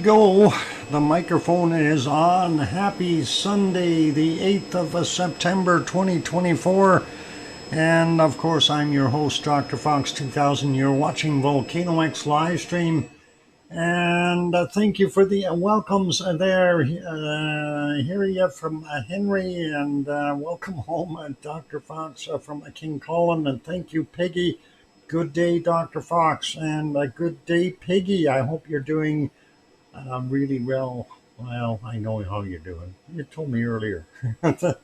go. The microphone is on. Happy Sunday, the 8th of September 2024. And of course, I'm your host, DrFox2000. You're watching VolcanoX live stream. And thank you for the welcomes there. Hear you from Henry, and welcome home, Dr. Fox from King Colin. And thank you, Peggy. Good day, Dr. Fox, and good day, Peggy. I hope you're doing really well. Well, I know how you're doing. You told me earlier. The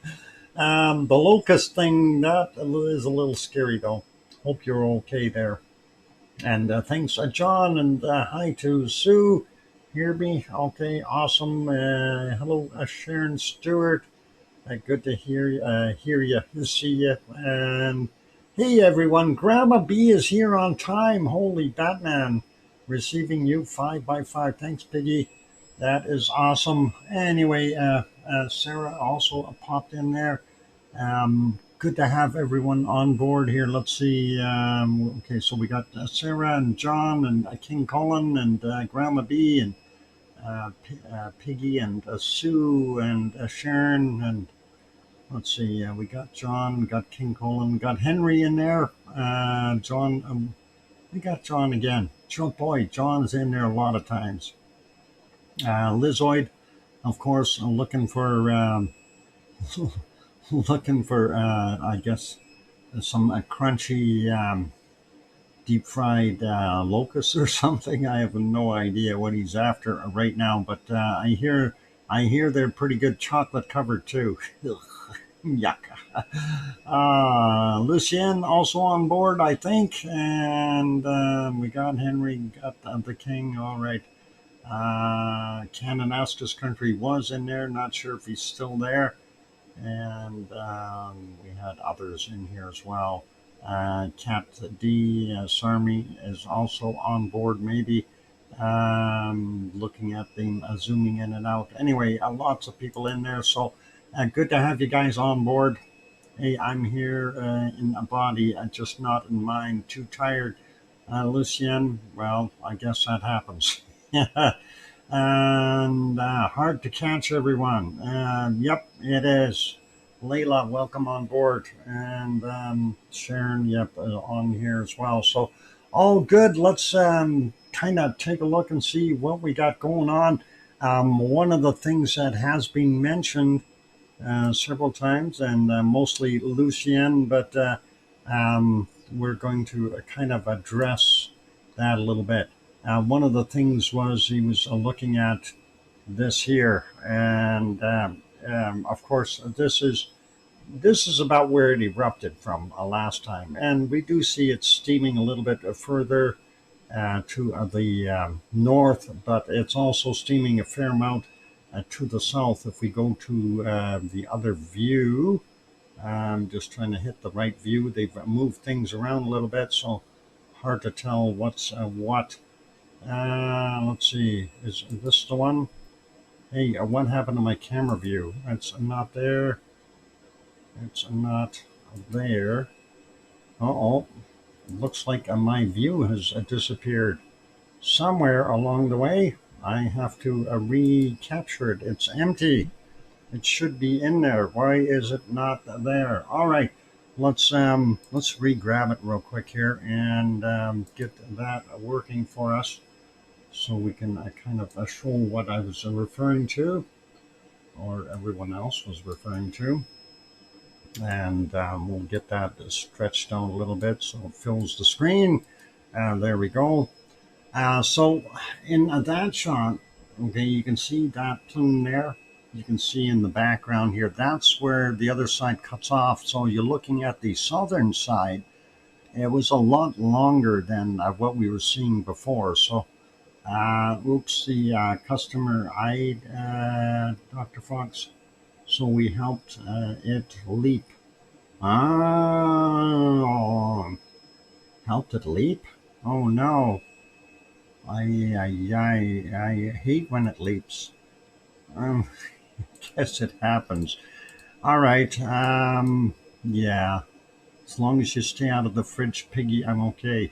locust thing, that is a little scary, though. Hope you're okay there. And thanks, John, and hi to Sue. Hear me? Okay, awesome. Hello, Sharon Stewart. Good to hear you, see you. And hey, everyone, Grandma B is here on time. Holy Batman. Receiving you 5x5. Thanks, Piggy. That is awesome. Anyway, Sarah also popped in there. Good to have everyone on board here. Let's see. Okay, so we got Sarah and John and King Colin and Grandma B and Piggy and Sue and Sharon, and let's see. We got John, we got King Colin, we got Henry in there. John, we got John again. Boy, John's in there a lot of times. Lizoid, of course, looking for I guess some crunchy deep fried locusts or something. I have no idea what he's after right now, but I hear they're pretty good chocolate covered too. Yuck. Lucien also on board, I think, and we got Henry, got the King. All right. Kananaskis Country was in there. Not sure if he's still there. And we had others in here as well. Cat D, Sarmi is also on board, maybe. Looking at them, zooming in and out. Anyway, lots of people in there. So good to have you guys on board. Hey, I'm here in a body, just not in mind. Too tired. Lucien, well, I guess that happens. And hard to catch everyone. Yep, it is. Layla, welcome on board. And Sharon, yep, on here as well. So all good. Let's kind of take a look and see what we got going on. One of the things that has been mentioned several times, and mostly Lucien, but we're going to kind of address that a little bit. One of the things was he was looking at this here, and of course this is about where it erupted from last time, and we do see it steaming a little bit further to the north, but it's also steaming a fair amount to the south. If we go to the other view, I'm just trying to hit the right view. They've moved things around a little bit, so hard to tell what's what. Let's see, is this the one? Hey, what happened to my camera view? It's not there. It's not there. Uh-oh. Looks like my view has disappeared somewhere along the way. I have to recapture it. It's empty. It should be in there. Why is it not there? All right. Let's re-grab it real quick here and get that working for us, so we can kind of show what I was referring to, or everyone else was referring to. And we'll get that stretched down a little bit so it fills the screen. There we go. So in that shot, okay, you can see that plume there. You can see in the background here, that's where the other side cuts off. So you're looking at the southern side. It was a lot longer than what we were seeing before. So oops, the customer eyed Dr. Fox, so we helped it leap. Helped it leap? Oh no. I hate when it leaps. Guess it happens. All right. Yeah. As long as you stay out of the fridge, Piggy, I'm okay.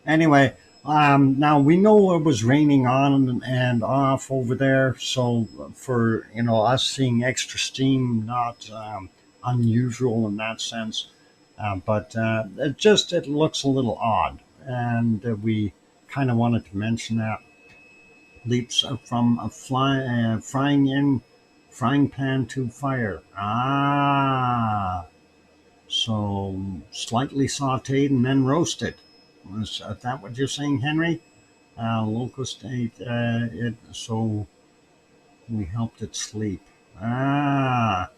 Anyway, Now we know it was raining on and off over there, so for us seeing extra steam, not unusual in that sense, but it looks a little odd, and we kind of wanted to mention that leaps from frying pan to fire. So slightly sautéed and then roasted. Was that what you're saying, Henry? Locust ate it, so we helped it sleep. Ah,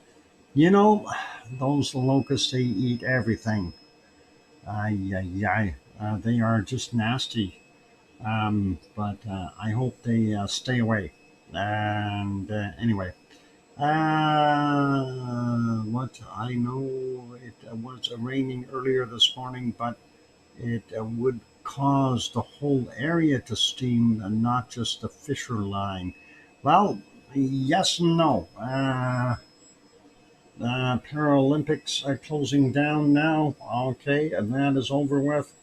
you know, those locusts, they eat everything. Ay, ay, ay. They are just nasty. But I hope they stay away. And anyway, what I know, it was raining earlier this morning, but it would cause the whole area to steam and not just the Fisher line. Well, yes and no. Paralympics are closing down now. Okay, and that is over with.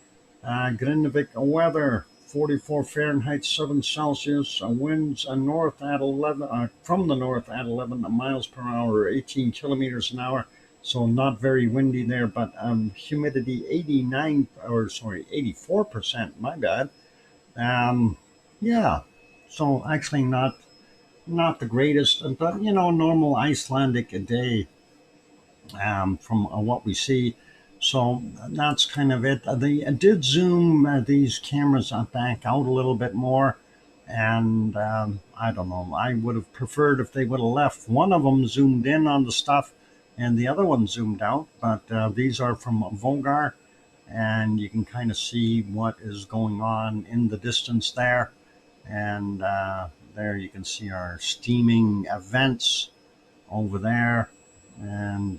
Grindavik weather, 44 Fahrenheit, 7 Celsius. Winds north at 11, from the north at 11 miles per hour, 18 kilometers an hour. So not very windy there, but humidity 84%. My bad. Um, yeah. So actually not the greatest, but normal Icelandic day from what we see. So that's kind of it. They did zoom these cameras back out a little bit more. And I don't know, I would have preferred if they would have left one of them zoomed in on the stuff and the other one zoomed out. But these are from Vogar, and you can kind of see what is going on in the distance there. And there you can see our steaming vents over there, and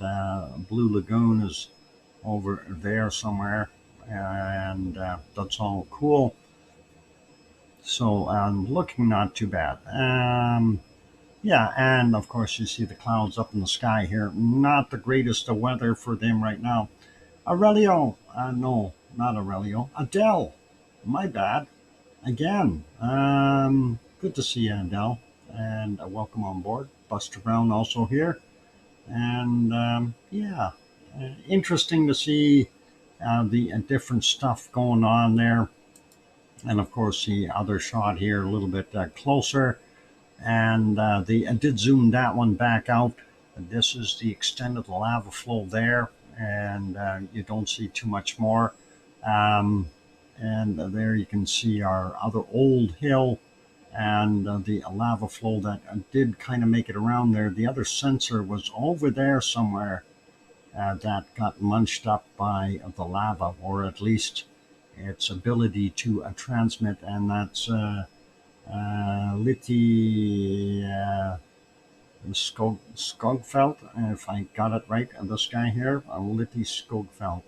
Blue Lagoon is over there somewhere, and that's all cool. So looking not too bad. Yeah, and of course you see the clouds up in the sky here. Not the greatest of weather for them right now. Aurelio, no, not Aurelio. Adele, my bad. Again, good to see you, Adele, and welcome on board. Buster Brown also here. And yeah, interesting to see the different stuff going on there. And of course, the other shot here a little bit closer. And I did zoom that one back out. This is the extent of the lava flow there, and you don't see too much more. Um, and there you can see our other old hill and the lava flow that did kind of make it around there. The other sensor was over there somewhere that got munched up by the lava, or at least its ability to transmit, and that's Liti Skogfeld, if I got it right. This guy here, Liti Skogfeld,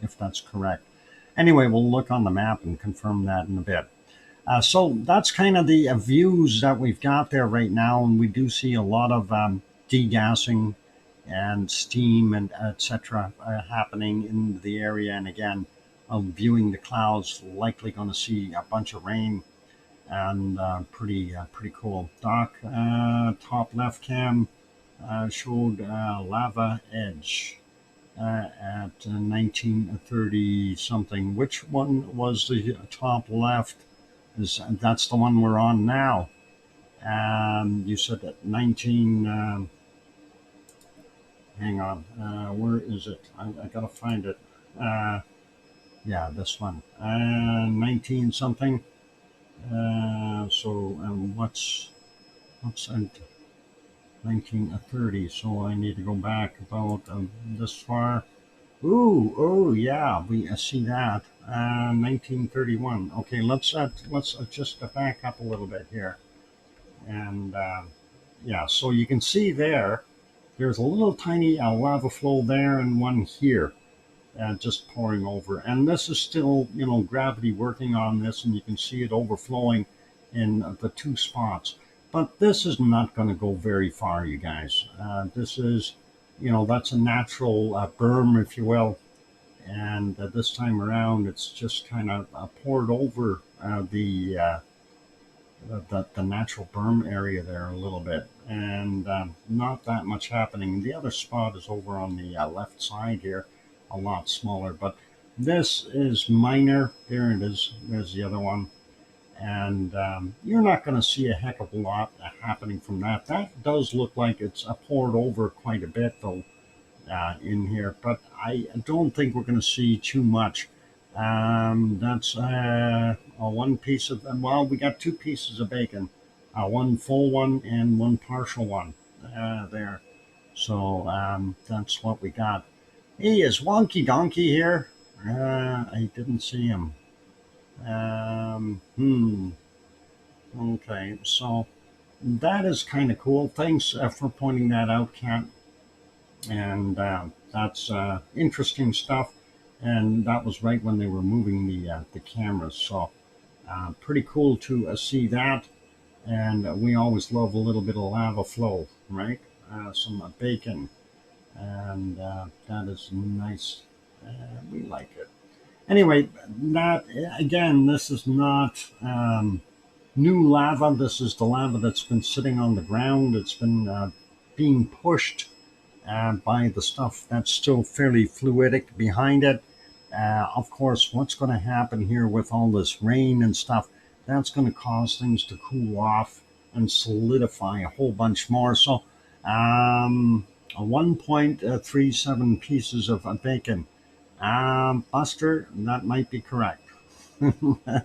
if that's correct. Anyway, we'll look on the map and confirm that in a bit. So that's kind of the views that we've got there right now, and we do see a lot of degassing and steam and etc. Happening in the area. And again, viewing the clouds, likely going to see a bunch of rain, and pretty cool. Doc, top left cam showed lava edge at 1930 something. Which one was the top left? That's the one we're on now. You said that 19. Hang on. Where is it? I gotta find it. Yeah, this one. 19 something. So what's 1930? So I need to go back about this far. Ooh, oh yeah, we see that. 1931. Okay, let's just back up a little bit here, and yeah, so you can see there's a little tiny lava flow there and one here, just pouring over. And this is still, gravity working on this, and you can see it overflowing in the two spots. But this is not going to go very far, you guys. This is, that's a natural berm, if you will. And this time around, it's just kind of poured over the natural berm area there a little bit, and not that much happening. The other spot is over on the left side here, a lot smaller, but this is minor. There it is. There's the other one. And you're not going to see a heck of a lot happening from that. That does look like it's poured over quite a bit, though, in here, but I don't think we're going to see too much. That's one piece of, well, we got two pieces of bacon, one full one and one partial one there. So that's what we got. Hey, is Wonky Donkey here? I didn't see him. Okay, so that is kind of cool. Thanks for pointing that out, Kat. And that's interesting stuff. And that was right when they were moving the cameras. So pretty cool to see that. And we always love a little bit of lava flow, right? Some bacon, and that is nice. We like it. Anyway, that again, this is not new lava. This is the lava that's been sitting on the ground. It's been being pushed by the stuff that's still fairly fluidic behind it. Of course, what's going to happen here with all this rain and stuff, that's going to cause things to cool off and solidify a whole bunch more. So 1.37 pieces of bacon. Buster, that might be correct. Yeah,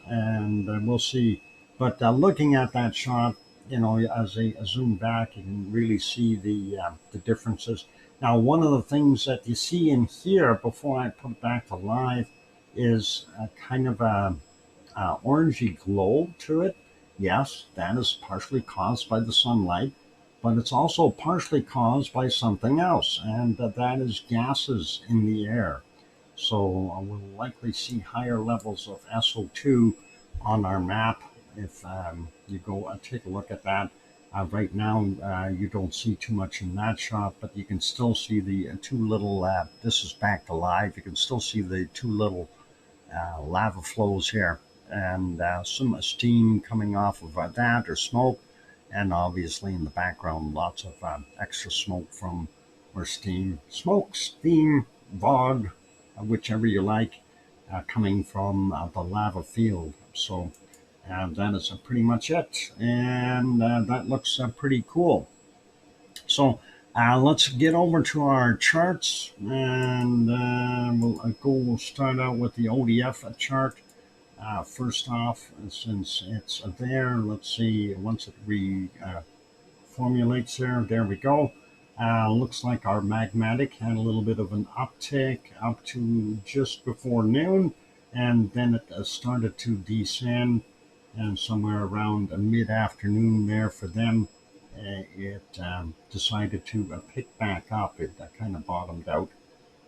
and we'll see. But looking at that shot, as I zoom back, you can really see the differences. Now, one of the things that you see in here before I put it back to live is a kind of a orangey glow to it. Yes, that is partially caused by the sunlight, but it's also partially caused by something else, and that is gases in the air. So we'll likely see higher levels of SO2 on our map if you go take a look at that. Right now, you don't see too much in that shot, but you can still see the two little, this is back to live, you can still see the two little lava flows here, and some steam coming off of that, or smoke, and obviously in the background, lots of extra smoke from, or steam, smoke, steam, fog, whichever you like, coming from the lava field. So that is pretty much it, and that looks pretty cool. So let's get over to our charts, and we'll start out with the ODF chart. First off, since it's there, let's see, once it reformulates there we go. Looks like our magmatic had a little bit of an uptick up to just before noon, and then it started to descend, and somewhere around mid-afternoon there for them, it decided to pick back up. It kind of bottomed out,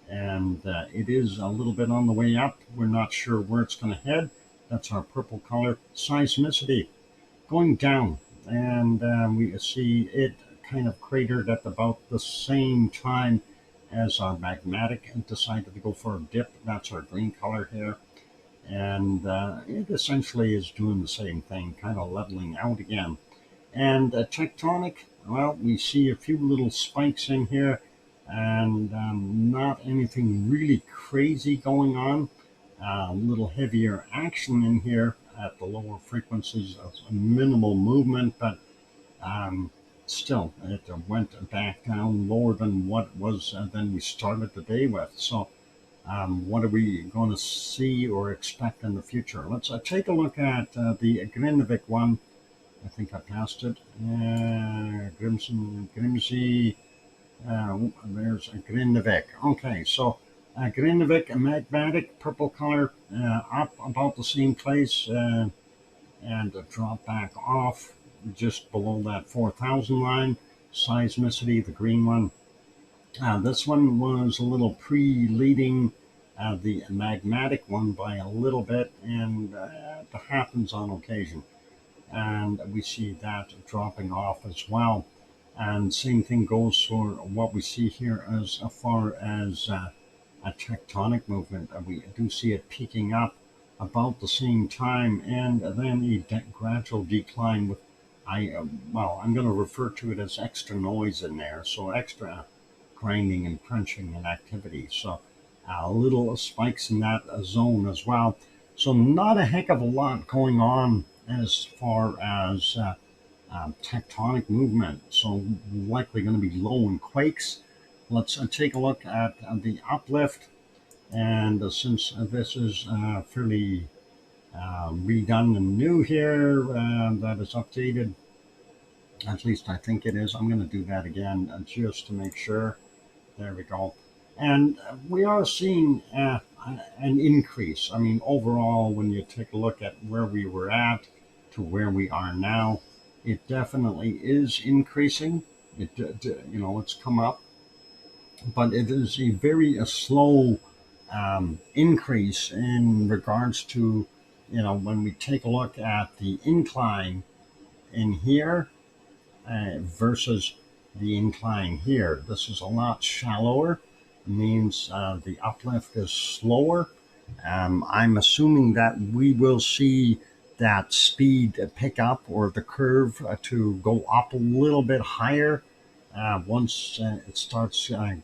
and it is a little bit on the way up. We're not sure where it's going to head. That's our purple color. Seismicity going down, and we see it kind of cratered at about the same time as our magmatic and decided to go for a dip. That's our green color here. And it essentially is doing the same thing, kind of leveling out again. And tectonic, well, we see a few little spikes in here, and not anything really crazy going on. A little heavier action in here at the lower frequencies of minimal movement, but still, it went back down lower than what was than we started the day with. So what are we going to see or expect in the future? Let's take a look at the Grindavik one. I think I passed it. Grimsey. There's a Grindavik. Okay, so Grindavik, a magmatic, purple color, up about the same place, and drop back off just below that 4,000 line. Seismicity, the green one. This one was a little pre-leading the magmatic one by a little bit, and it happens on occasion. And we see that dropping off as well. And same thing goes for what we see here as far as a tectonic movement. We do see it peaking up about the same time, and then a gradual decline with well, I'm going to refer to it as extra noise in there, so extra grinding and crunching and activity. So little spikes in that zone as well. So not a heck of a lot going on as far as tectonic movement. So likely going to be low in quakes. Let's take a look at the uplift. And since this is fairly redone and new here, that is updated. At least I think it is. I'm going to do that again just to make sure. There we go. And we are seeing an increase. I mean, overall, when you take a look at where we were at to where we are now, it definitely is increasing. It's come up, but it is a very slow increase in regards to, when we take a look at the incline in here versus the incline here. This is a lot shallower. It means the uplift is slower. I'm assuming that we will see that speed pick up, or the curve to go up a little bit higher once it starts going,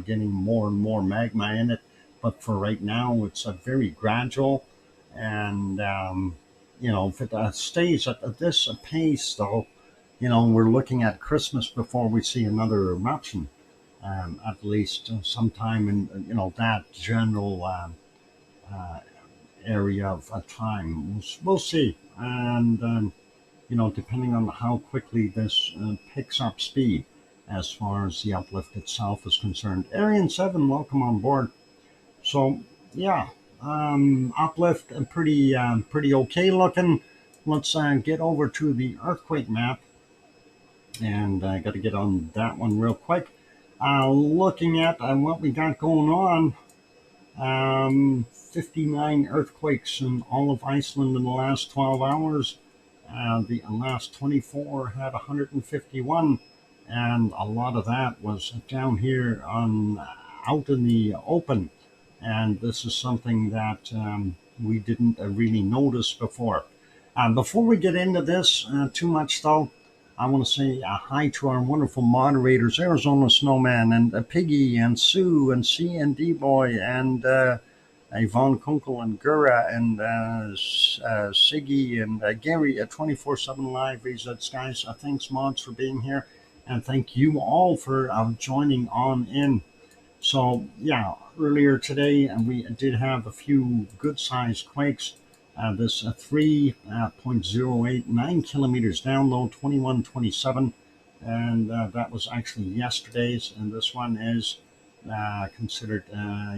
getting more and more magma in it. But for right now, it's a very gradual. And if it stays at this pace, though, we're looking at Christmas before we see another eruption, at least sometime in that general area of time. We'll see. And depending on how quickly this picks up speed as far as the uplift itself is concerned. Arian 7, welcome on board. So, yeah, uplift pretty okay looking. Let's get over to the earthquake map. And I got to get on that one real quick. Looking at what we got going on, 59 earthquakes in all of Iceland in the last 12 hours. The last 24 had 151, and a lot of that was down here out in the open. And this is something that we didn't really notice before. Before we get into this too much, though, I want to say hi to our wonderful moderators, Arizona Snowman, and Piggy, and Sue, and C&D Boy, and Yvonne Kunkel, and Gura, and Siggy, and Gary at 24/7 Live. These guys, thanks, mods, for being here. And thank you all for joining on in. So, yeah, earlier today, we did have a few good-sized quakes. This 3.08, 9 kilometers down low, 2127, and that was actually yesterday's, and this one is considered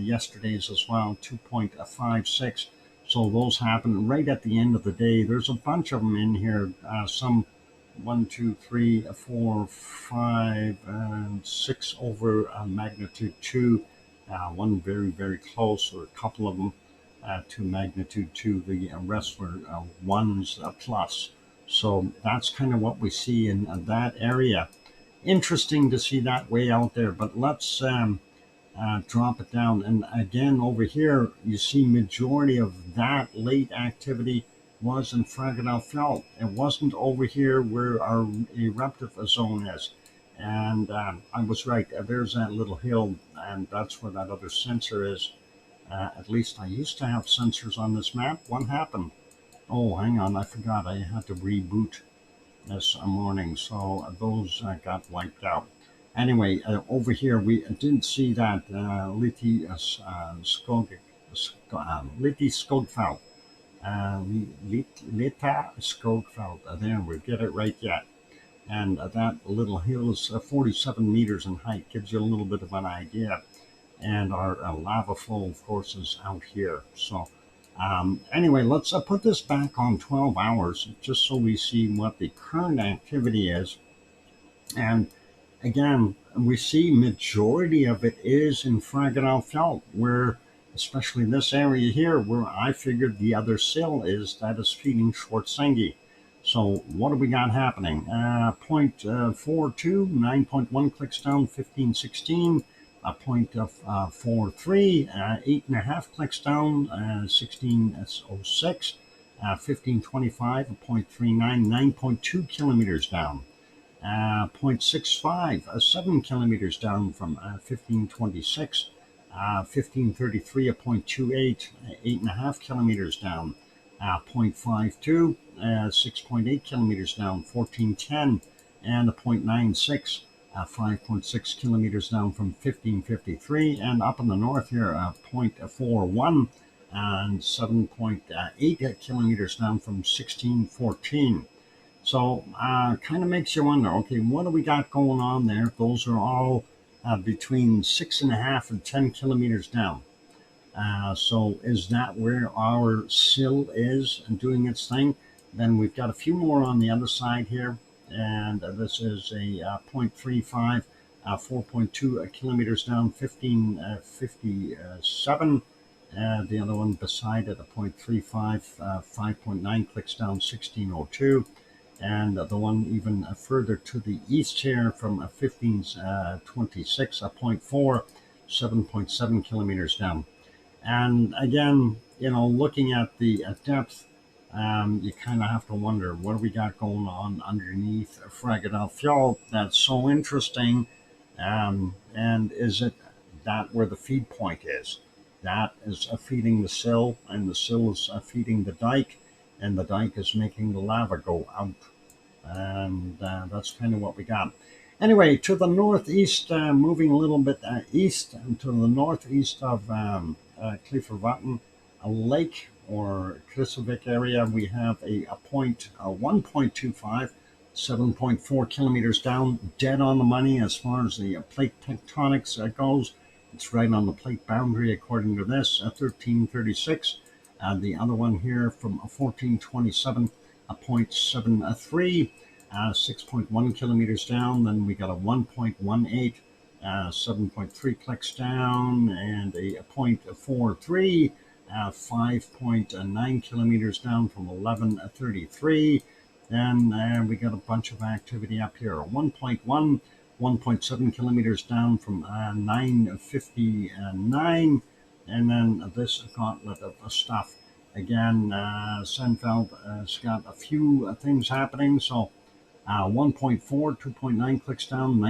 yesterday's as well, 2.56. So those happen right at the end of the day. There's a bunch of them in here, some 1, 2, 3, 4, 5, and 6 over magnitude 2. One very, very close, or a couple of them to magnitude 2. The rest were 1s plus. So that's kind of what we see in that area. Interesting to see that way out there, but let's drop it down. And again, over here, you see majority of that late activity was in Fragile Felt. It wasn't over here where our eruptive zone is. And I was right. There's that little hill, and that's where that other sensor is. At least I used to have sensors on this map. What happened? Oh, hang on. I forgot. I had to reboot this morning. So those got wiped out. Anyway, over here, we didn't see that Liti Skogfeld. Lita Skogfeld. There, we get it right yet. And that little hill is 47 meters in height. Gives you a little bit of an idea. And our lava flow, of course, is out here. So anyway, let's put this back on 12 hours just so we see what the current activity is. And again, we see majority of it is in Fragile Felt, where especially this area here, where I figured the other sill is that is feeding Schwarzenegger. So what do we got happening? 0.42, 9.1 clicks down, 1516. 0.43, 8.5 clicks down, 1606. 1525, 0.39, 9.2 kilometers down. 0.65, 7 kilometers down from 1526. 1533, 0.28, 8.5 kilometers down. 0.52, 6.8 kilometers down, 1410, and a 0.96, 5.6 kilometers down from 1553, and up in the north here, 0.41 and 7.8 kilometers down from 1614. So kind of makes you wonder, okay, what do we got going on there? Those are all between 6.5 and 10 kilometers down. So is that where our sill is and doing its thing? Then we've got a few more on the other side here. And this is a 0.35, 4.2 kilometers down, 1557. The other one beside it, a 0.35, 5.9 clicks down, 1602. And the one even further to the east here from 1526, a 0.4, 7.7 kilometers down. And again, looking at the depth, you kind of have to wonder, what do we got going on underneath Fragedalfjall that's so interesting? And is it that where the feed point is? That is feeding the sill, and the sill is feeding the dike, and the dike is making the lava go out. And that's kind of what we got. Anyway, to the northeast, moving a little bit east, and to the northeast of Kliforvatn, a lake or Krysovik area, we have a 1.25, 7.4 kilometers down, dead on the money as far as the plate tectonics goes. It's right on the plate boundary according to this, 1336. The other one here from 1427, a 0.73, 6.1 kilometers down. Then we got a 1.18, 7.3 clicks down, and a 0.43, 5.9 kilometers down from 1133. Then we got a bunch of activity up here. 1.1, 1.7 kilometers down from 959. And then this gauntlet of stuff. Again, Senfeld has got a few things happening. So 1.4, 2.9 clicks down,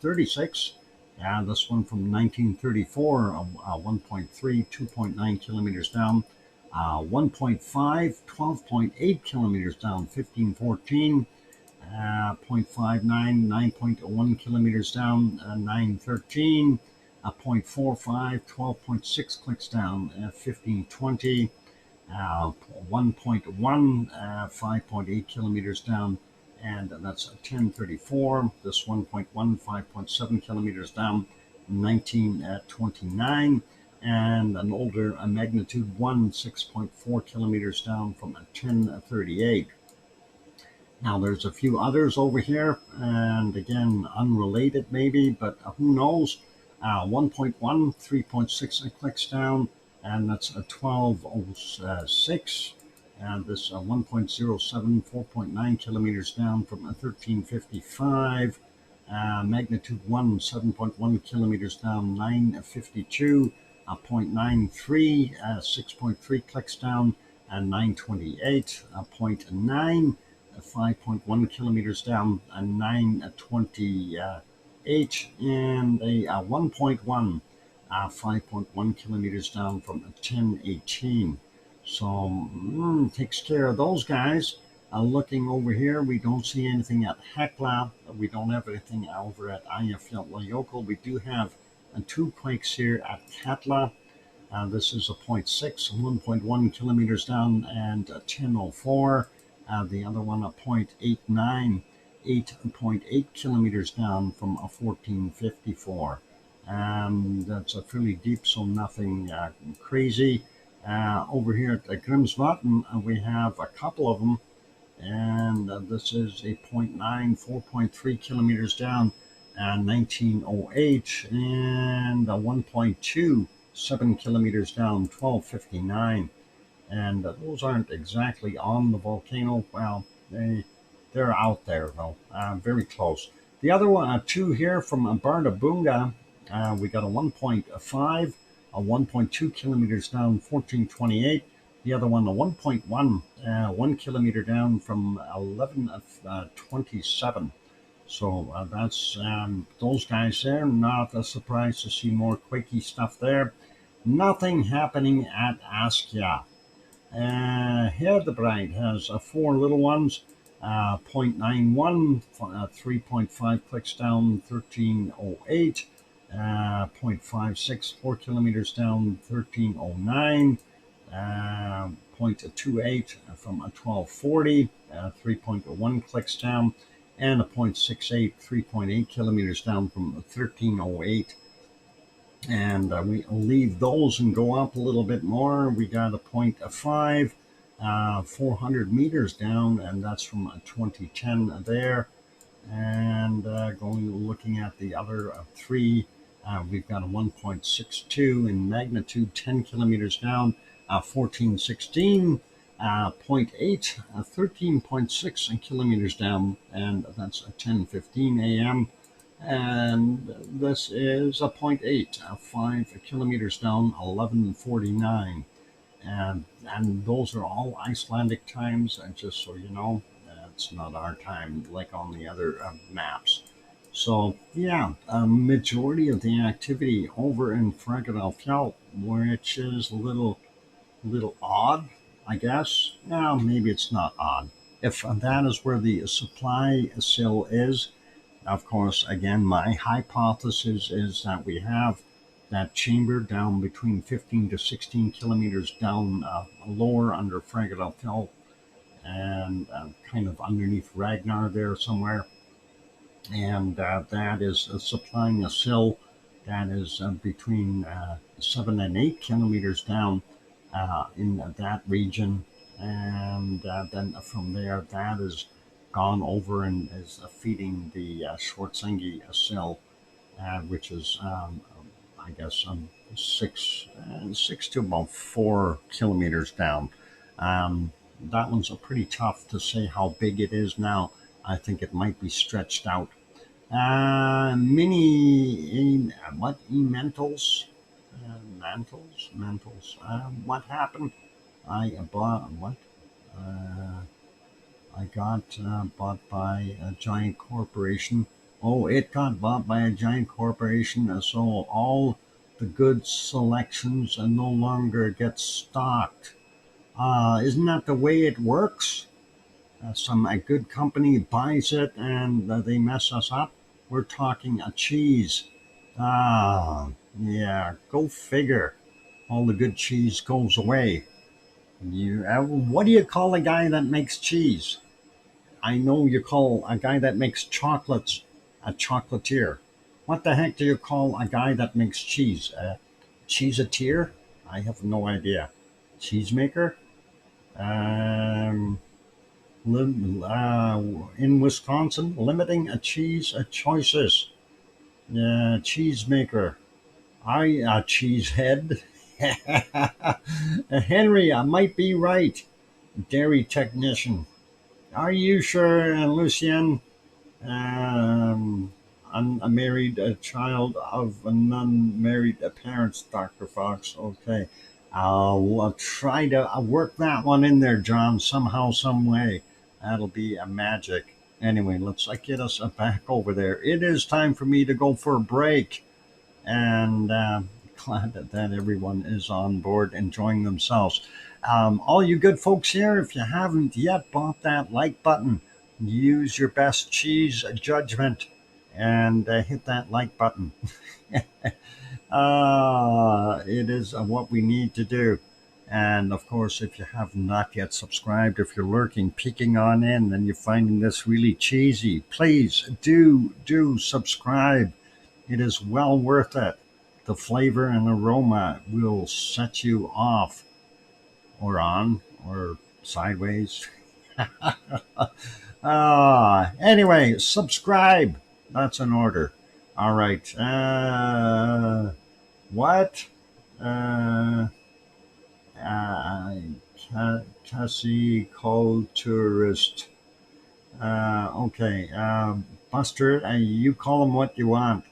36. This one from 1934, 1.3, 2.9 kilometers down. 1.5, 12.8 kilometers down, 1514. 0.59, 9.1 kilometers down, 913. 0.45, 12.6 clicks down, 1520. 1.1, 5.8 kilometers down, and that's 1034. This 1.1, 5.7 kilometers down, 1929. And an older magnitude 1, 6.4 kilometers down from 1038. Now there's a few others over here, and again, unrelated maybe, but who knows. 1.1, 3.6 clicks down, and that's a 1206. And this 1.07, 4.9 kilometers down from 1355. Magnitude 1, 7.1 kilometers down, 952. 0.93, 6.3 clicks down, and 928. 0.9, 5.1 kilometers down, and 928. And a 1.1, 5.1 kilometers down from 1018. So takes care of those guys. Looking over here, we don't see anything at Hekla. We don't have anything over at Eyjafjallajökull. We do have two quakes here at Katla. This is a 0.6, 1.1 kilometers down, and 1004. The other one a 0.89, 8.8 kilometers down from 1454. That's a fairly deep, so nothing crazy. Over here at Grimsvatn, we have a couple of them, and this is a 0.9, 4.3 kilometers down, 1908, and a 1.2, 7 kilometers down, 1259. and those aren't exactly on the volcano. Well, they're out there though, very close. The other one, two here from Bardabunga, we got a 1.5, a 1.2 kilometers down, 1428. The other one, a 1.1, 1 kilometer down from 1127. So that's those guys there. Not a surprise to see more quakey stuff there. Nothing happening at Askia. Hildebrand has four little ones, 0.91, 3.5 clicks down, 1308, 0.56, 4 kilometers down, 1309, 0.28 from a 1240, 3.1 clicks down, and a 0.68, 3.8 kilometers down from 1308. And we leave those and go up a little bit more. We got a 0.5, 400 meters down, and that's from 2010 there. And looking at the other three, we've got a 1.62 in magnitude, 10 kilometers down, 1416, 0.8, 13.6 kilometers down, and that's 10:15 a.m. And this is a 0.8, 5 kilometers down, 11:49. And those are all Icelandic times, and just so you know, it's not our time like on the other maps. So yeah, a majority of the activity over in Fagradalfjall, which is a little odd, I guess. Well, maybe it's not odd. If that is where the supply sill is, of course, again, my hypothesis is that we have that chamber down between 15 to 16 kilometers down lower under Fagradalfjall and kind of underneath Ragnar there somewhere. And that is supplying a sill that is between 7 and 8 kilometers down in that region. And then from there, that is gone over and is feeding the Schwarzengi sill, which is, I guess, 6 to about 4 kilometers down. That one's pretty tough to say how big it is now. I think it might be stretched out. What mantles? Mantles. What happened? I bought what? Uh, I got bought by a giant corporation. Oh, it got bought by a giant corporation, so all the good selections no longer get stocked. Isn't that the way it works? Some a good company buys it and they mess us up. We're talking a cheese. Yeah, go figure. All the good cheese goes away. What do you call a guy that makes cheese? I know you call a guy that makes chocolates a chocolatier. What the heck do you call a guy that makes cheese? A cheeseateer? I have no idea. Cheesemaker? Um, in Wisconsin, limiting a cheese choices. Cheesemaker. A cheesehead. Henry, I might be right. Dairy technician. Are you sure, Lucien? Unmarried child of non-married parents, Dr. Fox. Okay. I'll try to work that one in there, John, somehow, some way. That'll be a magic. Anyway, let's get us back over there. It is time for me to go for a break. And glad that everyone is on board enjoying themselves. All you good folks here, if you haven't yet bought that like button, use your best cheese judgment and hit that like button. It is what we need to do. And of course, if you have not yet subscribed, if you're lurking, peeking on in, and you're finding this really cheesy, please do subscribe. It is well worth it. The flavor and aroma will set you off or on or sideways. Anyway, subscribe. That's an order. All right. What? I Cassie called tourist. Okay, Buster, you call them what you want.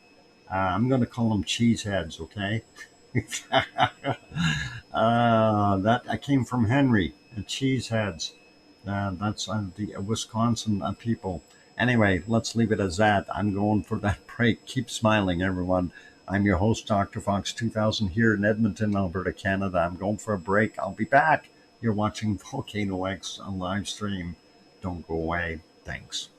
I'm going to call them cheeseheads, okay? That I came from Henry, cheeseheads. That's the Wisconsin people. Anyway, let's leave it as that. I'm going for that break. Keep smiling, everyone. I'm your host, Dr. Fox2000, here in Edmonton, Alberta, Canada. I'm going for a break. I'll be back. You're watching VolcanoX on live stream. Don't go away. Thanks.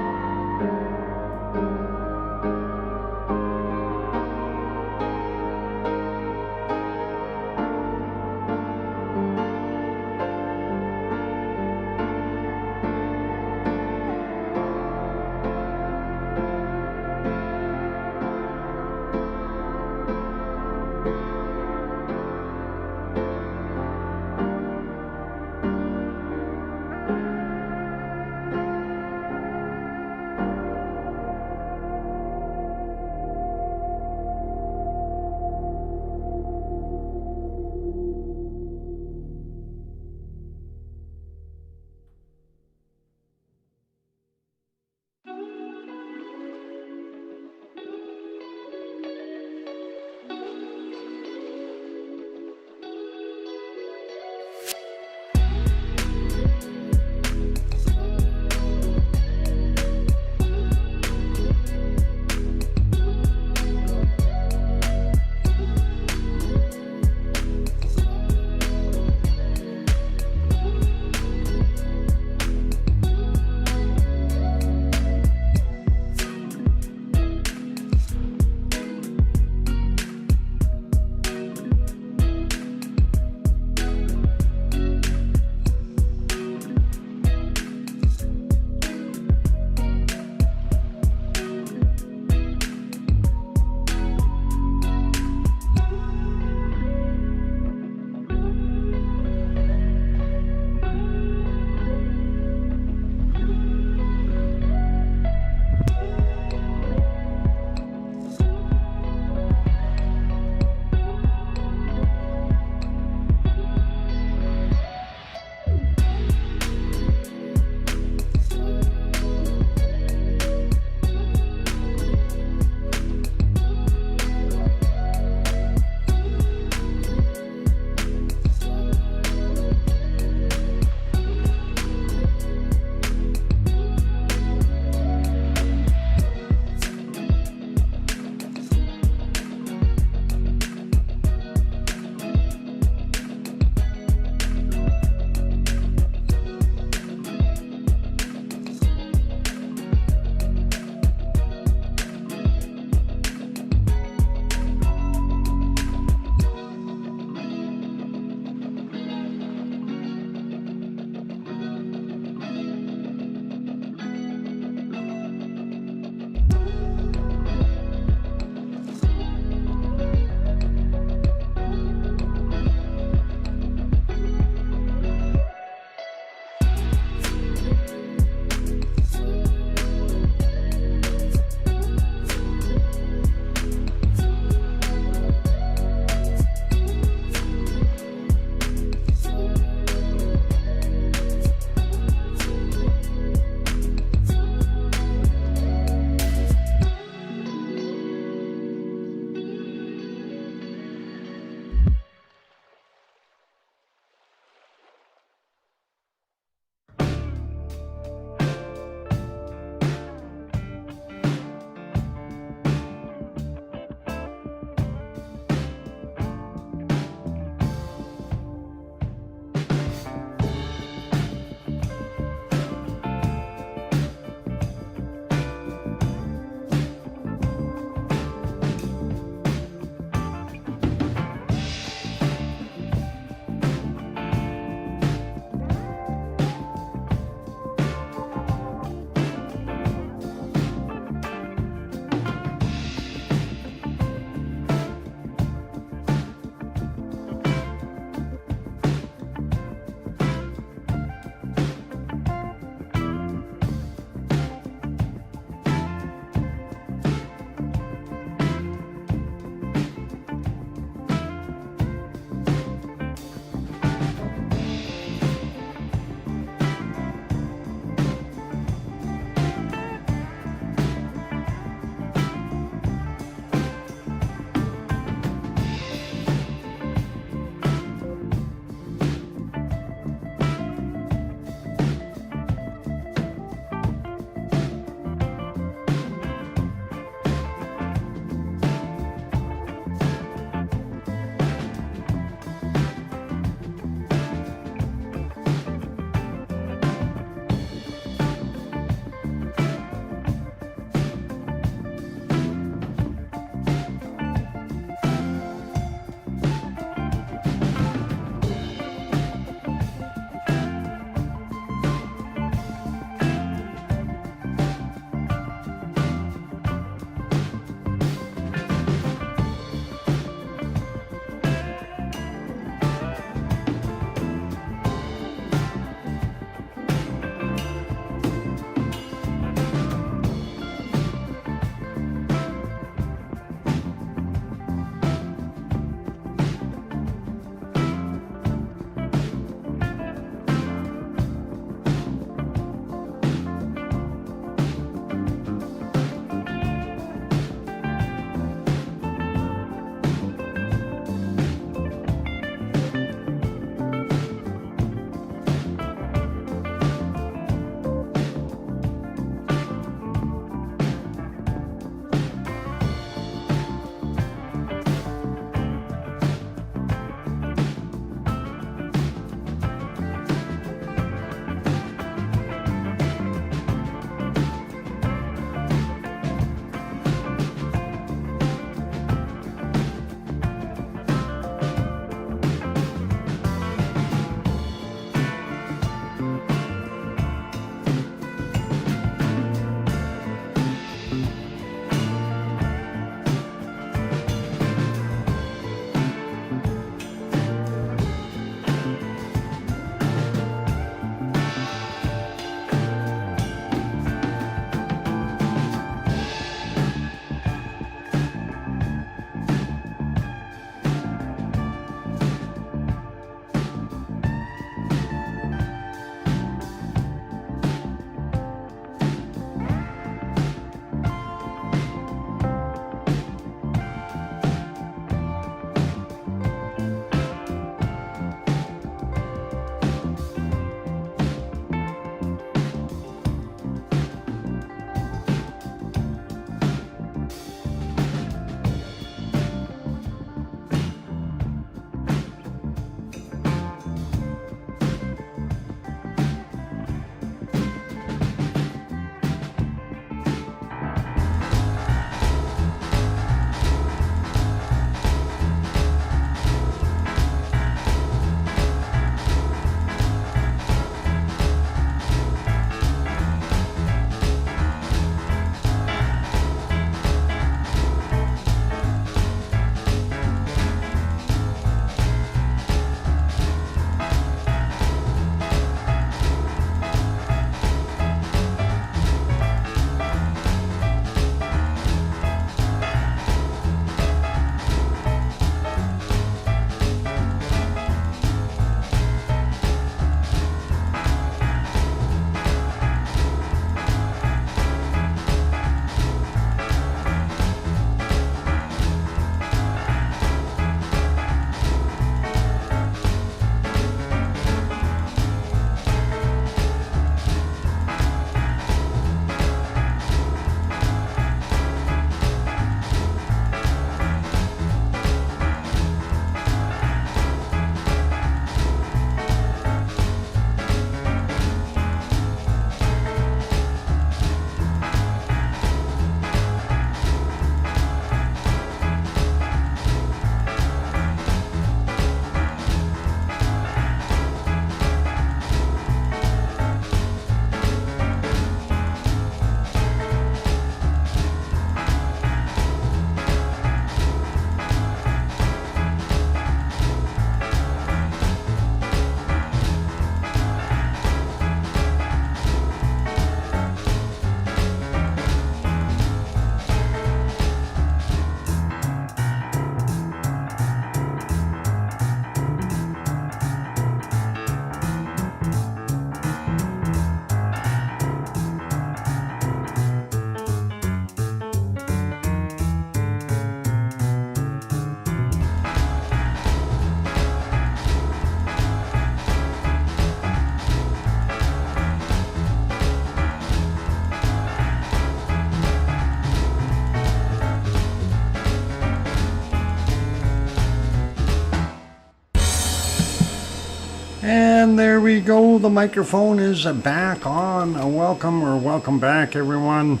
And there we go. The microphone is back on. Welcome back, everyone.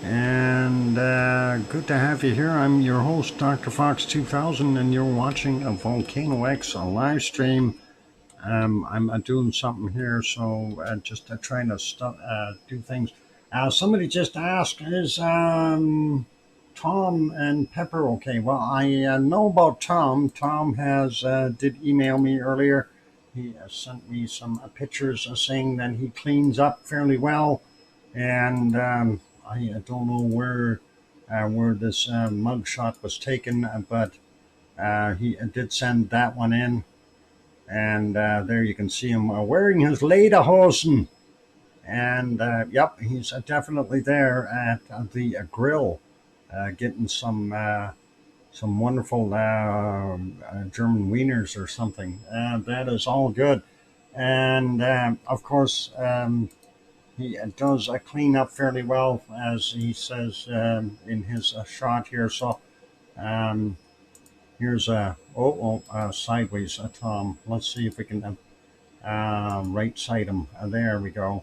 And good to have you here. I'm your host, DrFox2000, and you're watching a VolcanoX live stream. I'm doing something here, so just trying to do things. Somebody just asked, is Tom and Pepper okay? Well, I know about Tom. Tom has did email me earlier. He sent me some pictures saying that he cleans up fairly well, and I don't know where this mug shot was taken, but he did send that one in, and there you can see him wearing his lederhosen, and yep, he's definitely there at the grill, getting some wonderful German wieners or something. That is all good. And of course, he does clean up fairly well, as he says in his shot here. So here's sideways, Tom. Let's see if we can right side him. There we go.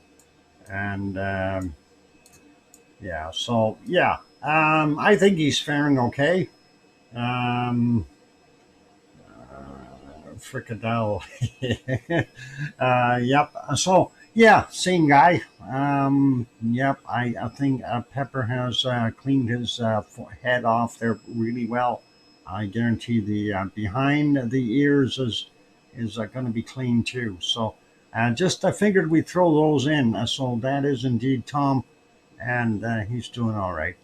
And yeah, so yeah, I think he's faring okay. Fricadelle. Yep. So yeah, same guy. Yep. I think Pepper has cleaned his head off there really well. I guarantee the behind the ears is going to be clean too. So just I figured we'd throw those in. So that is indeed Tom, and he's doing all right.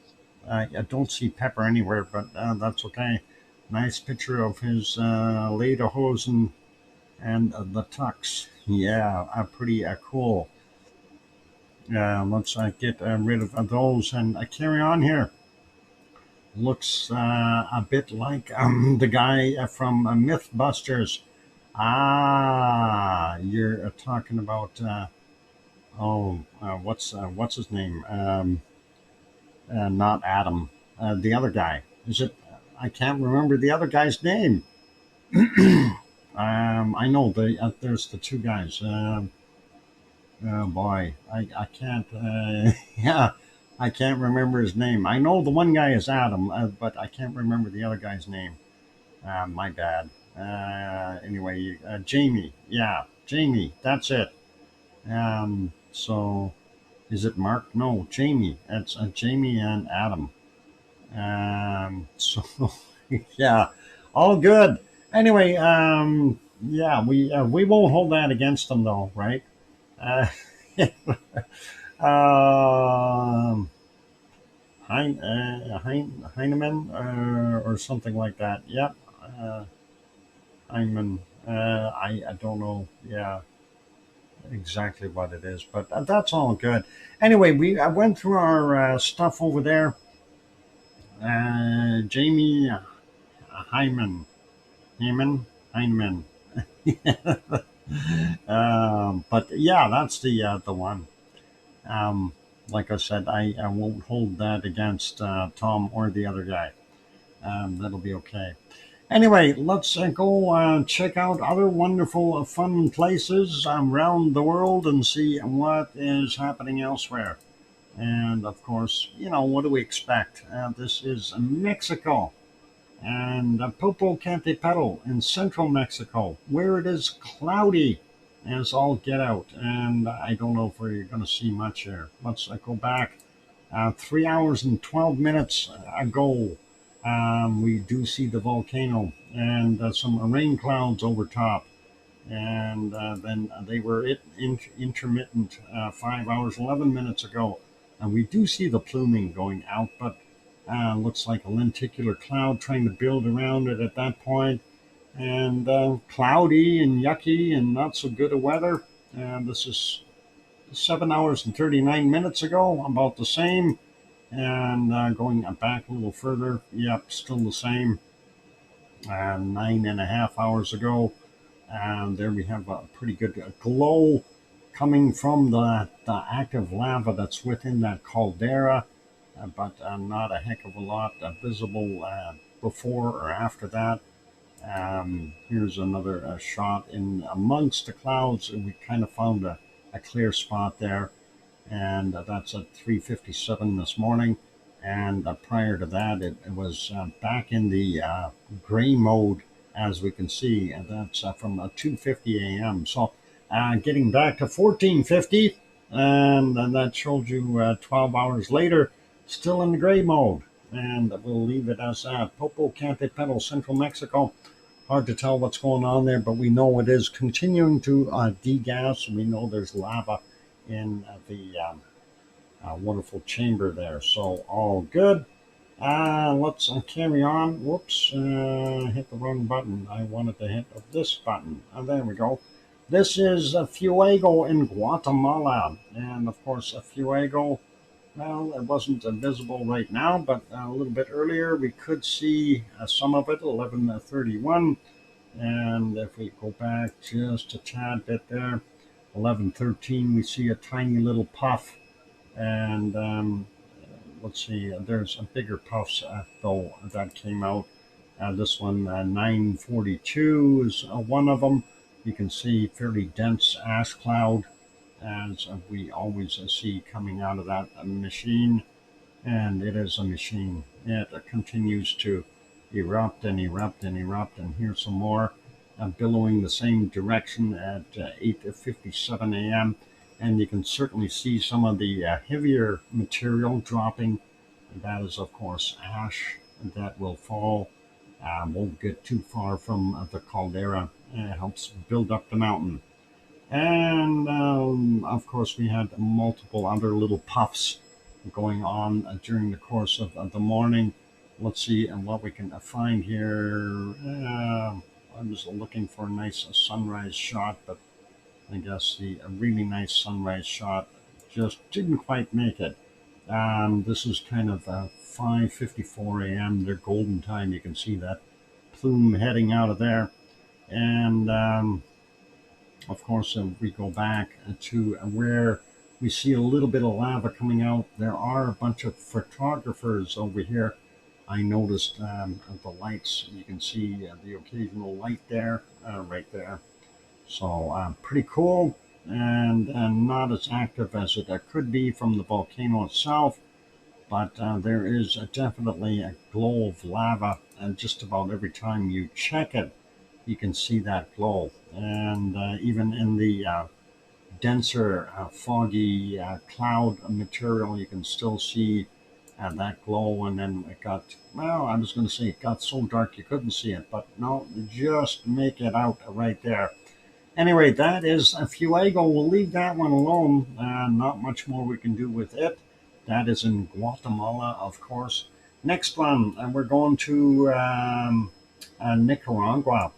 I don't see Pepper anywhere, but that's okay. Nice picture of his lederhosen and the tux. Yeah, pretty cool. Let's get rid of those and carry on here. Looks a bit like the guy from Mythbusters. Ah, you're talking about what's his name? Not Adam. The other guy. Is it? I can't remember the other guy's name. I know there's the two guys. Oh boy, I can't. Yeah, I can't remember his name. I know the one guy is Adam, but I can't remember the other guy's name. My bad. Anyway, Jamie. Yeah, Jamie. That's it. So, is it Mark? No, Jamie. It's Jamie and Adam. So, yeah, all good. Anyway, yeah, we won't hold that against them though, right? Uh, um, Heinemann or something like that. Yep, Heinemann. I don't know. Yeah, exactly what it is, but that's all good. Anyway, I went through our stuff over there. Jamie Hyman, Heinemann. But yeah, that's the one. Like I said, I won't hold that against Tom or the other guy. That'll be okay. Anyway, let's go check out other wonderful, fun places around the world and see what is happening elsewhere. And of course, what do we expect? This is Mexico and Popocatépetl in central Mexico, where it is cloudy as all get out. And I don't know if we're going to see much here. Let's go back 3 hours and 12 minutes ago. We do see the volcano and some rain clouds over top. And then they were intermittent 5 hours, 11 minutes ago. And we do see the pluming going out, but looks like a lenticular cloud trying to build around it at that point. And cloudy and yucky and not so good a weather. And this is 7 hours and 39 minutes ago, about the same. And going back a little further, yep, still the same. 9.5 hours ago. And there we have a pretty good glow coming from the active lava that's within that caldera, but not a heck of a lot visible before or after that. Here's another shot in amongst the clouds, and we kind of found a clear spot there, and that's at 3:57 this morning. And prior to that, it was back in the gray mode, as we can see, and that's from 2:50 a.m. So getting back to 14:50, and that shows you 12 hours later, still in the gray mode. And we'll leave it as that. Popocatépetl, Central Mexico. Hard to tell what's going on there, but we know it is continuing to degas. We know there's lava in the wonderful chamber there. So all good. Let's carry on. Whoops, hit the wrong button. I wanted to hit this button. There we go. This is Fuego in Guatemala. And of course, Fuego, well, it wasn't visible right now, but a little bit earlier we could see some of it, 11:31. And if we go back just a tad bit there, 11:13, we see a tiny little puff. And let's see, there's a bigger puffs though that came out. This one, 9:42, is one of them. You can see fairly dense ash cloud, as we always see coming out of that machine. And it is a machine. It continues to erupt and erupt and erupt. And here's some more billowing the same direction at 8:57 a.m. And you can certainly see some of the heavier material dropping. And that is, of course, ash that will fall. Won't get too far from the caldera. It helps build up the mountain. And of course, we had multiple other little puffs going on during the course of the morning. Let's see what we can find here. I was looking for a nice sunrise shot, but I guess the really nice sunrise shot just didn't quite make it. This is kind of 5:54 a.m. their golden time. You can see that plume heading out of there. And of course, if we go back to where we see a little bit of lava coming out, there are a bunch of photographers over here. I noticed the lights. You can see the occasional light there, right there. So pretty cool, and not as active as it could be from the volcano itself, but there is definitely a glow of lava, and just about every time you check it, you can see that glow. And even in the denser, foggy cloud material, you can still see that glow. And then it got, well, I was going to say it got so dark you couldn't see it, but no, just make it out right there. Anyway, that is Fuego. We'll leave that one alone. Not much more we can do with it. That is in Guatemala, of course. Next one, and we're going to Nicaragua.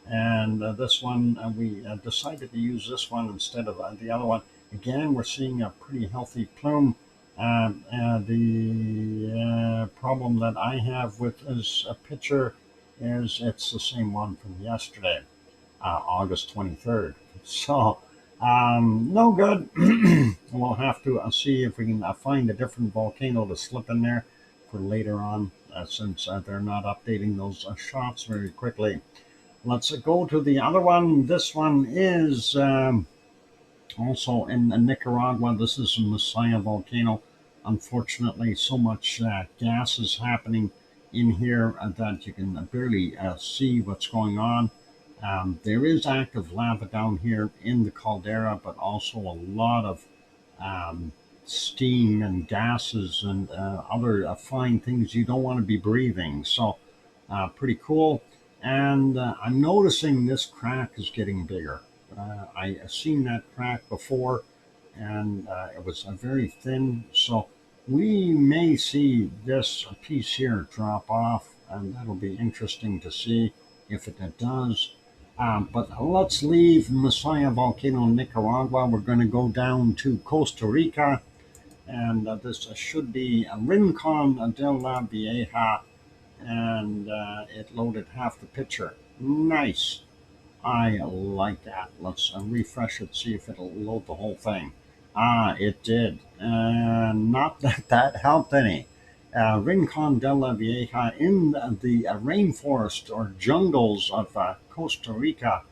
And this one, we decided to use this one instead of the other one. Again, we're seeing a pretty healthy plume. The problem that I have with this picture is it's the same one from yesterday, August 23rd. So, no good. We'll have to see if we can find a different volcano to slip in there for later on, since they're not updating those shots very quickly. Let's go to the other one. This one is also in Nicaragua. This is Messiah volcano. Unfortunately, so much gas is happening in here that you can barely see what's going on. There is active lava down here in the caldera, but also a lot of steam and gases and other fine things you don't want to be breathing. So pretty cool. And I'm noticing this crack is getting bigger. I've seen that crack before, and it was very thin. So we may see this piece here drop off, and that'll be interesting to see if it does. But let's leave Messiah volcano in Nicaragua. We're going to go down to Costa Rica, and this should be Rincon de la Vieja. And it loaded half the picture. Nice. I like that. Let's refresh it, see if it'll load the whole thing. It did. Not that that helped any. Rincon de la Vieja in the rainforest or jungles of Costa Rica,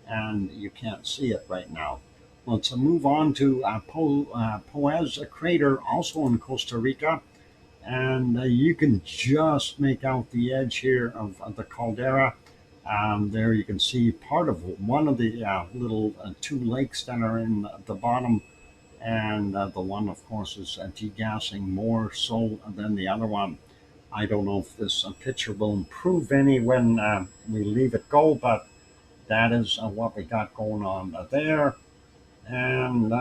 and you can't see it right now. Let's move on to Poez crater, also in Costa Rica, and you can just make out the edge here of the caldera. There you can see part of one of the little two lakes that are in the bottom, and the one, of course, is degassing more so than the other one. I don't know if this picture will improve any when we leave it go, but that is what we got going on there. And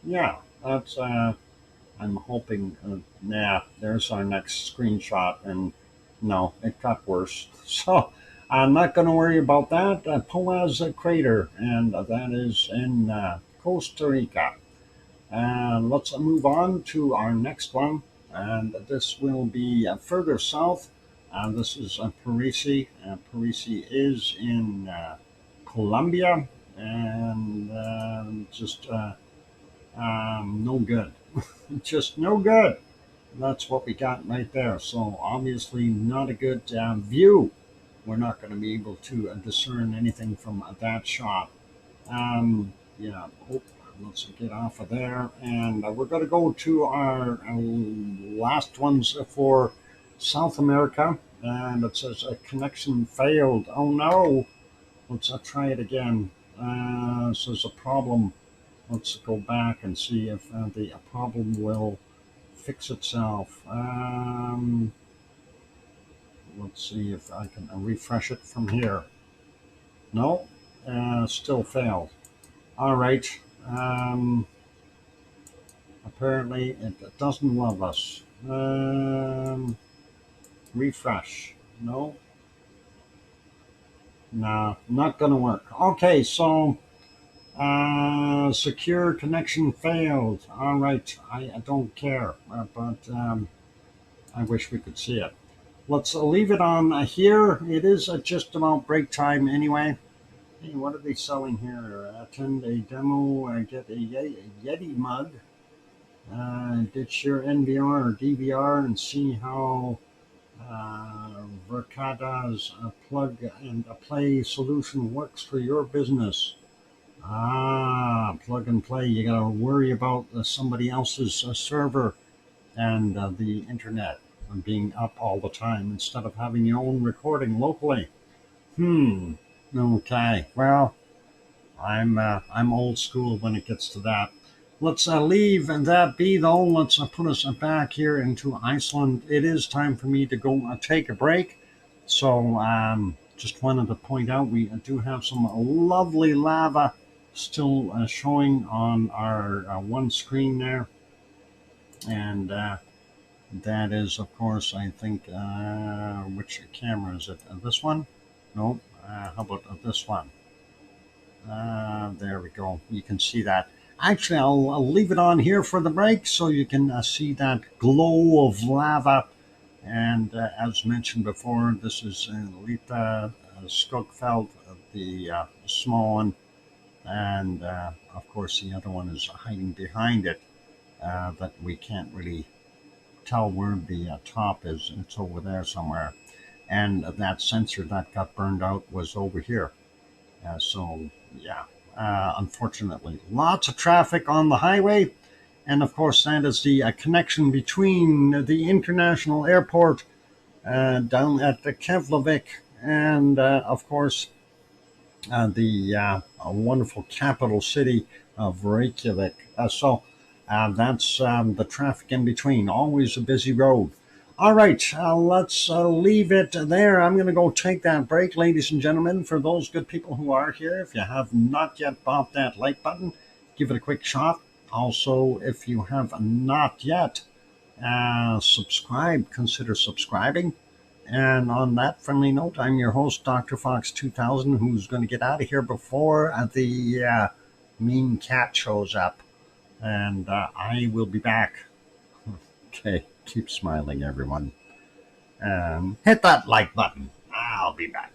yeah, that's I'm hoping. Yeah, there's our next screenshot, and no, it got worse. So I'm not going to worry about that. Poaz crater, and that is in Costa Rica. And let's move on to our next one, and this will be further south. This is Parisi. Parisi is in Colombia, and just no good. Just no good. That's what we got right there. So obviously not a good view. We're not going to be able to discern anything from that shot. Yeah, let's get off of there. And we're going to go to our last ones for South America. And it says a connection failed. Oh no. Let's try it again. It says a problem. Let's go back and see if the problem will fix itself. Let's see if I can refresh it from here. No, still failed. All right. Apparently it doesn't love us. Refresh. No. No, not going to work. Okay, so secure connection failed. All right, I don't care, but I wish we could see it. Let's leave it on here. It is just about break time anyway. Hey, what are they selling here? Attend a demo, get a Yeti mug, ditch your NVR or DVR, and see how Verkada's plug and play solution works for your business. Plug and play. You got to worry about somebody else's server and the internet being up all the time instead of having your own recording locally. Okay. Well, I'm old school when it gets to that. Let's leave that be though. Let's put us back here into Iceland. It is time for me to go take a break. So just wanted to point out we do have some lovely lava still showing on our one screen there. And that is, of course, I think, which camera is it? This one? No. How about this one? There we go. You can see that. Actually, I'll leave it on here for the break so you can see that glow of lava. And as mentioned before, this is Lita Skogfeld, the small one. And of course, the other one is hiding behind it, but we can't really tell where the top is. It's over there somewhere. And that sensor that got burned out was over here. So, yeah, unfortunately, lots of traffic on the highway. And of course, that is the connection between the international airport down at the Keflavik and, of course, the wonderful capital city of Reykjavik. So that's the traffic in between. Always a busy road. All right, let's leave it there. I'm going to go take that break, ladies and gentlemen. For those good people who are here, if you have not yet bopped that like button, give it a quick shot. Also, if you have not yet subscribed, consider subscribing. And on that friendly note, I'm your host, DrFox2000, who's going to get out of here before the mean cat shows up. And I will be back. Okay, keep smiling, everyone. Hit that like button. I'll be back.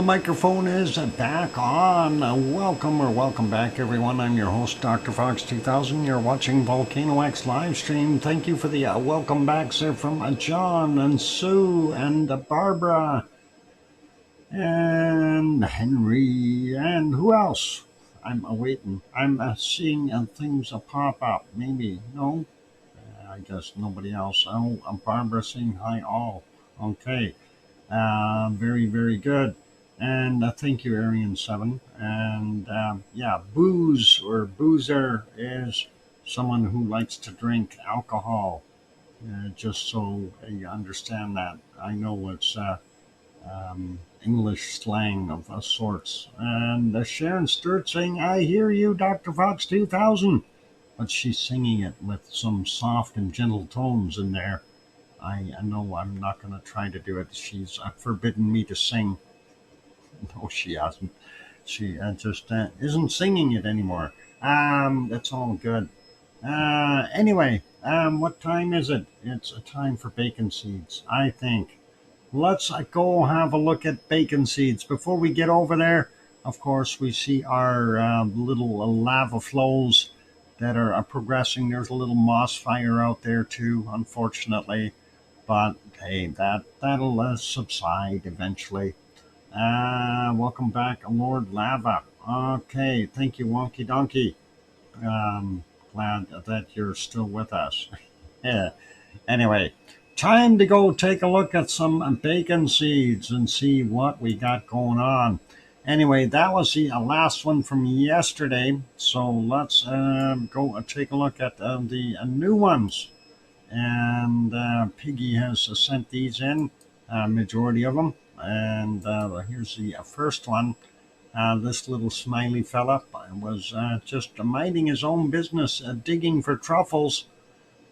microphone is back on. Welcome back, everyone. I'm your host, DrFox2000. You're watching VolcanoX live stream. Thank you for the welcome backs there from John and Sue and Barbara and Henry and who else? I'm awaiting. I'm seeing things pop up. Maybe no. I guess nobody else. Oh, Barbara saying hi all. Okay. Very, very good. And thank you, Arian7. And yeah, booze or boozer is someone who likes to drink alcohol. Just so you understand that. I know it's English slang of sorts. And Sharon Sturt saying, I hear you, Dr. Fox 2000. But she's singing it with some soft and gentle tones in there. I know I'm not going to try to do it. She's forbidden me to sing. No, she hasn't. She just isn't singing it anymore. That's all good. Anyway, what time is it? It's a time for bacon seeds, I think. Let's go have a look at bacon seeds. Before we get over there, of course, we see our little lava flows that are progressing. There's a little moss fire out there too, unfortunately. But hey, that'll subside eventually. Welcome back, Lord Lava. Okay, thank you, Wonky Donkey. Glad that you're still with us. Yeah. Anyway, time to go take a look at some bacon seeds and see what we got going on. Anyway, that was the last one from yesterday. So let's go take a look at the new ones. And Piggy has sent these in, majority of them. And here's the first one. This little smiley fella was just minding his own business, digging for truffles.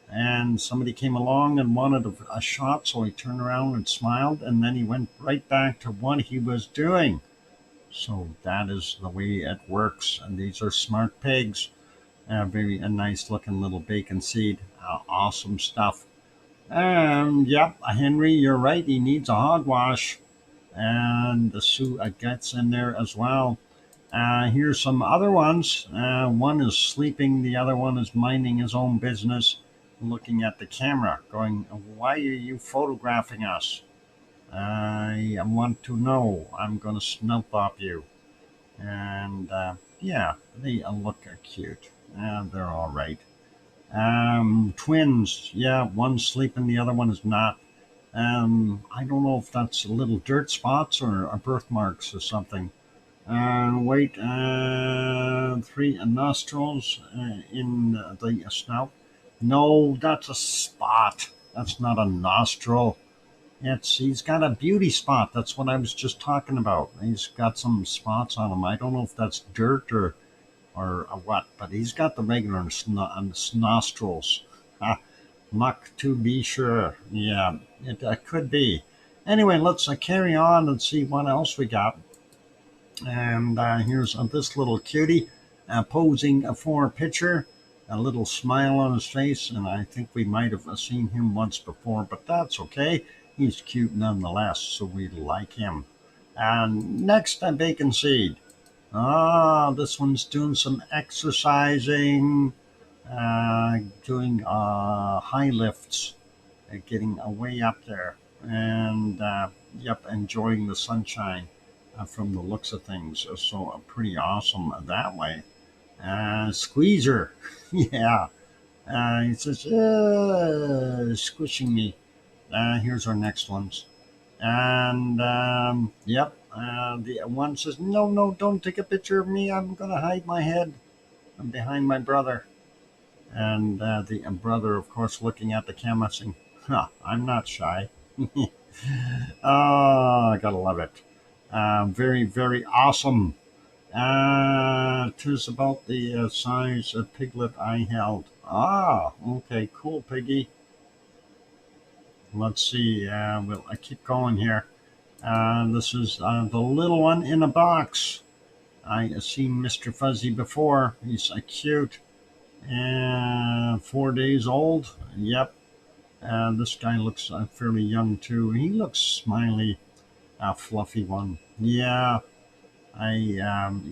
And somebody came along and wanted a shot, so he turned around and smiled, and then he went right back to what he was doing. So that is the way it works. And these are smart pigs. Very nice looking little bacon seed. Awesome stuff. Yep, Henry, you're right. He needs a hogwash. And the Sue gets in there as well. Here's some other ones. One is sleeping. The other one is minding his own business, looking at the camera, going, why are you photographing us? I want to know. I'm going to snub up you. And yeah, they look cute. They're all right. Twins. Yeah, one's sleeping, the other one is not. I don't know if that's little dirt spots or birthmarks or something. Wait, 3 nostrils in the snout. No, that's a spot. That's not a nostril. He's got a beauty spot. That's what I was just talking about. He's got some spots on him. I don't know if that's dirt or what, but he's got the regular nostrils. Luck to be sure. Yeah, it could be. Anyway, let's carry on and see what else we got. And here's this little cutie posing for a picture. A little smile on his face, and I think we might have seen him once before, but that's okay. He's cute nonetheless, so we like him. And next, a bacon seed. This one's doing some exercising, doing high lifts, getting way up there, and yep, enjoying the sunshine from the looks of things. So pretty awesome that way. Squeezer, yeah. He says, squishing me. Here's our next ones. And yep, the one says, no, don't take a picture of me. I'm going to hide my head. I'm behind my brother. And the brother, of course, looking at the camera saying, I'm not shy. I gotta love it. Very, very awesome. 'Tis about the size of piglet I held. Okay, cool, Piggy. Let's see. I keep going here. This is the little one in a box. I have seen Mr. Fuzzy before. He's cute. 4 days old. Yep. This guy looks fairly young too. He looks smiley. A fluffy one. Yeah, I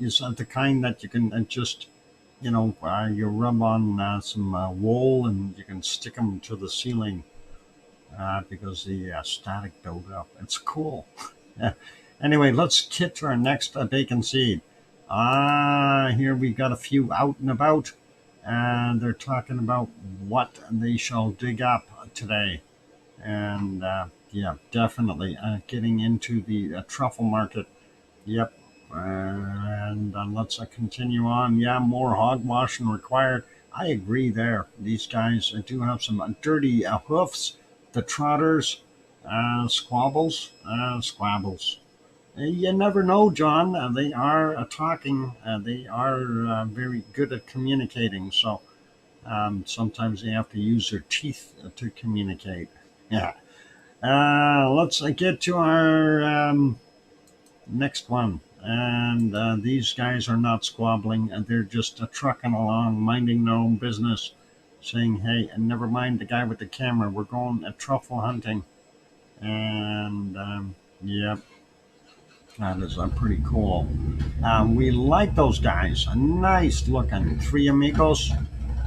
is that the kind that you can just you rub on some wool and you can stick them to the ceiling because the static buildup. It's cool. Yeah. Anyway, let's get to our next bacon seed. Here we got a few out and about, and they're talking about what they shall dig up today. And yeah, definitely getting into the truffle market. Yep. And let's continue on. Yeah, more hogwashing required. I agree there. These guys do have some dirty hoofs. The trotters, squabbles. You never know, John. They are talking. They are very good at communicating. So sometimes they have to use their teeth to communicate. Yeah. Let's get to our next one. And these guys are not squabbling. They're just trucking along, minding their own business, saying, hey, and never mind the guy with the camera. We're going truffle hunting. And yeah, that is pretty cool. We like those guys. Nice looking. Three amigos.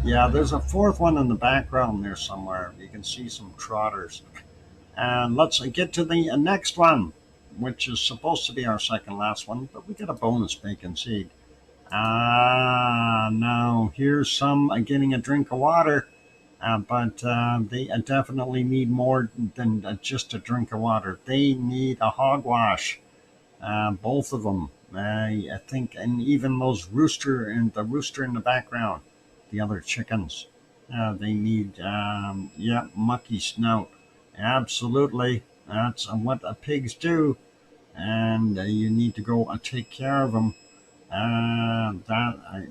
Yeah, there's a fourth one in the background there somewhere. You can see some trotters. And let's get to the next one, which is supposed to be our second last one, but we got a bonus bacon seed. Now here's some getting a drink of water, but they definitely need more than just a drink of water. They need a hogwash, both of them. I think, and even those rooster and the rooster in the background, the other chickens, they need, yeah, mucky snout. Absolutely. That's what pigs do. And you need to go take care of them.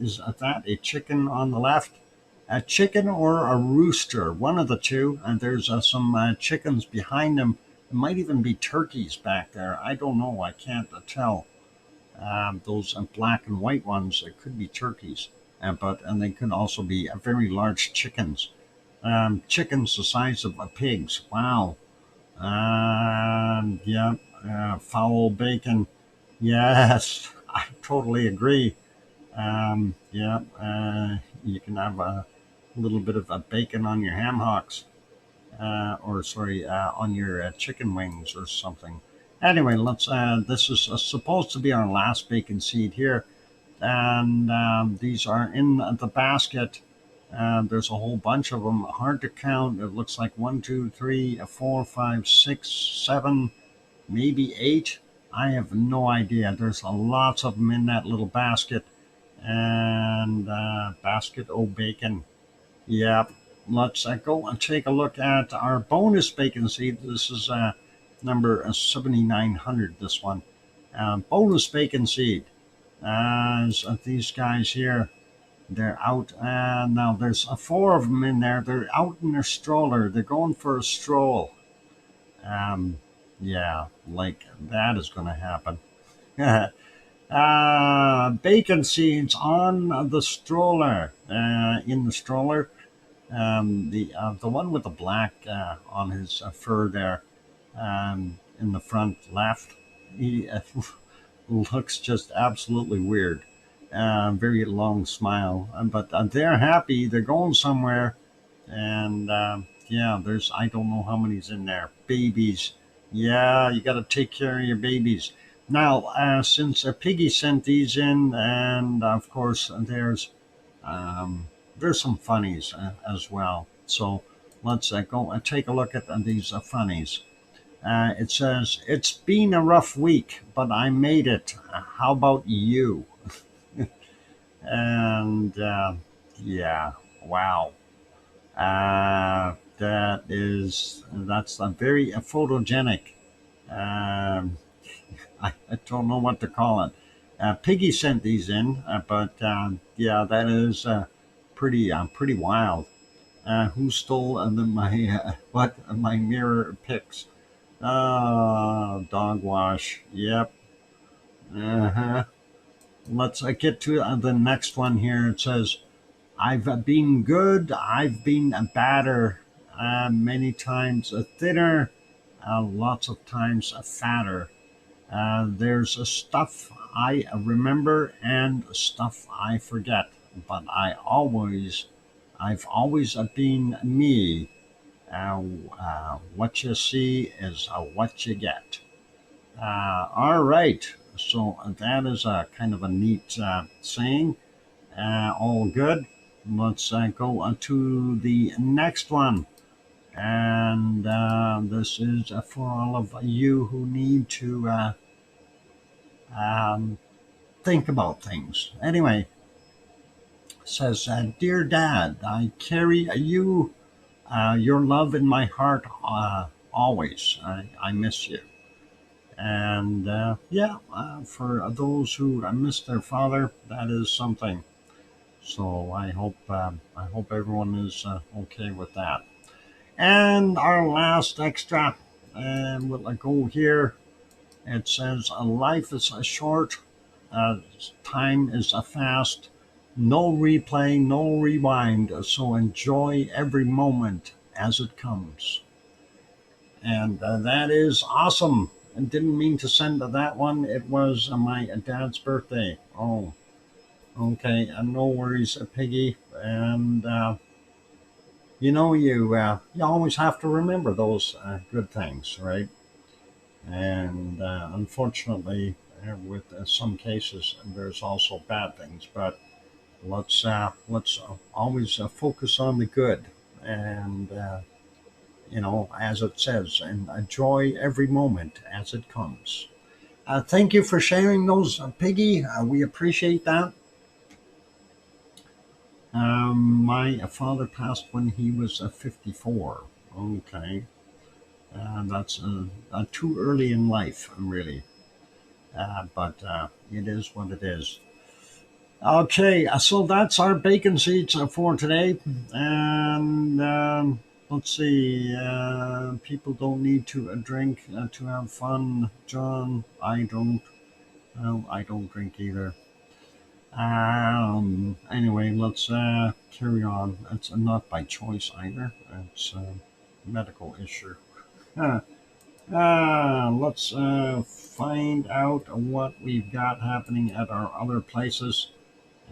Is that a chicken on the left? A chicken or a rooster, one of the two. And there's some chickens behind them. It might even be turkeys back there. I don't know. I can't tell. Those black and white ones, it could be turkeys, and they could also be very large chickens. Chickens the size of pigs. Wow. Yeah, fowl bacon. Yes, I totally agree. Yeah, you can have a little bit of bacon on your ham hocks, or sorry, on your chicken wings or something. Anyway, let's. This is supposed to be our last bacon seed here, and these are in the basket. There's a whole bunch of them. Hard to count. It looks like 1, 2, 3, 4, 5, 6, 7, maybe 8. I have no idea. There's lots of them in that little basket. And basket o' bacon. Yep. Let's go and take a look at our bonus bacon seed. This is number 7,900, this one. Bonus bacon seed. So these guys here, they're out. Now there's 4 of them in there. They're out in their stroller. They're going for a stroll. Yeah, like that is going to happen. Bacon seeds on the stroller. In the stroller, the one with the black on his fur there, in the front left, he looks just absolutely weird. Very long smile, but they're happy. They're going somewhere, and yeah, there's I don't know how many's in there. Babies, yeah, you got to take care of your babies. Now, since Piggy sent these in, and of course there's some funnies as well. So let's go and take a look at these funnies. It says, it's been a rough week, but I made it. How about you? And yeah, wow. That's a very photogenic. Um, I don't know what to call it. Piggy sent these in, but yeah, that is pretty wild. Who stole my mirror pics? Dog wash. Yep. Uh-huh. Let's get to the next one here. It says, I've been good. I've been a badder. Many times a thinner. Lots of times a fatter. There's stuff I remember and stuff I forget, but I've always been me. What you see is what you get. All right. So that is a kind of a neat saying. All good. Let's go on to the next one. And this is for all of you who need to um, think about things. Anyway, it says, Dear Dad, I carry your love in my heart always. I miss you. And for those who missed their father, that is something. So I hope everyone is okay with that. And our last extra, and we'll go here. It says, life is short, uh, time is fast, no replay, no rewind. So enjoy every moment as it comes. And that is awesome. I didn't mean to send that one. It was my dad's birthday. Oh, okay. No worries, Piggy. And you always have to remember those good things, right? And unfortunately, with some cases, there's also bad things. But let's always focus on the good, and as it says, and enjoy every moment as it comes. Thank you for sharing those, Piggy. We appreciate that. My father passed when he was 54. Okay. That's too early in life, really. But it is what it is. Okay, so that's our bacon seeds for today. And let's see. People don't need to drink to have fun. John, I don't. Well, I don't drink either. Anyway, let's carry on. It's not by choice either. It's a medical issue. Let's find out what we've got happening at our other places.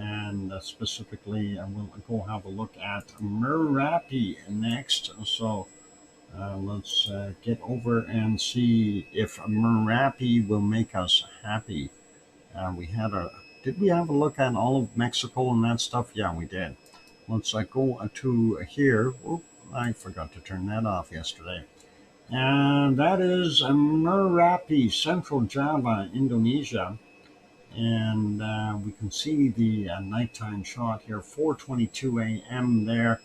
And specifically, we'll go have a look at Merapi next. So let's get over and see if Merapi will make us happy. We had a Did we have a look at all of Mexico and that stuff? Yeah, we did. Let's go to here. Oop, I forgot to turn that off yesterday. And that is Merapi, Central Java, Indonesia. And we can see the nighttime shot here, 4:22 a.m. there.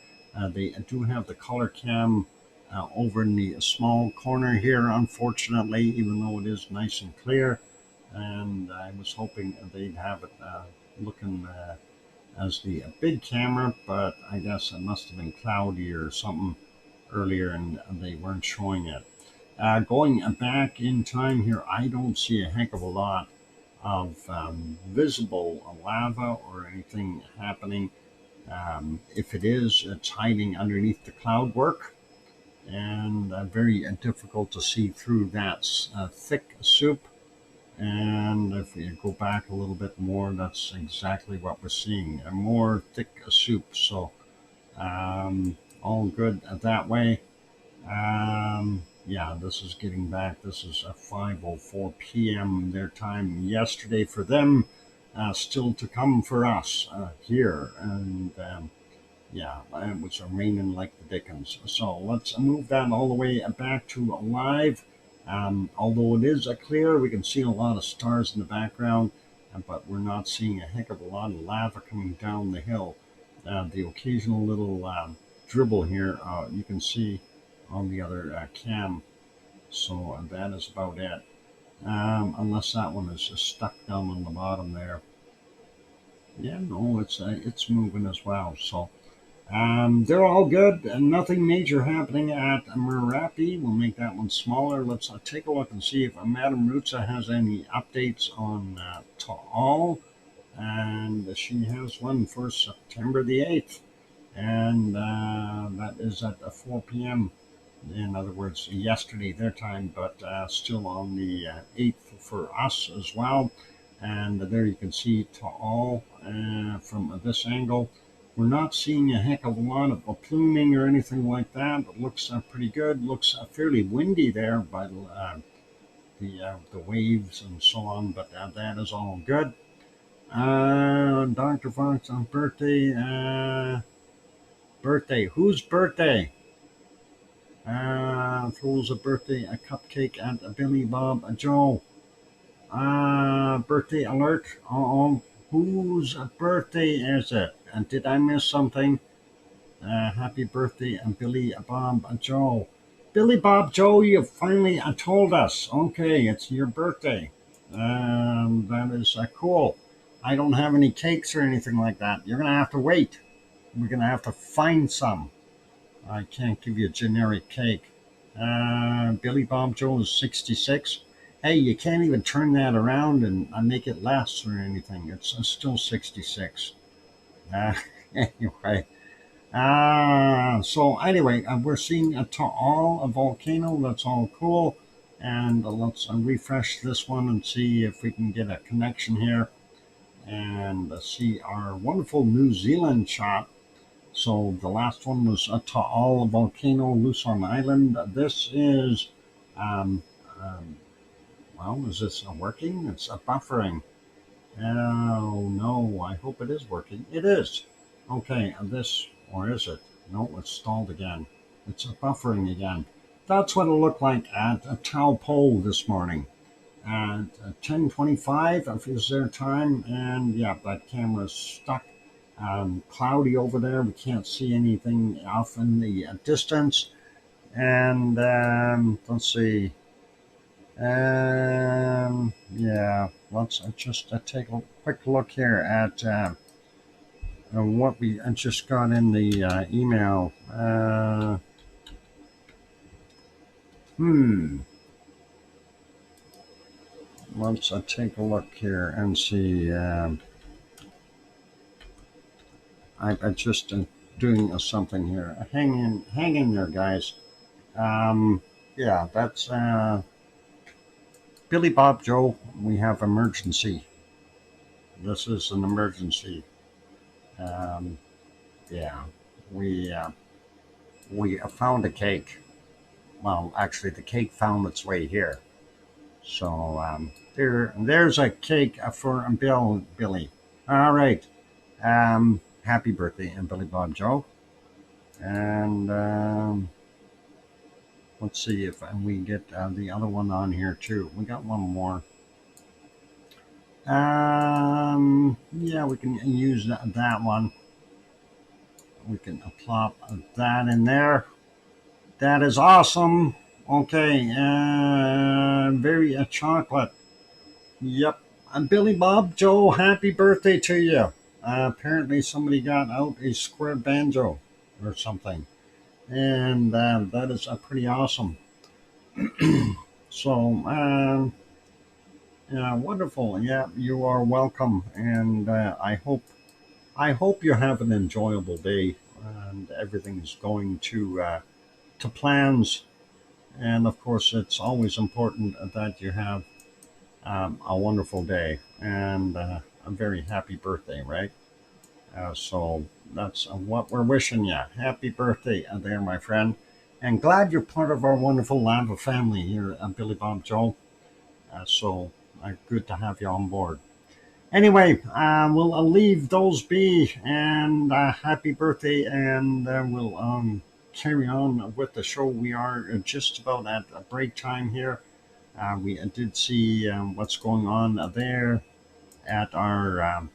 They do have the color cam over in the small corner here, unfortunately, even though it is nice and clear. And I was hoping they'd have it looking as the big camera, but I guess it must have been cloudy or something earlier and they weren't showing it. Going back in time here, I don't see a heck of a lot of visible lava or anything happening. If it is, it's hiding underneath the cloud work and very difficult to see through that thick soup. And if we go back a little bit more, that's exactly what we're seeing, a more thick soup. So all good that way. Yeah, this is getting back. This is 5:04 p.m. their time yesterday for them, still to come for us here. And yeah, it was raining like the dickens. So let's move that all the way back to live. Although it is clear, we can see a lot of stars in the background, but we're not seeing a heck of a lot of lava coming down the hill. The occasional little dribble here you can see on the other cam. So that is about it. Unless that one is just stuck down on the bottom there. Yeah, no, it's moving as well. So they're all good, and nothing major happening at Merapi. We'll make that one smaller. Let's take a look and see if Madam Rutsa has any updates on Taal. And she has one for September the 8th. And that is at 4 p.m. in other words, yesterday their time, but still on the 8th for us as well. And there you can see Taal from this angle. We're not seeing a heck of a lot of pluming or anything like that. It looks pretty good. Looks fairly windy there by the waves and so on, but that is all good. Dr. Fox on birthday. Birthday. Whose birthday? Throws a birthday, a cupcake at a Billy Bob Joe. Birthday alert. Uh-oh. Whose birthday is it? And did I miss something? Happy birthday, and Billy Bob Joe. Billy Bob Joe, you finally told us. Okay, it's your birthday. That is cool. I don't have any cakes or anything like that. You're going to have to wait. We're going to have to find some. I can't give you a generic cake. Billy Bob Joe is 66. Hey, you can't even turn that around and make it less or anything. It's still 66. Anyway. So anyway, we're seeing a Taal, a volcano. That's all cool. And let's refresh this one and see if we can get a connection here and see our wonderful New Zealand shot. So the last one was a Taal volcano, Luzon Island. This is, um, um, well, is this working? It's buffering. Oh no, I hope it is working. It is. Okay, this, or is it? No, it's stalled again. It's buffering again. That's what it looked like at a Taupo this morning. At 10:25 is their time, and yeah, that camera's stuck. Cloudy over there. We can't see anything off in the distance. And let's see. Yeah, let's just take a quick look here at what we just got in the email. Let's take a look here and see. I'm just doing something here. Hang in there, guys. Yeah, that's Billy Bob Joe. We have emergency. This is an emergency. Um, yeah, we found a cake. Well, actually, the cake found its way here. So there's a cake for Billy. All right. Happy birthday, and Billy Bob Joe. And let's see if we get the other one on here too. We got one more. Yeah, we can use that one. We can plop that in there. That is awesome. Okay, very chocolate. Yep. And Billy Bob Joe, happy birthday to you. Apparently somebody got out a square banjo or something. And that is pretty awesome. So, yeah, wonderful. Yeah, you are welcome. And I hope you have an enjoyable day and everything's going to plans. And of course, it's always important that you have a wonderful day and a very happy birthday, right? So that's what we're wishing you. Happy birthday there, my friend. And glad you're part of our wonderful Lava family here at Billy Bob Joe. So good to have you on board. Anyway, we'll leave those be and happy birthday, and we'll carry on with the show. We are just about at a break time here. We did see what's going on there at our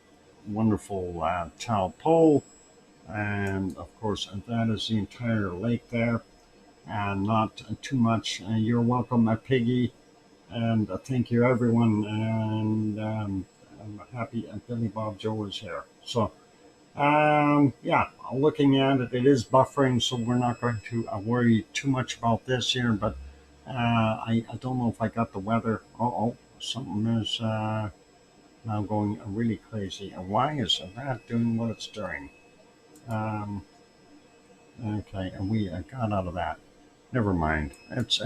wonderful Taupo, and of course, that is the entire lake there, and not too much. You're welcome, Piggy, and thank you, everyone, and I'm happy Billy Bob Joe is here. So, yeah, looking at it, it is buffering, so we're not going to worry too much about this here, but I don't know if I got the weather. Oh, something is now going really crazy. And why is that doing what it's doing? Um, okay, and we got out of that. Never mind. It's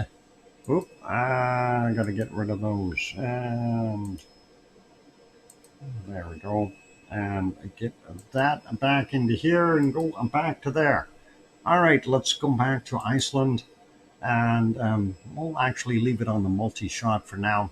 oop. I gotta get rid of those. And there we go. And get that back into here and go back to there. All right, let's go back to Iceland. And we'll actually leave it on the multi-shot for now.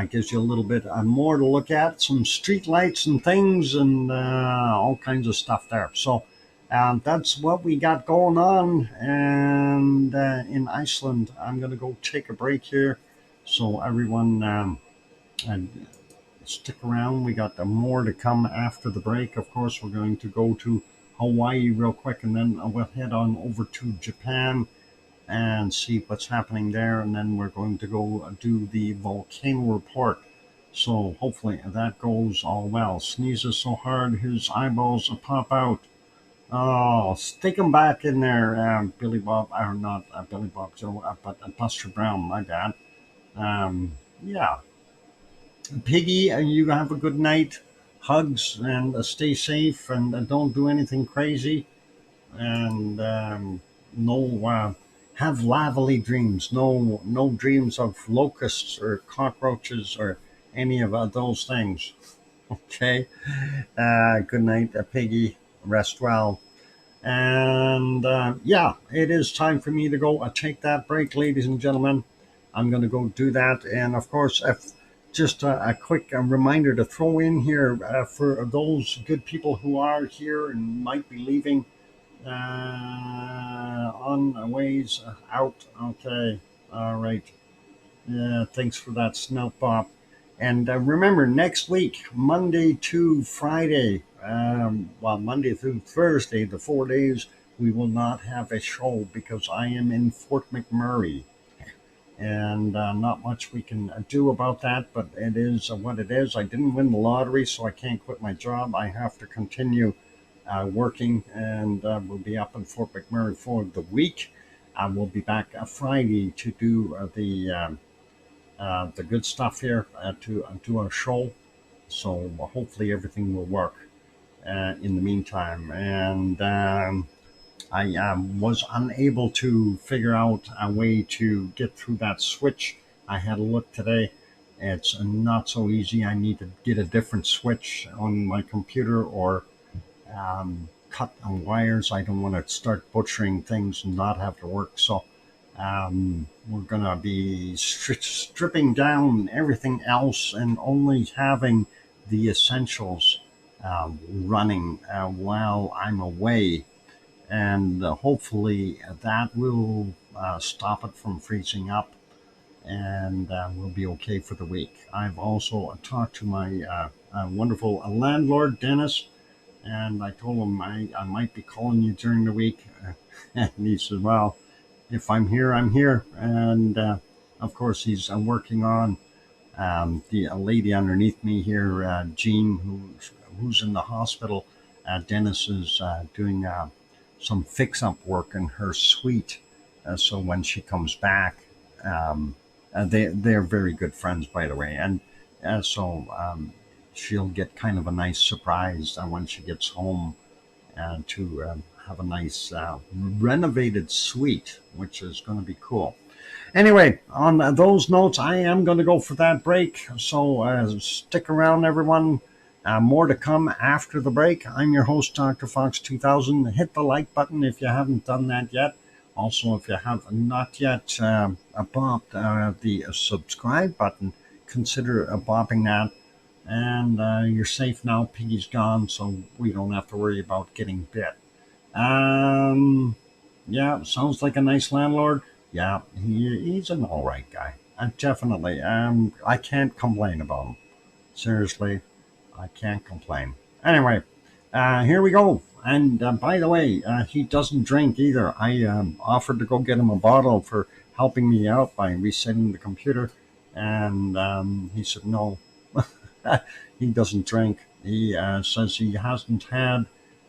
Gives you a little bit more to look at, some street lights and things, and all kinds of stuff there. So that's what we got going on. And in Iceland, I'm going to go take a break here. So everyone, and stick around. We got more to come after the break. Of course, we're going to go to Hawaii real quick, and then we'll head on over to Japan and see what's happening there. And then we're going to go do the volcano report. So hopefully that goes all well. Sneezes so hard his eyeballs will pop out. Oh, stick him back in there, Billy Bob, or not Billy Bob Joe, but Buster Brown, my bad. Yeah, Piggy, you have a good night. Hugs and stay safe and don't do anything crazy. And no, have lively dreams. No dreams of locusts or cockroaches or any of those things. Okay. Good night, Piggy. Rest well. And yeah, it is time for me to go take that break, ladies and gentlemen. I'm going to go do that. And of course, if just a quick reminder to throw in here for those good people who are here and might be leaving on ways out. Okay. All right. Yeah. Thanks for that, Snout Bob. And remember, next week, Monday to Friday, well, Monday through Thursday, the 4 days, we will not have a show because I am in Fort McMurray. And not much we can do about that, but it is what it is. I didn't win the lottery, so I can't quit my job. I have to continue working, and we'll be up in Fort McMurray for the week. We'll be back Friday to do the good stuff here to do our show. So hopefully everything will work in the meantime. And I was unable to figure out a way to get through that switch. I had a look today. It's not so easy. I need to get a different switch on my computer or cut on wires. I don't want to start butchering things and not have to work. So we're going to be stripping down everything else and only having the essentials running while I'm away. And hopefully that will stop it from freezing up, and we'll be okay for the week. I've also talked to my wonderful landlord, Dennis, and I told him I might be calling you during the week. And he said, well, if I'm here, I'm here. And of course, he's working on the lady underneath me here, Jean, who's in the hospital. Dennis is doing some fix-up work in her suite. So when she comes back, they're very good friends, by the way. And so she'll get kind of a nice surprise when she gets home to have a nice renovated suite, which is going to be cool. Anyway, on those notes, I am going to go for that break. So stick around, everyone. More to come after the break. I'm your host, DrFox2000. Hit the like button if you haven't done that yet. Also, if you have not yet bopped the subscribe button, consider bopping that. And you're safe now. Piggy's gone, so we don't have to worry about getting bit. Yeah, sounds like a nice landlord. Yeah, he's an all right guy. Definitely. I can't complain about him. Seriously. I can't complain. Anyway, here we go. And by the way, he doesn't drink either. I offered to go get him a bottle for helping me out by resetting the computer. And he said no. He doesn't drink. He says he hasn't had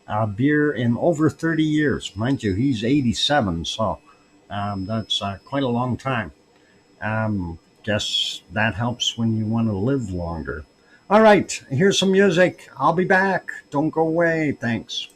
a beer in over 30 years. Mind you, he's 87, so that's quite a long time. Guess that helps when you want to live longer. All right, here's some music. I'll be back. Don't go away. Thanks.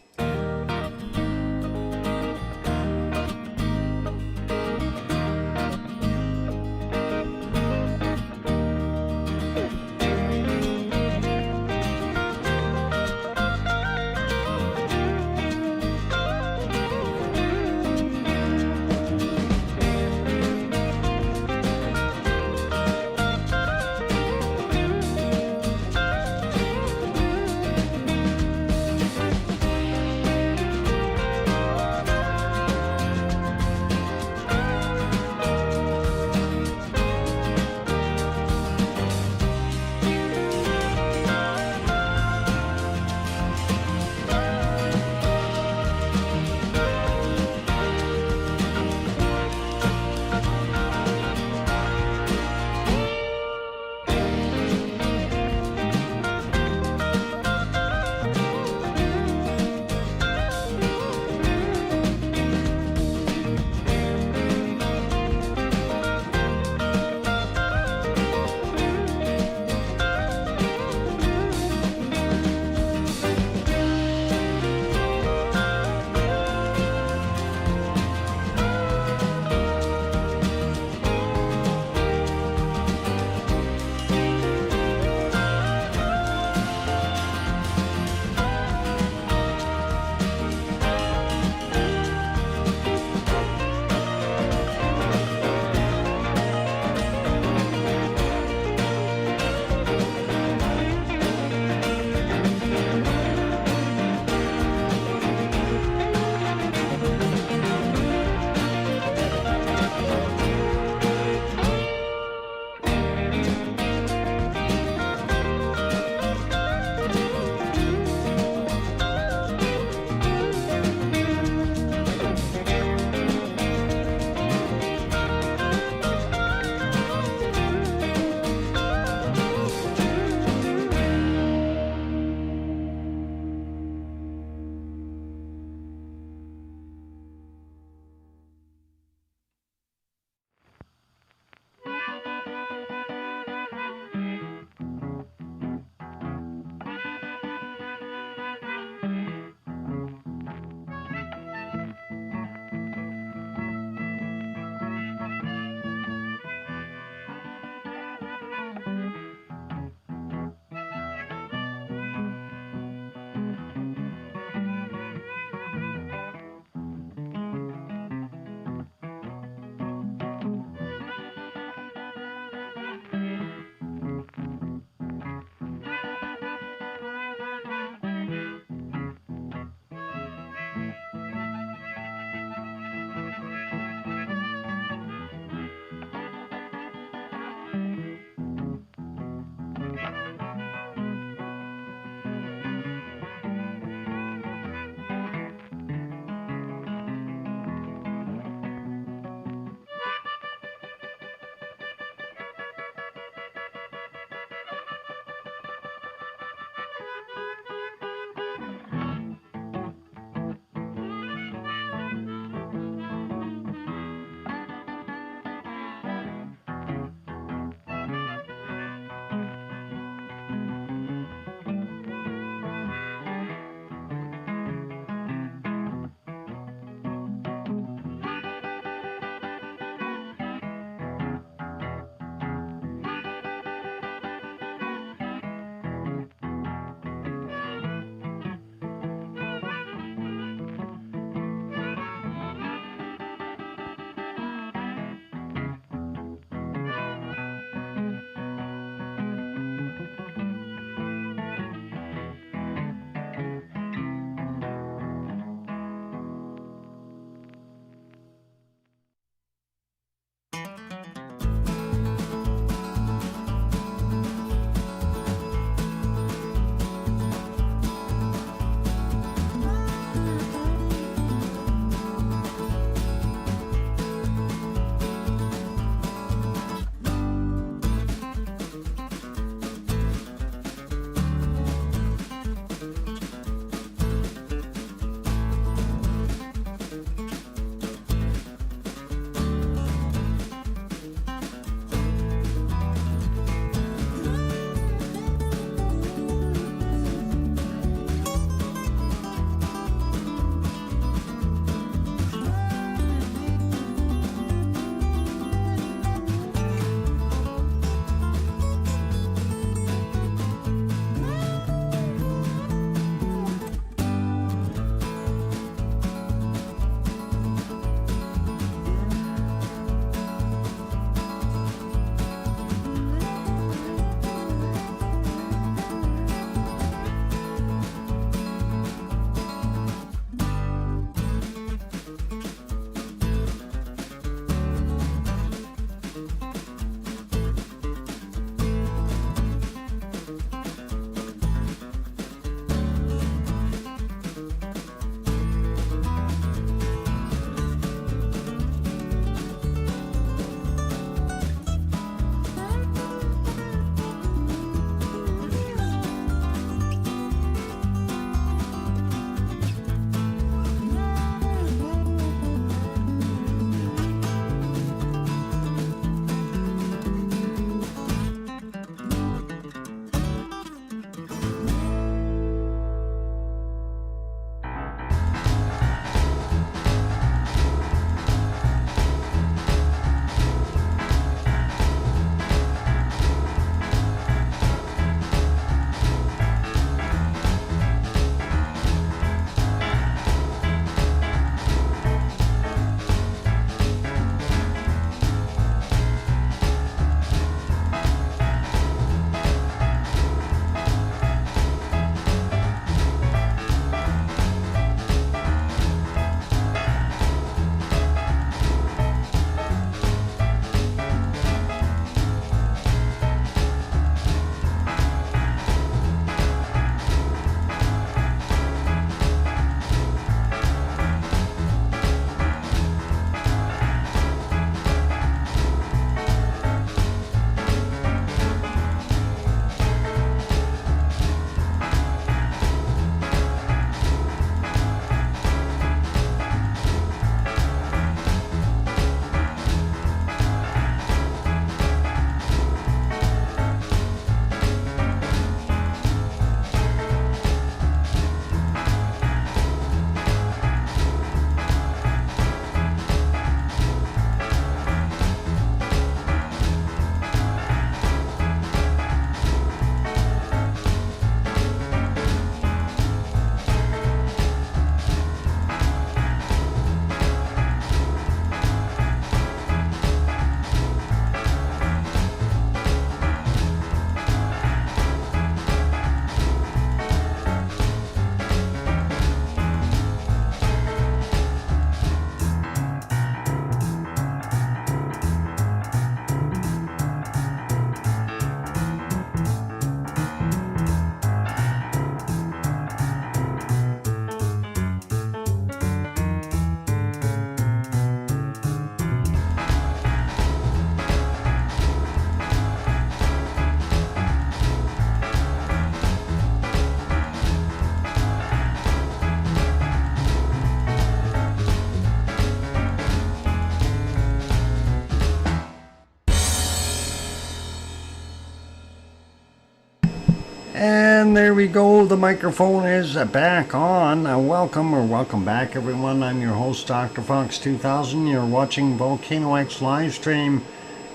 And there we go. The microphone is back on. Welcome back, everyone. I'm your host, DrFox2000. You're watching VolcanoX live stream.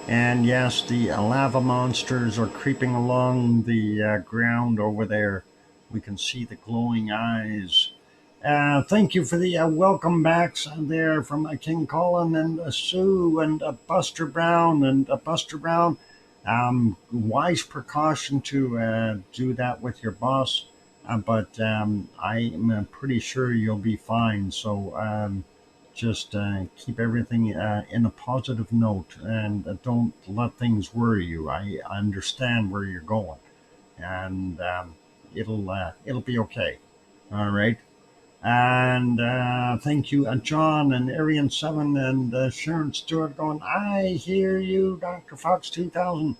And yes, the lava monsters are creeping along the ground over there. We can see the glowing eyes. Thank you for the welcome backs there from King Colin and Sue and Buster Brown and Buster Brown. Wise precaution to do that with your boss, but I am pretty sure you'll be fine. So just keep everything in a positive note and don't let things worry you. I understand where you're going, and it'll be okay. All right. And thank you, John and Arian7 and Sharon Stewart going, I hear you, Dr. Fox 2000,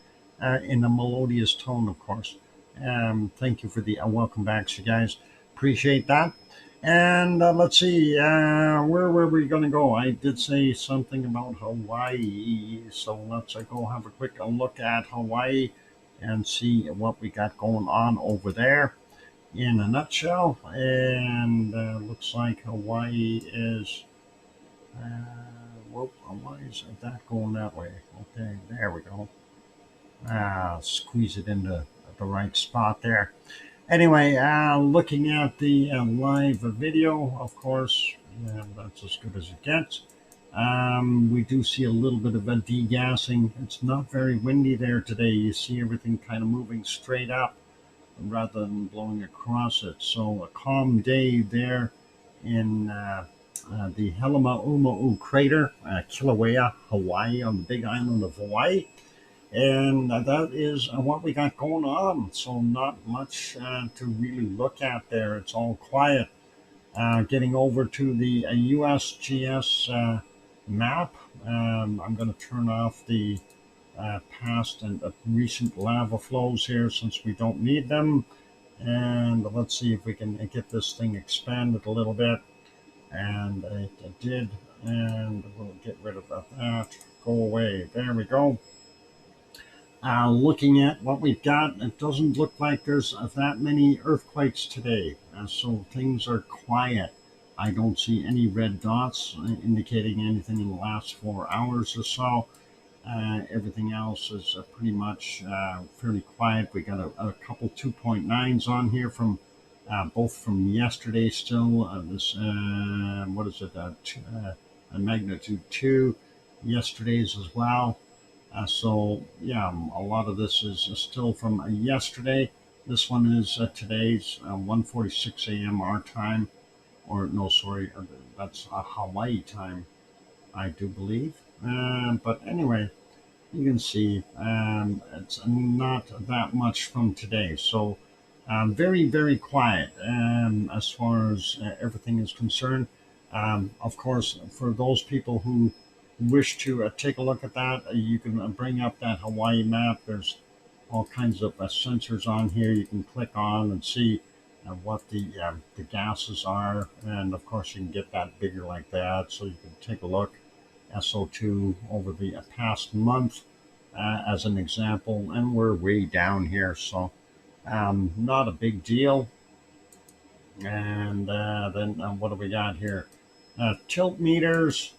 in a melodious tone, of course. Thank you for the welcome backs, you guys. Appreciate that. And let's see, where were we going to go? I did say something about Hawaii, so let's go have a quick look at Hawaii and see what we got going on over there in a nutshell. And looks like Hawaii is why is that going that way? Okay, there we go. Squeeze it into the right spot there. Anyway, looking at the live video, of course, that's as good as it gets. We do see a little bit of a degassing. It's not very windy there today. You see everything kind of moving straight up rather than blowing across it. So a calm day there in the Helemaumau crater, Kilauea, Hawaii, on the big island of Hawaii. And that is what we got going on. So not much to really look at there. It's all quiet. Getting over to the USGS map. I'm going to turn off the past and recent lava flows here since we don't need them. And let's see if we can get this thing expanded a little bit. And it did. And we'll get rid of that. Go away. There we go. Looking at what we've got, it doesn't look like there's that many earthquakes today. So things are quiet. I don't see any red dots indicating anything in the last 4 hours or so. Everything else is pretty much fairly quiet. We got a couple 2.9s on here from both from yesterday still. What is it? A magnitude 2 yesterday's as well. So yeah, a lot of this is still from yesterday. This one is today's 1:46 a.m. our time, or no, sorry, that's Hawaii time, I do believe. But anyway, you can see it's not that much from today. So very, very quiet as far as everything is concerned. Of course, for those people who wish to take a look at that, you can bring up that Hawaii map. There's all kinds of sensors on here you can click on and see what the gases are. And of course, you can get that bigger like that. So you can take a look. SO2 over the past month as an example, and we're way down here, so not a big deal. And then what do we got here? Tilt meters.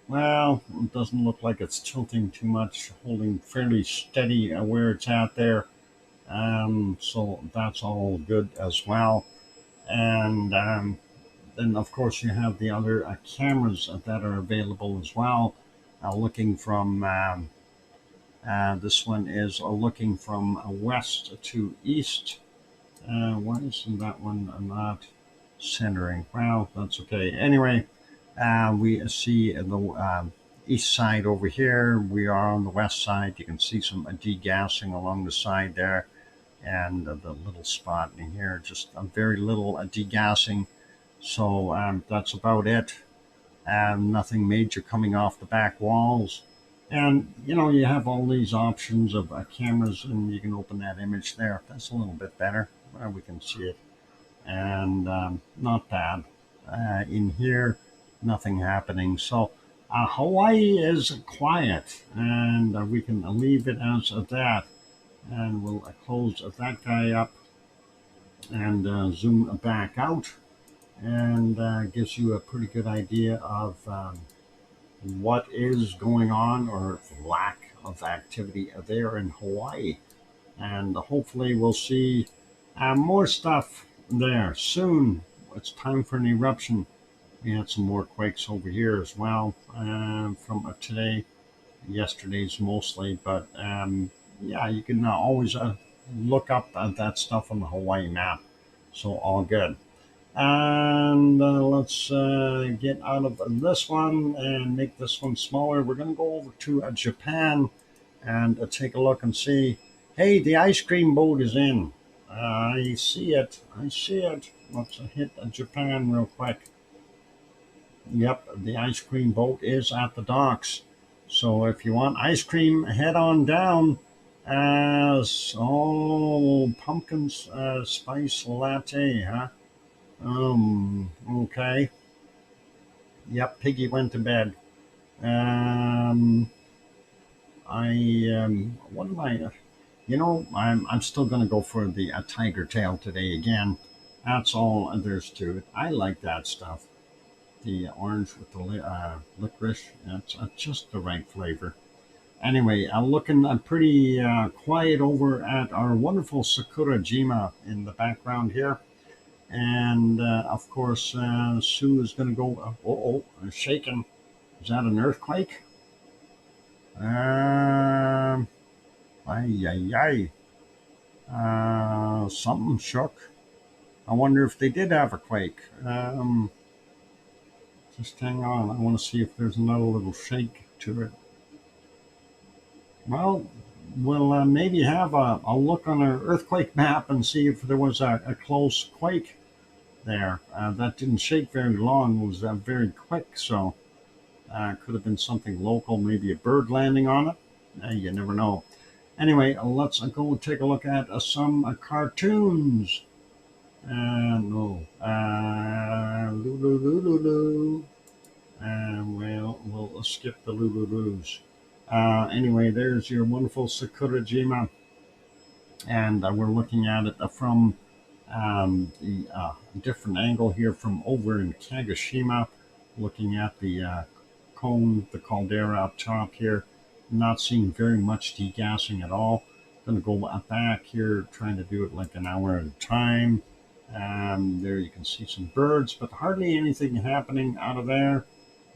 Well, it doesn't look like it's tilting too much, holding fairly steady where it's at there. So that's all good as well. And then, of course, you have the other cameras that are available as well. Looking from, this one is looking from west to east. Why isn't that one not centering? Well, that's okay. Anyway, we see the east side over here. We are on the west side. You can see some degassing along the side there. And the little spot in here, just a very little degassing. So that's about it. Nothing major coming off the back walls. And, you know, you have all these options of cameras, and you can open that image there. That's a little bit better. We can see it. And not bad. In here, nothing happening. So Hawaii is quiet, and we can leave it as that. And we'll close that guy up. and zoom back out, and gives you a pretty good idea of what is going on or lack of activity there in Hawaii. And hopefully we'll see more stuff there soon. It's time for an eruption. We had some more quakes over here as well from today, yesterday's mostly, but yeah, you can always look up that stuff on the Hawaii map. So all good. And let's get out of this one and make this one smaller. We're going to go over to Japan and take a look and see. Hey, the ice cream boat is in. I see it. I see it. Let's hit Japan real quick. Yep, the ice cream boat is at the docks. So if you want ice cream, head on down. Pumpkin spice latte, huh? Okay. Yep, Piggy went to bed. Um, what am I? I'm still gonna go for the tiger tail today again. That's all there's to it. I like that stuff. The orange with the licorice. It's just the right flavor. Anyway, looking pretty quiet over at our wonderful Sakurajima in the background here. And of course, Sue is going to go. Shaking. Is that an earthquake? Ay, ay, ay. Something shook. I wonder if they did have a quake. Just hang on. I want to see if there's another little shake to it. Well, we'll maybe have a look on our earthquake map and see if there was a close quake there. That didn't shake very long. It was very quick, so could have been something local, maybe a bird landing on it. You never know. Anyway, let's go take a look at some cartoons. No. Lulu. And we'll skip the Lulus. Anyway, there's your wonderful Sakurajima. And we're looking at it from the different angle here from over in Kagoshima, looking at the cone, the caldera up top here. Not seeing very much degassing at all. Going to go back here, trying to do it like an hour at a time. There you can see some birds, but hardly anything happening out of there.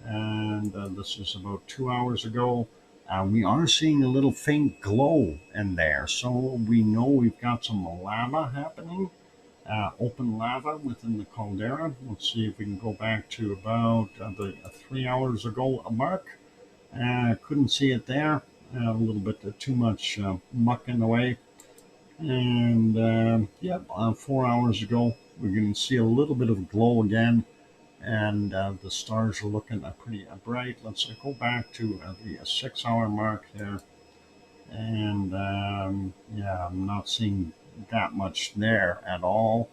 And this is about 2 hours ago. We are seeing a little faint glow in there, so we know we've got some lava happening, open lava within the caldera. Let's see if we can go back to about the 3 hours ago mark. Couldn't see it there. A little bit too much muck in the way. And 4 hours ago, we're going to see a little bit of glow again. And the stars are looking pretty bright. Let's go back to the 6 hour mark there. And I'm not seeing that much there at all.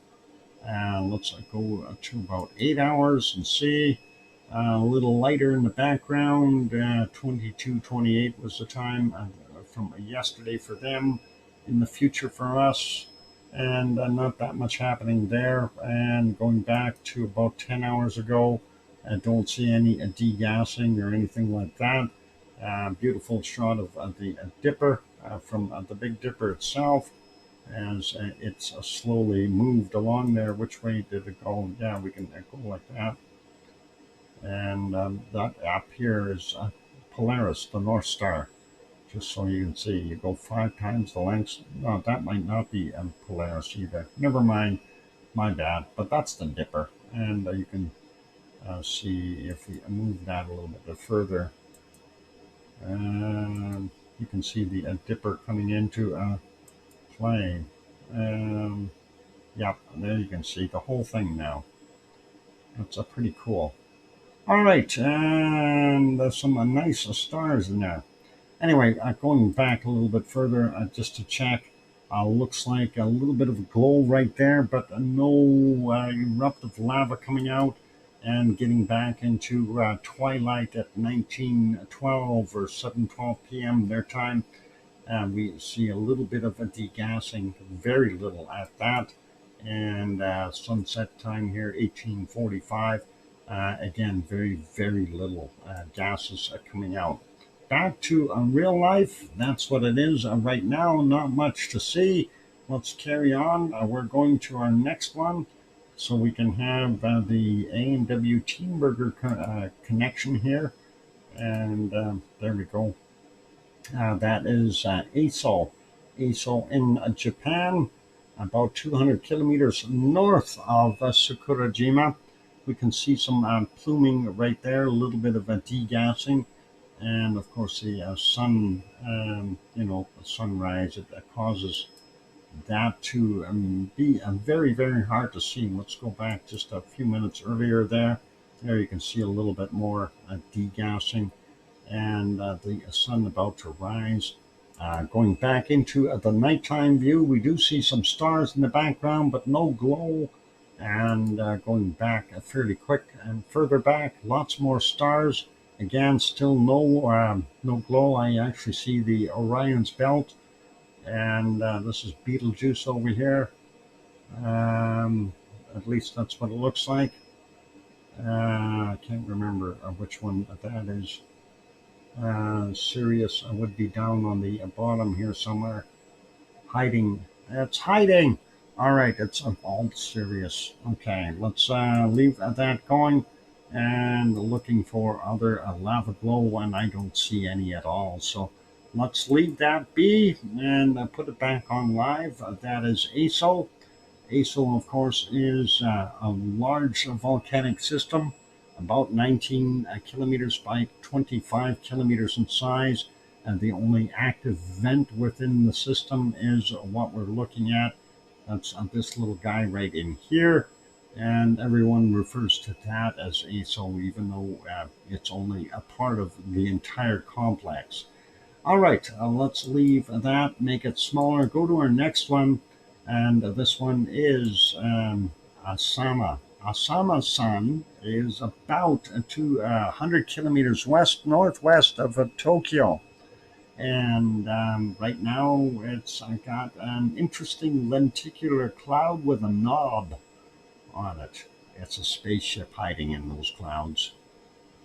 And let's go to about 8 hours and see. A little lighter in the background. 22:28 was the time from yesterday for them. In the future for us. And not that much happening there. And going back to about 10 hours ago, I don't see any degassing or anything like that. Beautiful shot of the Dipper from the Big Dipper itself as it's slowly moved along there. Which way did it go? Yeah, we can go like that. And that up here is Polaris, the North Star. Just so you can see, you go 5 times the length. No, that might not be Polaris either. Never mind, my bad. But that's the Dipper, and you can see if we move that a little bit further. You can see the Dipper coming into play. Yep, there you can see the whole thing now. That's pretty cool. All right, and there's some nice stars in there. Anyway, going back a little bit further just to check, looks like a little bit of a glow right there, but no eruptive lava coming out and getting back into twilight at 19:12 or 7:12 p.m. their time. We see a little bit of a degassing, very little at that. and sunset time here 1845. Again, very, very little gases coming out. Back to real life. That's what it is right now. Not much to see. Let's carry on. We're going to our next one so we can have the A&W Teamburger connection here. And there we go. That is Aso. Aso in Japan, about 200 kilometers north of Sakurajima. We can see some pluming right there, a little bit of a degassing, and of course the sun, sunrise, it causes that to be very, very hard to see. Let's go back just a few minutes earlier there. There you can see a little bit more degassing and the sun about to rise. Going back into the nighttime view, we do see some stars in the background, but no glow. And going back fairly quick and further back, lots more stars. Again, still no glow. I actually see the Orion's belt, and this is Betelgeuse over here. At least that's what it looks like. I can't remember which one that is. Sirius would be down on the bottom here somewhere. Hiding. It's hiding. All right, it's all Sirius. Okay, let's leave that going and looking for other lava glow, and I don't see any at all. So let's leave that be and put it back on live. That is ASO. ASO, of course, is a large volcanic system, about 19 kilometers by 25 kilometers in size. And the only active vent within the system is what we're looking at. That's this little guy right in here. And everyone refers to that as ASO, even though it's only a part of the entire complex. All right, let's leave that, make it smaller, go to our next one. And this one is Asama. Asama-san is about 200 kilometers northwest of Tokyo. And right now it's got an interesting lenticular cloud with a knob on it. It's a spaceship hiding in those clouds.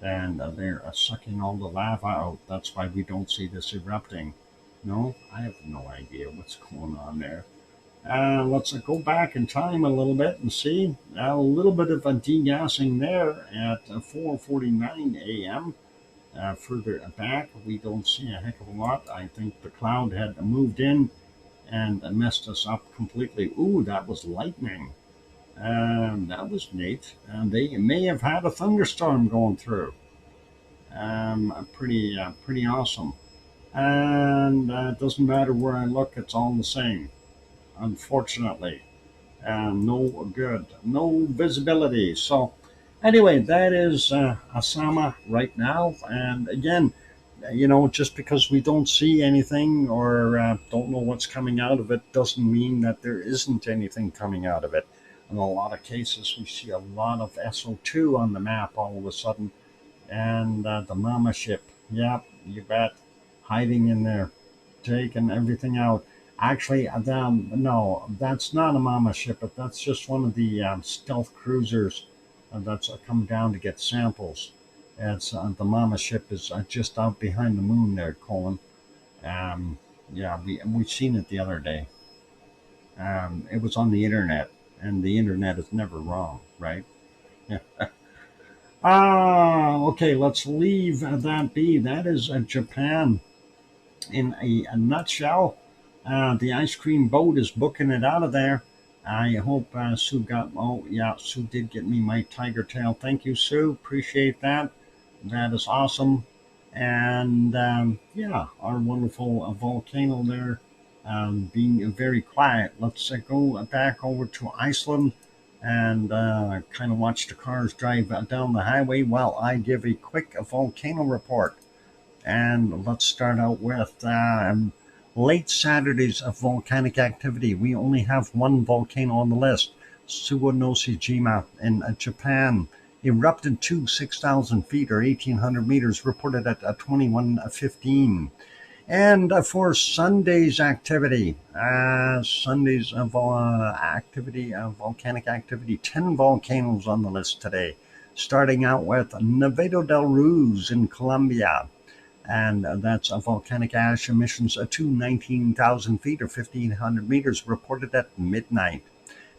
And they're sucking all the lava out. That's why we don't see this erupting. No, I have no idea what's going on there. Let's go back in time a little bit and see a little bit of a degassing there at 4:49 a.m. Further back, we don't see a heck of a lot. I think the cloud had moved in and messed us up completely. Ooh, that was lightning. That was neat. They may have had a thunderstorm going through. Pretty awesome. And it doesn't matter where I look, it's all the same. Unfortunately, no visibility. So anyway, that is Asama right now. And again, just because we don't see anything or don't know what's coming out of it doesn't mean that there isn't anything coming out of it. In a lot of cases, we see a lot of SO2 on the map all of a sudden. And the mama ship, yep, you bet, hiding in there, taking everything out. Actually, no, that's not a mama ship, but that's just one of the stealth cruisers that's come down to get samples. It's the mama ship is just out behind the moon there, Colin. Yeah, we've seen it the other day. It was on the internet, and the internet is never wrong, right? Yeah. Okay, let's leave that be. That is Japan in a nutshell. The ice cream boat is booking it out of there. I hope Sue got, oh yeah, Sue did get me my tiger tail. Thank you, Sue. Appreciate that. That is awesome. And yeah, our wonderful volcano there being very quiet. Let's go back over to Iceland and kind of watch the cars drive down the highway while I give a quick volcano report. And let's start out with late Saturdays of volcanic activity. We only have one volcano on the list, Suwanoshijima in Japan. Erupted to 6,000 feet or 1,800 meters, reported at 21:15. And for Sunday's activity, volcanic activity, 10 volcanoes on the list today. Starting out with Nevado del Ruiz in Colombia. And that's a volcanic ash emissions to 19,000 feet or 1,500 meters reported at midnight.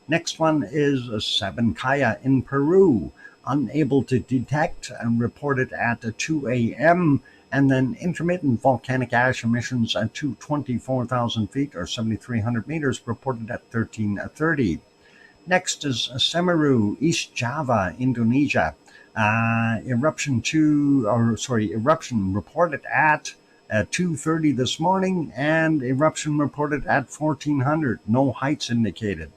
Next one is Sabancaya in Peru, unable to detect and reported at 2 a.m. And then intermittent volcanic ash emissions to 24,000 feet or 7,300 meters reported at 13:30. Next is Semeru, East Java, Indonesia. Eruption reported at 2:30 this morning, and eruption reported at 1400. No heights indicated.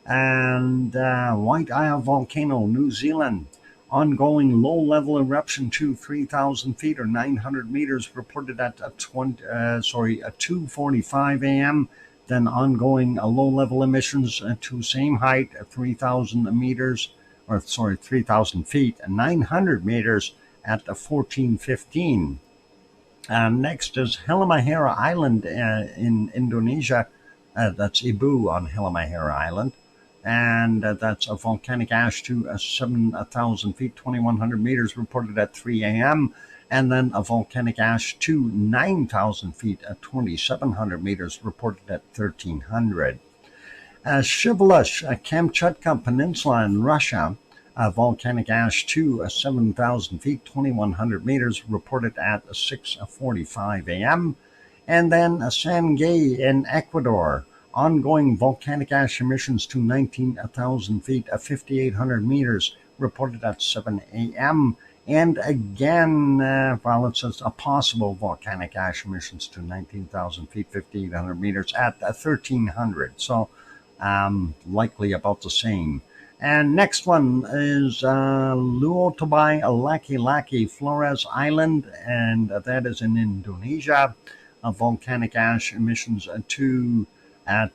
And White Isle Volcano, New Zealand, ongoing low-level eruption to 3,000 feet or 900 meters reported at 2:45 a.m. Then ongoing low-level emissions to same height, 3,000 meters, 3,000 feet, and 900 meters at 14:15. Next is Halmahera Island in Indonesia. That's Ibu on Halmahera Island. And that's a volcanic ash to 7,000 feet, 2,100 meters reported at 3 a.m. And then a volcanic ash to 9,000 feet at 2,700 meters reported at 1,300. Shivalish, Kamchatka Peninsula in Russia, volcanic ash to 7,000 feet, 2,100 meters reported at 6:45 a.m. And then Sangay in Ecuador, ongoing volcanic ash emissions to 19,000 feet, 5,800 meters reported at 7 a.m. And again, it says a possible volcanic ash emissions to 19,000 feet, 5,800 meters at 1,300. So likely about the same. And next one is Luotobai Laki Flores Island, and that is in Indonesia. Volcanic ash emissions to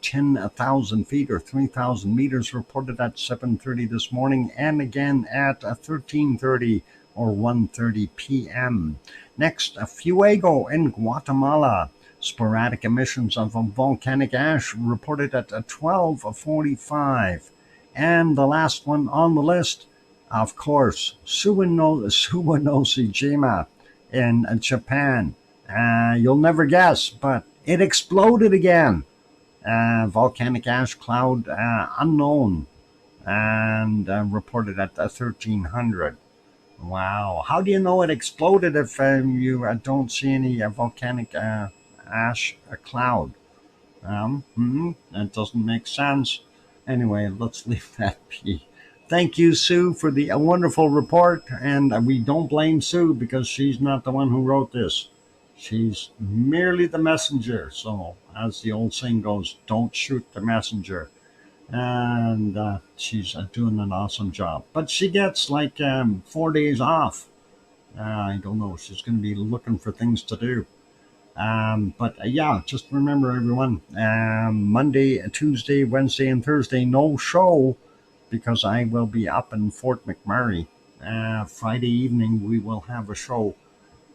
10,000 feet or 3,000 meters reported at 7:30 this morning, and again at 13:30 or 1:30 p.m. Next, Fuego in Guatemala. Sporadic emissions of volcanic ash reported at 12:45. And the last one on the list, of course, Suwanoshijima in Japan. You'll never guess, but it exploded again. Volcanic ash cloud unknown, and reported at 1300. Wow. How do you know it exploded if you don't see any volcanic ash cloud? That doesn't make sense. Anyway, let's leave that be. Thank you, Sue, for the wonderful report. And we don't blame Sue because she's not the one who wrote this. She's merely the messenger. So, as the old saying goes, don't shoot the messenger. And she's doing an awesome job. But she gets like 4 days off. I don't know. She's going to be looking for things to do. But yeah, just remember, everyone, Monday, Tuesday, Wednesday, and Thursday, no show because I will be up in Fort McMurray. Friday evening, we will have a show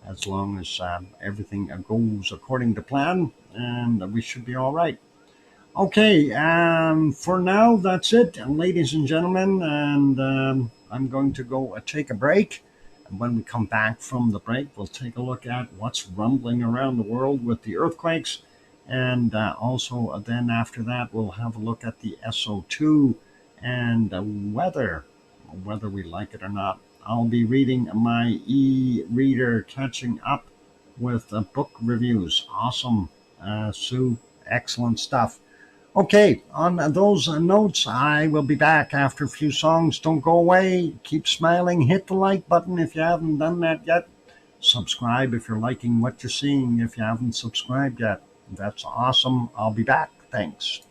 as long as everything goes according to plan, and we should be all right. Okay, for now, that's it, ladies and gentlemen, and I'm going to go take a break. And when we come back from the break, we'll take a look at what's rumbling around the world with the earthquakes. And also then after that, we'll have a look at the SO2 and weather, whether we like it or not. I'll be reading my e-reader, catching up with book reviews. Awesome, Sue. Excellent stuff. Okay, on those notes, I will be back after a few songs. Don't go away. Keep smiling. Hit the like button if you haven't done that yet. Subscribe if you're liking what you're seeing if you haven't subscribed yet. That's awesome. I'll be back. Thanks.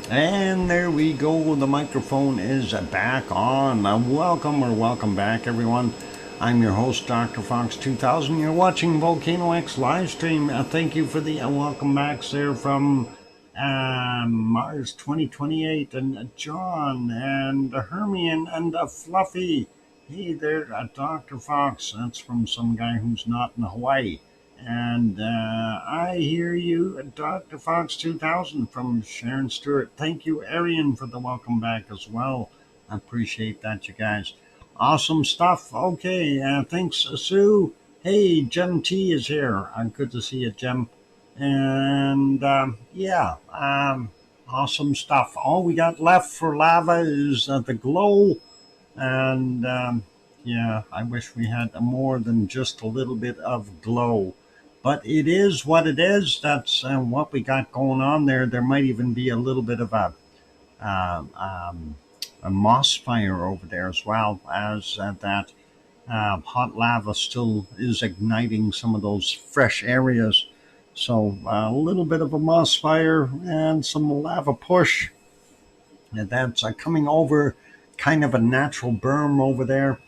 And there we go. The microphone is back on. Welcome back, everyone. I'm your host, DrFox2000. You're watching VolcanoX live stream. Thank you for the welcome backs there from Mars 2028 and John and Hermione and Fluffy. Hey there, Dr. Fox. That's from some guy who's not in Hawaii. And I hear you, Dr. Fox 2000 from Sharon Stewart. Thank you, Arian, for the welcome back as well. I appreciate that, you guys. Awesome stuff. Okay, thanks, Sue. Hey, Gem T is here. Good to see you, Gem. And awesome stuff. All we got left for lava is the glow. And I wish we had more than just a little bit of glow. But it is what it is. That's what we got going on there. There might even be a little bit of uh, um, a moss fire over there as well, as that hot lava still is igniting some of those fresh areas. So a little bit of a moss fire and some lava push. And that's coming over kind of a natural berm over there.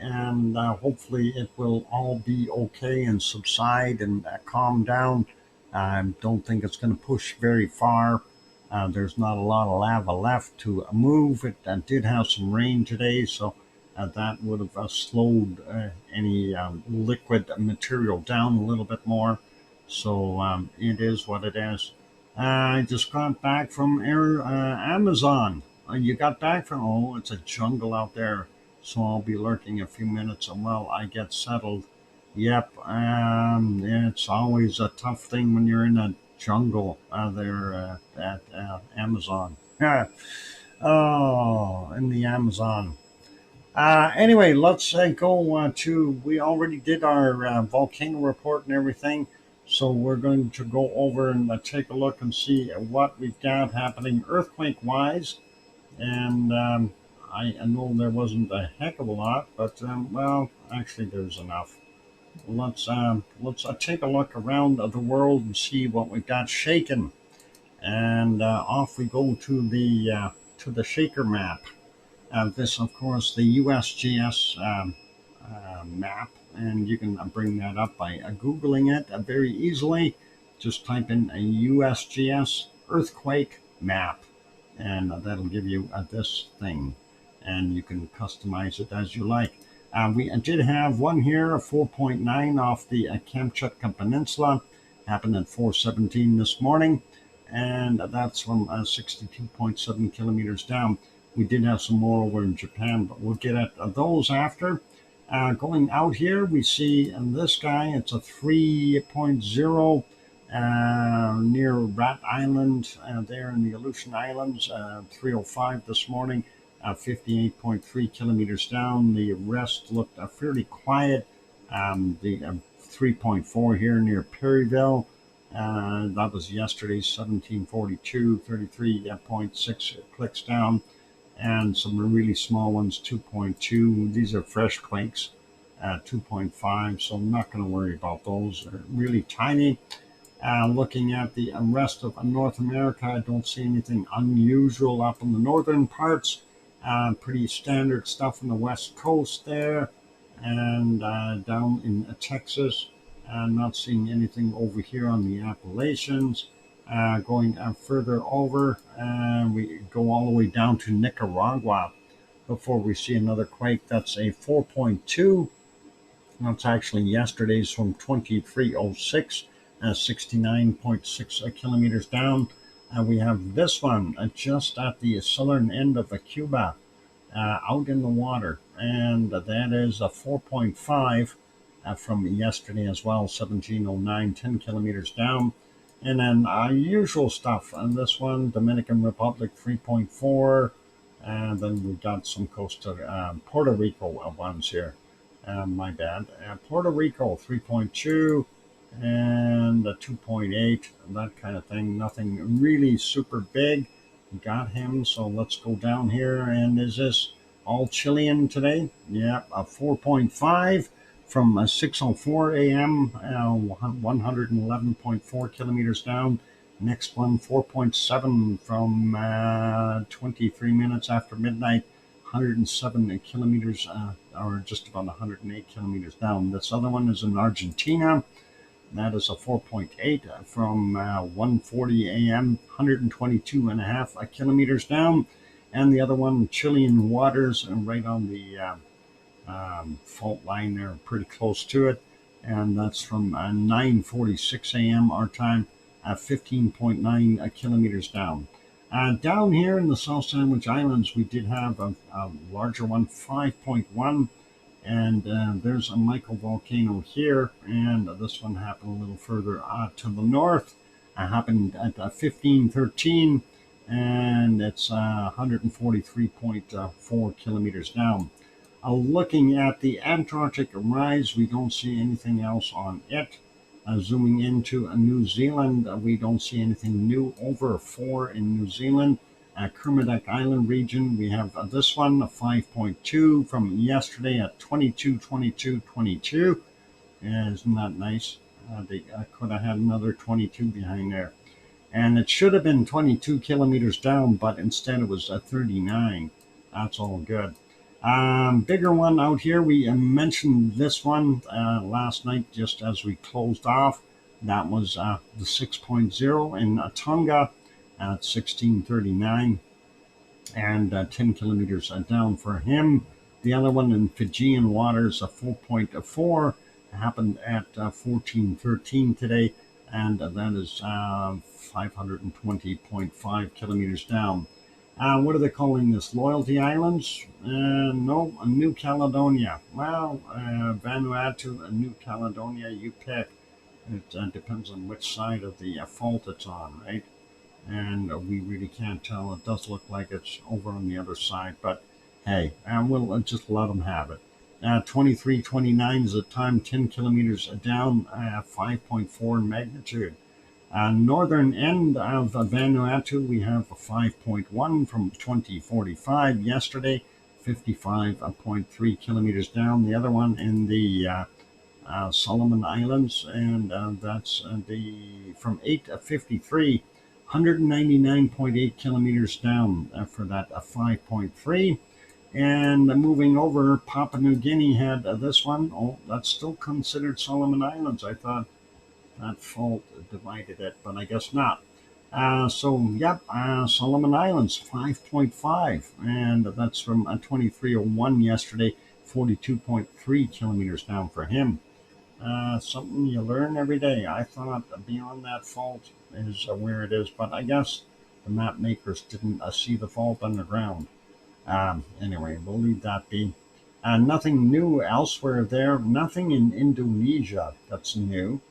And hopefully it will all be okay and subside and calm down. I don't think it's going to push very far. There's not a lot of lava left to move. It did have some rain today, so that would have slowed any liquid material down a little bit more. So it is what it is. I just got back from Amazon. You got back from, oh, it's a jungle out there. So I'll be lurking a few minutes while I get settled. Yep, it's always a tough thing when you're in a jungle there at Amazon. Oh, in the Amazon. Anyway, let's go to. We already did our volcano report and everything, so we're going to go over and take a look and see what we've got happening earthquake wise. And I know there wasn't a heck of a lot, but well, actually, there's enough. Let's take a look around the world and see what we've got shaken. And off we go to the shaker map. This, of course, the USGS map, and you can bring that up by Googling it very easily. Just type in a USGS earthquake map, and that'll give you this thing, and you can customize it as you like. We did have one here, a 4.9 off the Kamchatka Peninsula, happened at 4:17 this morning, and that's from 62.7 kilometers down. We did have some more over in Japan, but we'll get at those after. Going out here, we see this guy, it's a 3.0 near Rat Island, there in the Aleutian Islands, 3:05 this morning, 58.3 kilometers down. The rest looked fairly quiet. The 3.4 here near Perryville, that was yesterday, 1742, 33.6 clicks down. And some really small ones, 2.2. These are fresh quakes, 2.5. So I'm not going to worry about those. They're really tiny. Looking at the rest of North America, I don't see anything unusual up in the northern parts. Pretty standard stuff on the west coast there, and down in Texas. Not seeing anything over here on the Appalachians. Going further over, we go all the way down to Nicaragua before we see another quake. That's a 4.2. That's actually yesterday's from 2306, 69.6 kilometers down. We have this one just at the southern end of Cuba, out in the water, and that is a 4.5 from yesterday as well, 1709, 10 kilometers down. And then usual stuff on this one, Dominican Republic 3.4, and then we've got some Puerto Rico ones here. My bad. Puerto Rico 3.2 and 2.8, that kind of thing. Nothing really super big. Got him. So let's go down here. And is this all Chilean today? Yeah, a 4.5. From 6:04 a.m., 111.4 kilometers down. Next one, 4.7 from 23 minutes after midnight, 107 kilometers, or just about 108 kilometers down. This other one is in Argentina. That is a 4.8 from 1:40 a.m., 122.5 kilometers down. And the other one, Chilean waters, right on the fault line there, pretty close to it. And that's from 9:46 a.m. our time, 15.9 kilometers down. Down here in the South Sandwich Islands, we did have a larger one, 5.1. And there's a microvolcano here, and this one happened a little further to the north. Happened at 1513, and it's 143.4 kilometers down. Looking at the Antarctic rise, we don't see anything else on it. Zooming into New Zealand, we don't see anything new over 4 in New Zealand. Kermadec Island region, we have this one, a 5.2 from yesterday at 22:22:22. Isn't that nice? They could have had another 22 behind there. And it should have been 22 kilometers down, but instead it was 39. That's all good. Bigger one out here, we mentioned this one last night just as we closed off. That was the 6.0 in Tonga at 1639, and 10 kilometers down for him. The other one in Fijian waters, a 4.4, happened at 1413 today, and that is 520.5 kilometers down. What are they calling this? Loyalty Islands? No, New Caledonia. Well, Vanuatu, New Caledonia, you pick. It depends on which side of the fault it's on, right? And we really can't tell. It does look like it's over on the other side, but hey, we'll just let them have it. 23:29 is the time, 10 kilometers down, 5.4 in magnitude. Northern end of Vanuatu, we have a 5.1 from 2045 yesterday, 55.3 kilometers down. The other one in the Solomon Islands, and that's from 8:53. 199.8 kilometers down for that 5.3. And moving over, Papua New Guinea had this one. Oh, that's still considered Solomon Islands. I thought that fault divided it, but I guess not. Solomon Islands, 5.5. And that's from 23:01 yesterday, 42.3 kilometers down for him. Something you learn every day. I thought beyond that fault is where it is, but I guess the map makers didn't see the fault underground. Anyway, we'll leave that be. Nothing new elsewhere there. Nothing in Indonesia that's new.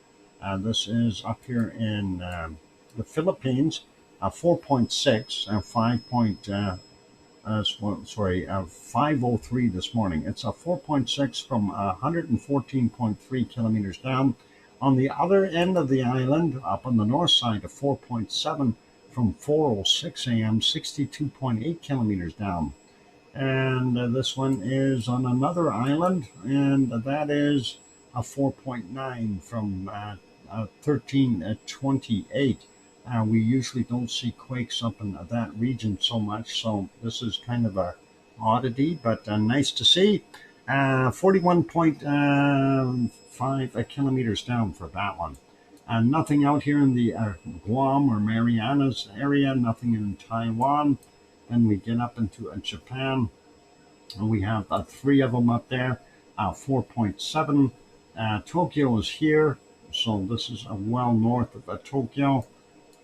This is up here in the Philippines, 4.6, 5:03 this morning. It's a 4.6 from 114.3 kilometers down. On the other end of the island, up on the north side, a 4.7 from 4:06 a.m., 62.8 kilometers down. And this one is on another island, and that is a 4.9 from 13:28. We usually don't see quakes up in that region so much, so this is kind of a oddity, but nice to see. 41.5 kilometers down for that one. Nothing out here in the Guam or Marianas area, nothing in Taiwan. Then we get up into Japan, and we have 3 of them up there, 4.7. Tokyo is here, so this is well north of Tokyo,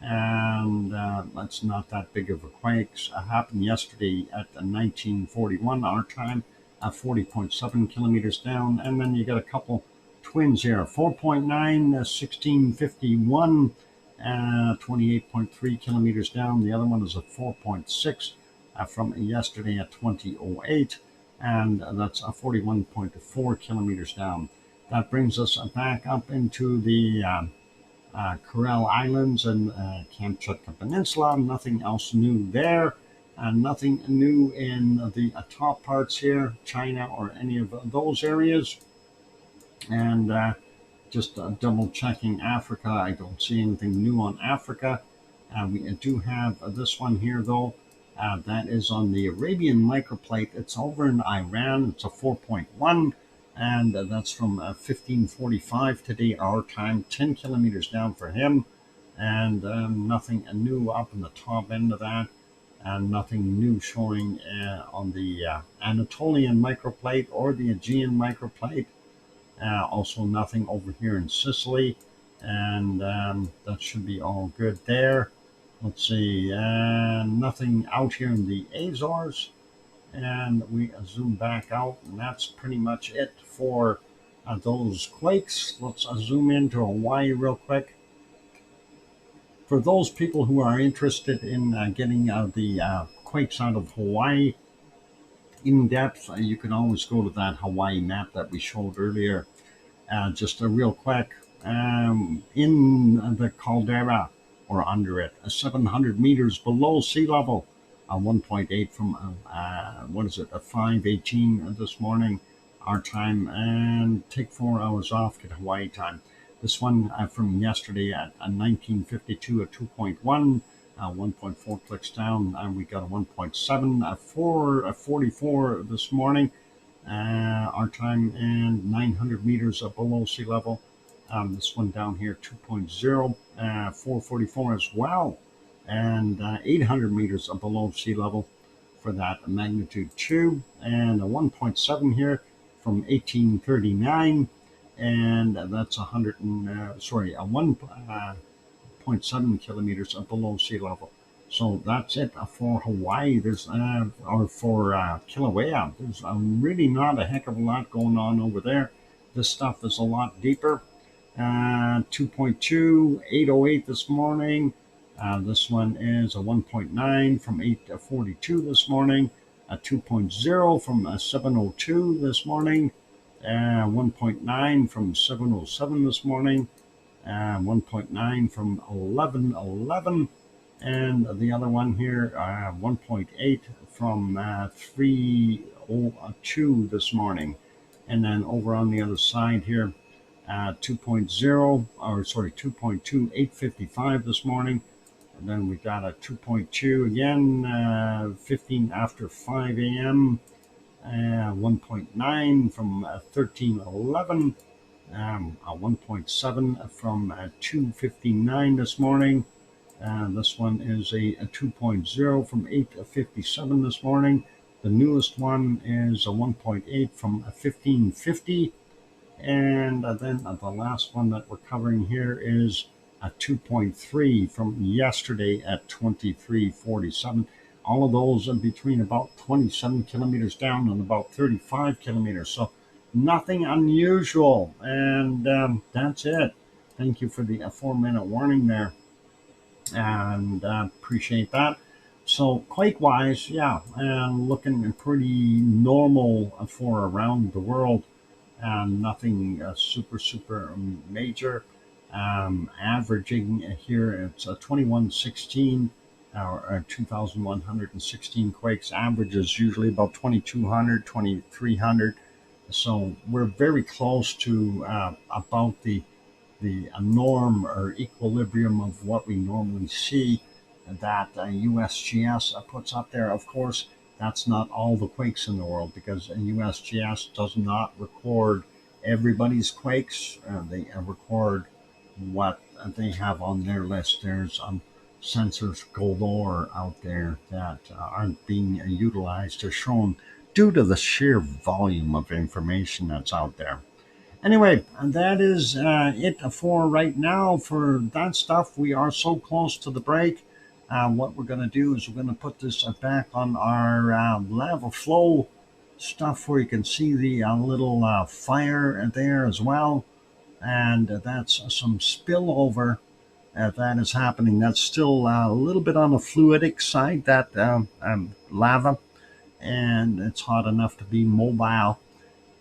and that's not that big of a quake. It happened yesterday at 1941 our time, 40.7 kilometers down. And then you got a couple twins here, 4.9, 1651, 28.3 kilometers down. The other one is a 4.6 from yesterday at 2008, and that's a 41.4 kilometers down. That brings us back up into the Kuril Islands and Kamchatka Peninsula. Nothing else new there. Nothing new in the top parts here, China or any of those areas. And just double checking Africa. I don't see anything new on Africa. We do have this one here, though. That is on the Arabian microplate. It's over in Iran. It's a 4.1, and that's from 1545 today, our time, 10 kilometers down for him, and nothing new up in the top end of that, and nothing new showing on the Anatolian microplate or the Aegean microplate. Also nothing over here in Sicily, and that should be all good there. Let's see, nothing out here in the Azores, and we zoom back out, and that's pretty much it for those quakes. Let's zoom into Hawaii real quick. For those people who are interested in getting the quakes out of Hawaii in depth, you can always go to that Hawaii map that we showed earlier. Just a real quick, in the caldera, or under it, 700 meters below sea level, 1.8 from, what is it, a 5:18 this morning, our time, and take 4 hours off, get Hawaii time. This one from yesterday at 1952 at 2.1, 1.4 clicks down, and we got a 1.7, 4:44 this morning, our time, and 900 meters below sea level. This one down here, 2.0, 4:44 as well, and 800 meters below sea level for that magnitude 2, and a 1.7 here from 1839, and that's a 1.7 kilometers below sea level. So that's it for Hawaii. There's or for Kilauea. There's really not a heck of a lot going on over there. This stuff is a lot deeper. 2.2, 8:08 this morning. This one is a 1.9 from 8:42 this morning. A 2.0 from 7:02 this morning. 1.9 from 7:07 this morning. 1.9 from 11:11. And the other one here, 1.8 from 3:02 this morning. And then over on the other side here, 2.0, 2.2, 8:55 this morning. And then we got a 2.2 again, 15 after 5 a.m., 1.9 from 13:11, a 1.7 from 2:59 this morning. This one is a 2.0 from 8:57 this morning. The newest one is a 1.8 from 15:50. And then the last one that we're covering here is a 2.3 from yesterday at 23:47. All of those are between about 27 kilometers down and about 35 kilometers. So nothing unusual. And that's it. Thank you for the 4-minute warning there. And appreciate that. So quake-wise, yeah, and looking pretty normal for around the world. Nothing super major. Averaging here, it's 2116 or 2,116 quakes. Average is usually about 2,200, 2,300. So we're very close to about the norm or equilibrium of what we normally see that USGS puts up there. Of course, that's not all the quakes in the world, because USGS does not record everybody's quakes. They record what they have on their list. There's sensors galore out there that aren't being utilized or shown due to the sheer volume of information that's out there. Anyway, that is it for right now for that stuff. We are so close to the break. What we're going to do is we're going to put this back on our lava flow stuff where you can see the little fire there as well. And that's some spillover that is happening. That's still a little bit on the fluidic side, that lava, and it's hot enough to be mobile.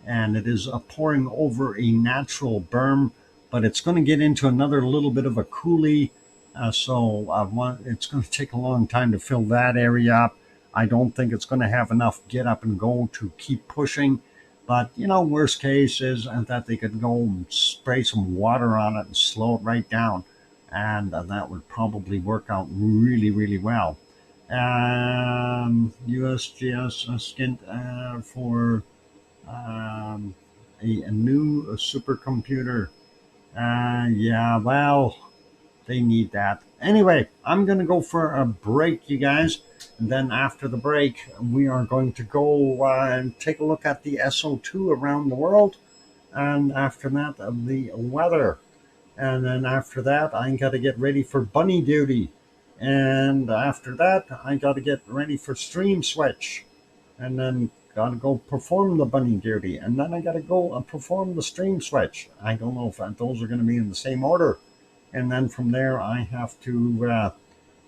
And it is pouring over a natural berm, but it's going to get into another little bit of a coulee. So it's going to take a long time to fill that area up. I don't think it's going to have enough get up and go to keep pushing. But, worst case is that they could go and spray some water on it and slow it right down. and that would probably work out really, really well. USGS skint for a new supercomputer. Yeah, well, they need that. Anyway, I'm going to go for a break, you guys. And then after the break, we are going to go and take a look at the SO2 around the world. And after that, the weather. And then after that, I got to get ready for bunny duty. And after that, I got to get ready for stream switch. And then got to go perform the bunny duty. And then I got to go and perform the stream switch. I don't know if those are going to be in the same order. And then from there, I have to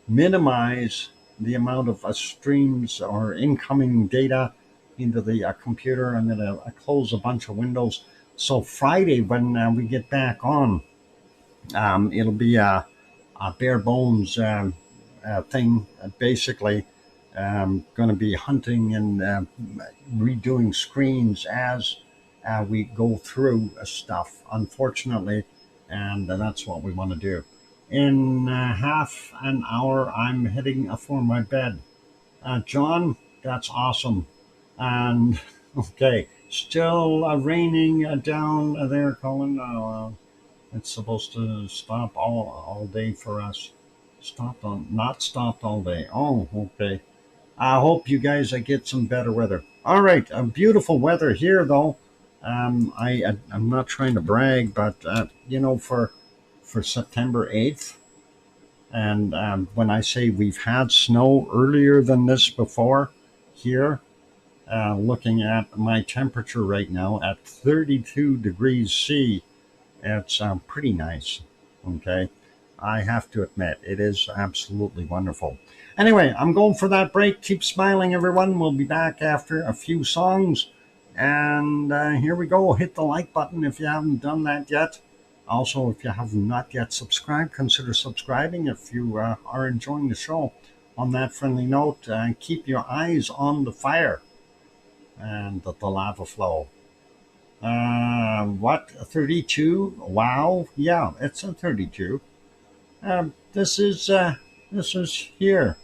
minimize the amount of streams or incoming data into the computer. I'm going to close a bunch of windows. So Friday, when we get back on, it'll be a bare bones thing, basically. Going to be hunting and redoing screens as we go through stuff, unfortunately, and that's what we want to do. In half an hour, I'm heading for my bed. John, that's awesome. And okay, still raining down there, Colin. It's supposed to stop all day for us. Not stopped all day. Oh, okay. I hope you guys get some better weather. All right, beautiful weather here, though. I'm not trying to brag, but for September 8th, and when I say we've had snow earlier than this before here, looking at my temperature right now at 32 degrees C, it's pretty nice. Okay. I have to admit, it is absolutely wonderful. Anyway, I'm going for that break. Keep smiling, everyone. We'll be back after a few songs. And here we go. Hit the like button if you haven't done that yet. Also, if you have not yet subscribed, consider subscribing if you are enjoying the show. On that friendly note, keep your eyes on the fire and the lava flow. What? 32? Wow. Yeah, it's a 32. This is here.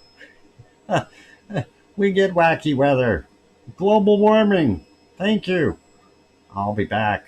We get wacky weather. Global warming. Thank you. I'll be back.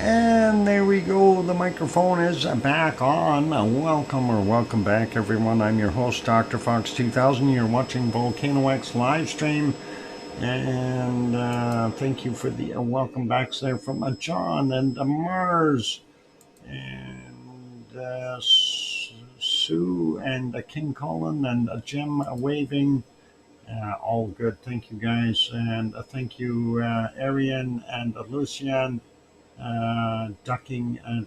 And there we go. The microphone is back on. Welcome back, everyone. I'm your host, DrFox2000. You're watching VolcanoX live stream. And thank you for the welcome backs there from John and Mars and Sue and King Colin and Jim waving. All good. Thank you, guys. And thank you, Arian and Lucian. Ducking a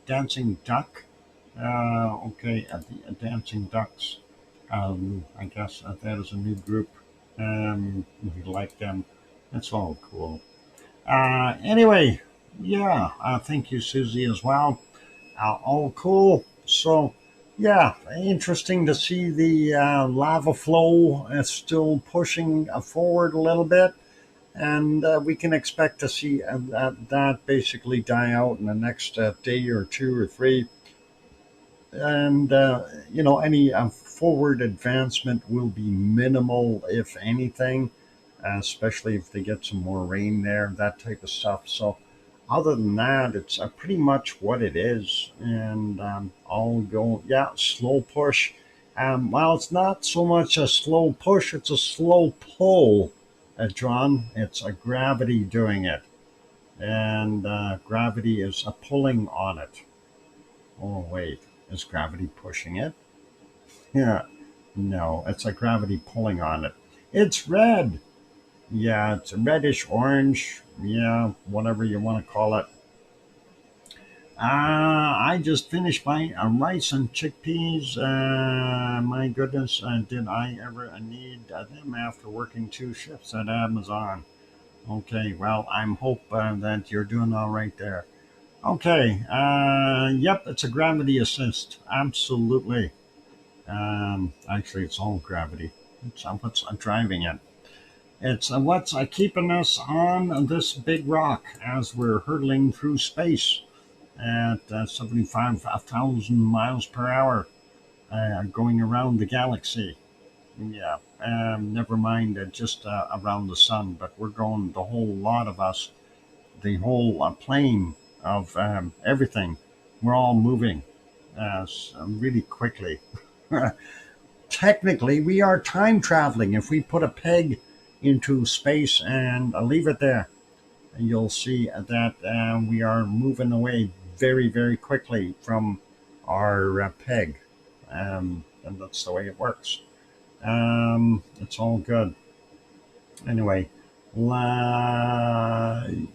dancing duck. Okay, the dancing ducks. I guess that is a new group. We like them. That's all cool. Anyway, yeah. Thank you, Susie, as well. All cool. So, yeah, interesting to see the lava flow still pushing forward a little bit. And we can expect to see that basically die out in the next day or two or three. And, any forward advancement will be minimal, if anything, especially if they get some more rain there, that type of stuff. So, other than that, it's pretty much what it is. And I'll go, yeah, slow push. Well, it's not so much a slow push, it's a slow pull, John. It's a gravity doing it. And gravity is pulling on it. Oh, wait, is gravity pushing it? Yeah, no, it's a gravity pulling on it. It's red. Yeah, it's reddish orange. Yeah, whatever you want to call it. I just finished my rice and chickpeas. My goodness, did I ever need them after working 2 shifts at Amazon? Okay, well, I'm hope that you're doing all right there. Okay, yep, it's a gravity assist. Absolutely. Actually, it's all gravity. It's what's driving it. It's what's keeping us on this big rock as we're hurtling through space at 75,000 miles per hour, going around the galaxy. Yeah, never mind just around the sun, but we're going, the whole lot of us, the whole plane of everything. We're all moving really quickly. Technically, we are time traveling. If we put a peg into space and leave it there, you'll see that we are moving away very, very quickly from our peg. And that's the way it works. It's all good. Anyway,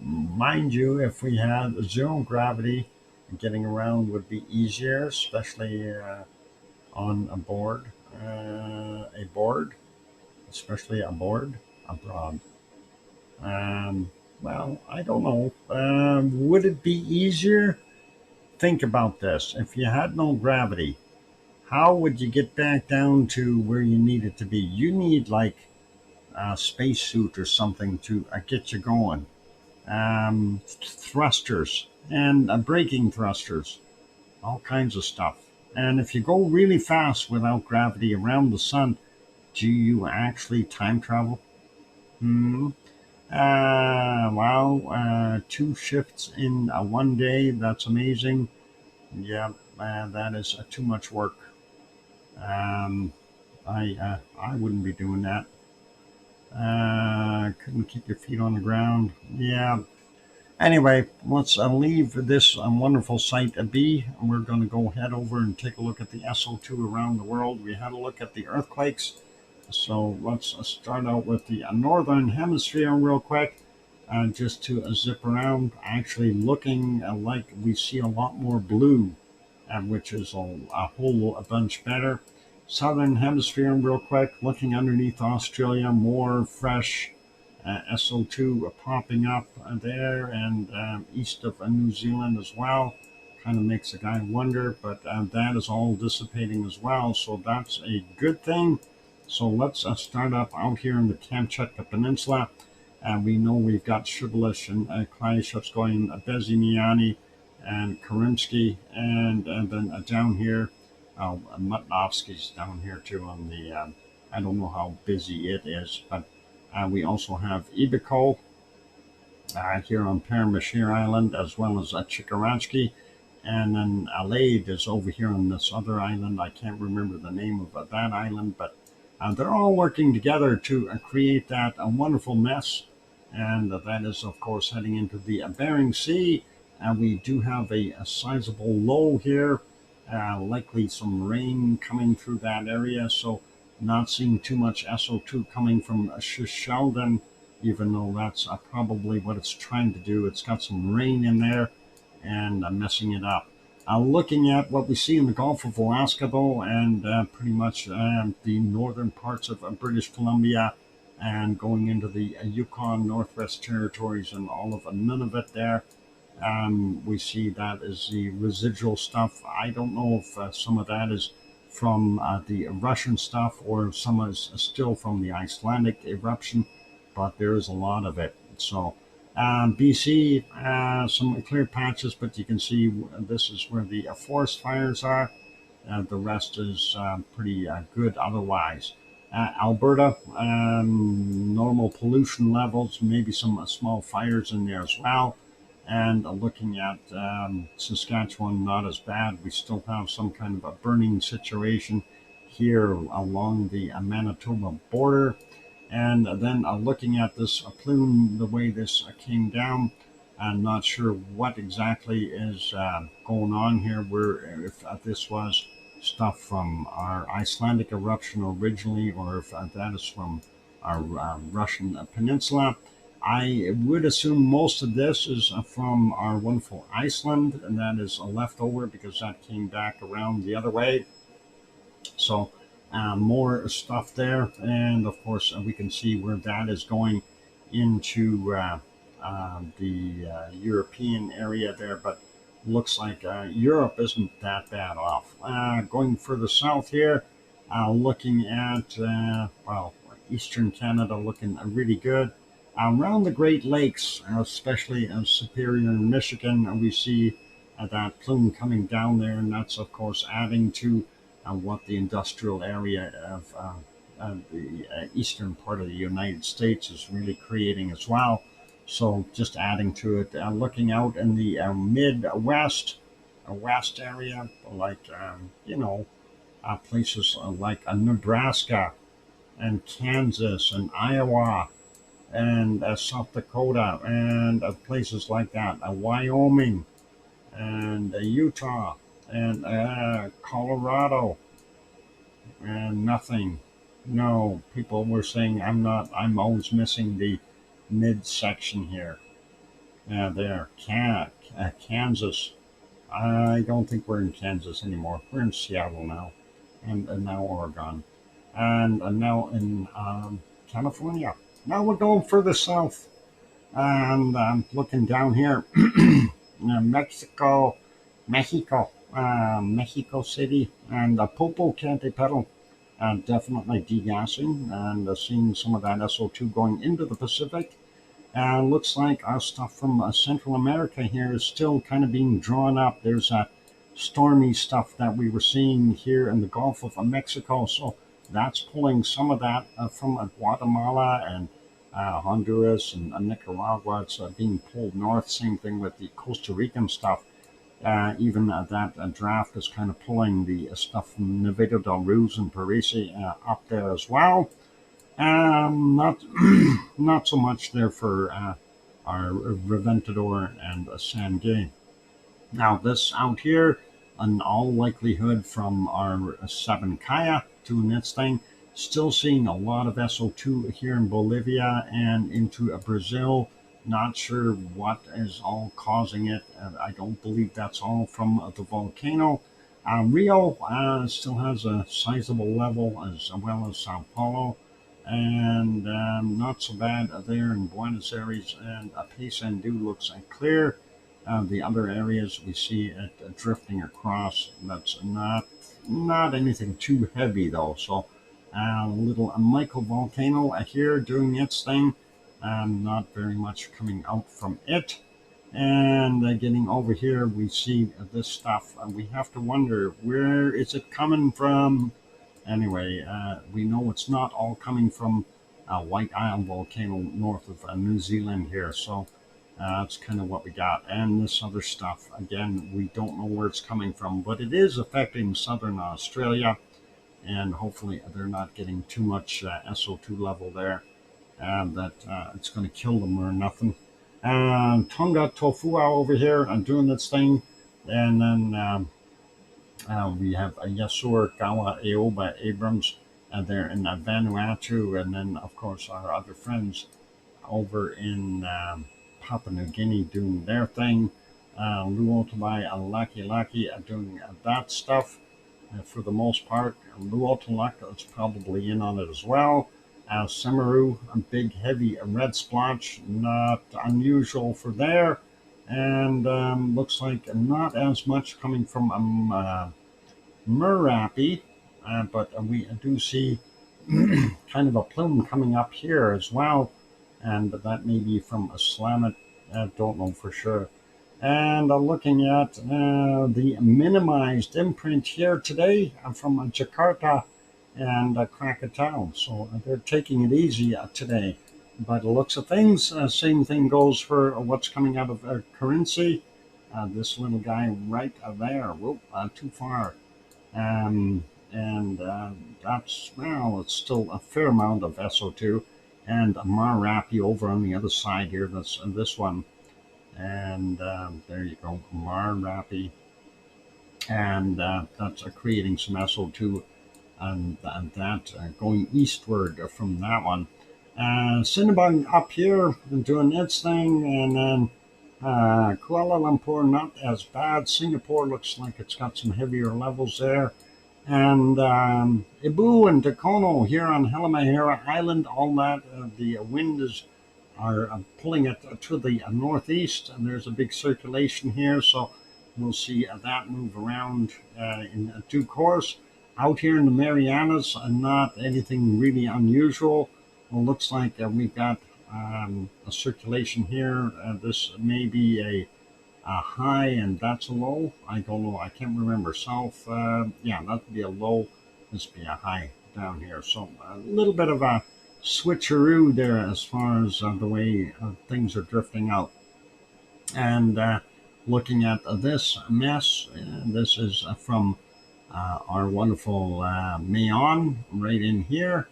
mind you, if we had zero gravity, getting around would be easier, especially on a board, especially aboard, abroad. Well, I don't know. Would it be easier? Think about this. If you had no gravity, how would you get back down to where you needed to be? You need like a spacesuit or something to get you going. Thrusters and braking thrusters, all kinds of stuff. And if you go really fast without gravity around the sun, do you actually time travel? Hmm. Wow, 2 shifts in one day. That's amazing. Yeah, that is too much work. Um, I wouldn't be doing that. Couldn't keep your feet on the ground. Yeah. Anyway, let's leave this wonderful site be. We're going to go head over and take a look at the SO2 around the world. We had a look at the earthquakes. So let's start out with the northern hemisphere real quick, just to zip around. Actually, looking like we see a lot more blue, which is a whole bunch better. Southern hemisphere real quick, looking underneath Australia, more fresh SO2 popping up there, and east of New Zealand as well. Kind of makes a guy wonder, but that is all dissipating as well, so that's a good thing. So let's start up out here in the Kamchatka Peninsula. We know we've got Shibboleth and Kryashev's going, Bezimiani and Karimsky, and then down here, Mutnovsky's down here too on the, I don't know how busy it is, but we also have Ibiko here on Paramashir Island, as well as Chikaranski. And then Alade is over here on this other island. I can't remember the name of that island, but they're all working together to create that wonderful mess. And that is, of course, heading into the Bering Sea. And we do have a sizable low here, likely some rain coming through that area. So, not seeing too much SO2 coming from Sheldon, even though that's probably what it's trying to do. It's got some rain in there and messing it up. Looking at what we see in the Gulf of Alaska, though, and pretty much the northern parts of British Columbia and going into the Yukon Northwest Territories and all of Nunavut there. We see that as the residual stuff. I don't know if some of that is from the Russian stuff or some is still from the Icelandic eruption, but there is a lot of it. So BC, some clear patches, but you can see this is where the forest fires are. The rest is pretty good otherwise. Alberta, normal pollution levels, maybe some small fires in there as well. And looking at Saskatchewan, not as bad. We still have some kind of a burning situation here along the Manitoba border. And then looking at this plume, the way this came down, I'm not sure what exactly is going on here. If this was stuff from our Icelandic eruption originally, or if that is from our Russian peninsula. I would assume most of this is from our wonderful Iceland, and that is a leftover because that came back around the other way. So more stuff there, and of course we can see where that is going into the European area there, but looks like Europe isn't that bad off. Going further south here, looking at well, eastern Canada looking really good. Around the Great Lakes, especially Superior and Michigan, we see that plume coming down there, and that's of course adding to what the industrial area of the eastern part of the United States is really creating as well. So just adding to it, looking out in the Midwest, West area, like places like Nebraska and Kansas and Iowa and South Dakota and places like that, Wyoming and Utah and Colorado, and nothing. No, people were saying I'm always missing the midsection here. There, Kansas. I don't think we're in Kansas anymore. We're in Seattle now, and now Oregon, and now in California. Now we're going further south, and I'm looking down here, Mexico, Mexico City, and Popocatépetl, definitely degassing and seeing some of that SO2 going into the Pacific. Looks like our stuff from Central America here is still kind of being drawn up. There's stormy stuff that we were seeing here in the Gulf of Mexico, so that's pulling some of that from Guatemala and Honduras and Nicaragua. It's being pulled north. Same thing with the Costa Rican stuff. Even that draft is kind of pulling the stuff from Nevado del Ruiz and Parisi up there as well. Not not so much there for our Reventador and Sangay. Now this out here, in all likelihood from our Sabancaya doing its thing, still seeing a lot of SO2 here in Bolivia and into Brazil. Not sure what is all causing it. I don't believe that's all from the volcano. Rio still has a sizable level, as well as Sao Paulo, and not so bad there in Buenos Aires, and Paysandú looks clear. The other areas we see it drifting across. That's not anything too heavy though. So a little microvolcano here doing its thing. Not very much coming out from it. And getting over here, we see this stuff. We have to wonder, where is it coming from? Anyway, we know it's not all coming from White Isle volcano north of New Zealand here. So That's kind of what we got. And this other stuff, again, we don't know where it's coming from, but it is affecting southern Australia. And hopefully they're not getting too much SO2 level there, that it's going to kill them or nothing. Tonga Tofua over here doing its thing. And then we have Yasur Gawa Eoba Abrams there in Vanuatu. And then, of course, our other friends over in Papua New Guinea doing their thing. Luotamai Laki Laki doing that stuff for the most part. Luotalak is probably in on it as well. Semaru, a big heavy red splotch, not unusual for there. And looks like not as much coming from Merapi, but we do see kind of a plume coming up here as well. And that may be from Islamic, don't know for sure. And looking at the minimized imprint here today from Jakarta and Krakatau. So they're taking it easy today. By the looks of things, same thing goes for what's coming out of currency. This little guy right there, whoop, too far. And that's, well, it's still a fair amount of SO2. And Marapi over on the other side here, that's this one. And there you go, Marapi. And that's creating some SO2 and that going eastward from that one. Cinnabon up here doing its thing, and then Kuala Lumpur not as bad. Singapore looks like it's got some heavier levels there. And Ibu and Dakono here on Halmahera Island, all that, the wind are pulling it to the northeast, and there's a big circulation here, so we'll see that move around in due course. Out here in the Marianas, not anything really unusual. It looks like we've got a circulation here. This may be a high, and that's a low. I don't know. I can't remember. South, yeah, that would be a low. This would be a high down here. So a little bit of a switcheroo there as far as the way things are drifting out. And looking at this mess, this is from our wonderful Mayon right in here.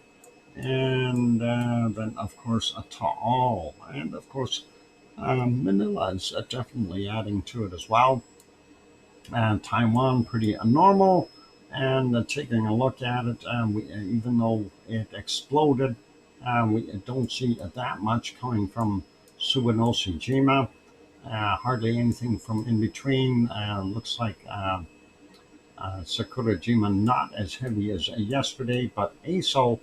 And then, of course, Taal. And, of course, Manila is definitely adding to it as well. Taiwan, pretty normal. And taking a look at it, even though it exploded, we don't see that much coming from Suwanoshi-jima. Hardly anything from in between. Looks like Sakurajima not as heavy as yesterday, but ASO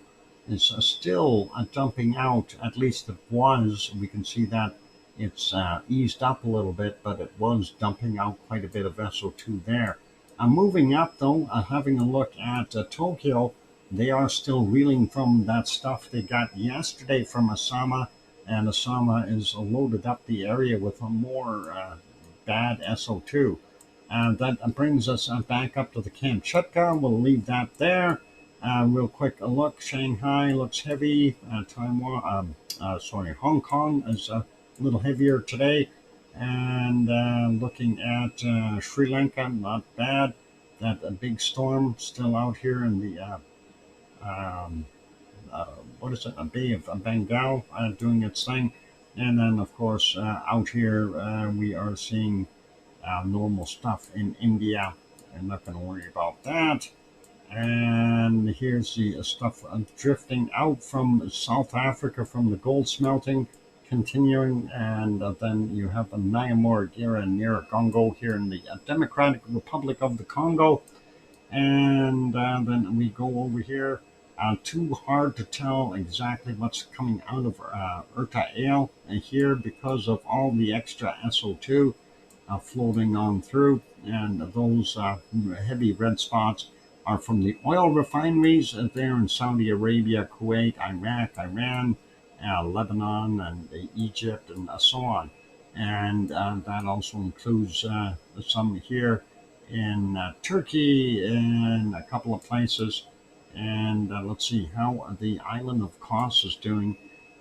is still dumping out. At least it was. We can see that it's eased up a little bit, but it was dumping out quite a bit of SO2 there. Moving up, though, having a look at Tokyo, they are still reeling from that stuff they got yesterday from Asama, and Asama is loaded up the area with a more bad SO2. That brings us back up to the Kamchatka. We'll leave that there. Real quick look, Shanghai looks heavy. Hong Kong is a little heavier today. And looking at Sri Lanka, not bad. That big storm still out here in the what is it? A Bay of Bengal doing its thing. And then, of course, out here we are seeing normal stuff in India. I'm not going to worry about that. And here's the stuff drifting out from South Africa from the gold smelting, continuing. And then you have the Nyamura near Congo here in the Democratic Republic of the Congo. And then we go over here. Too hard to tell exactly what's coming out of Urta Ale here because of all the extra SO2 floating on through. And those heavy red spots are from the oil refineries there in Saudi Arabia, Kuwait, Iraq, Iran, Lebanon, and Egypt, and so on. And that also includes some here in Turkey and a couple of places. And let's see how the island of Kos is doing.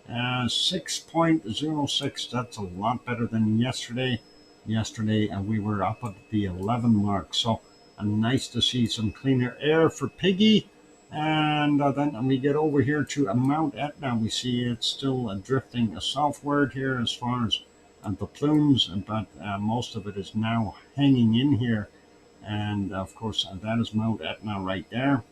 6.06. That's a lot better than yesterday. Yesterday we were up at the 11 mark. So nice to see some cleaner air for Piggy. And then we get over here to Mount Etna. We see it's still drifting southward here as far as the plumes, but most of it is now hanging in here. And of course, that is Mount Etna right there.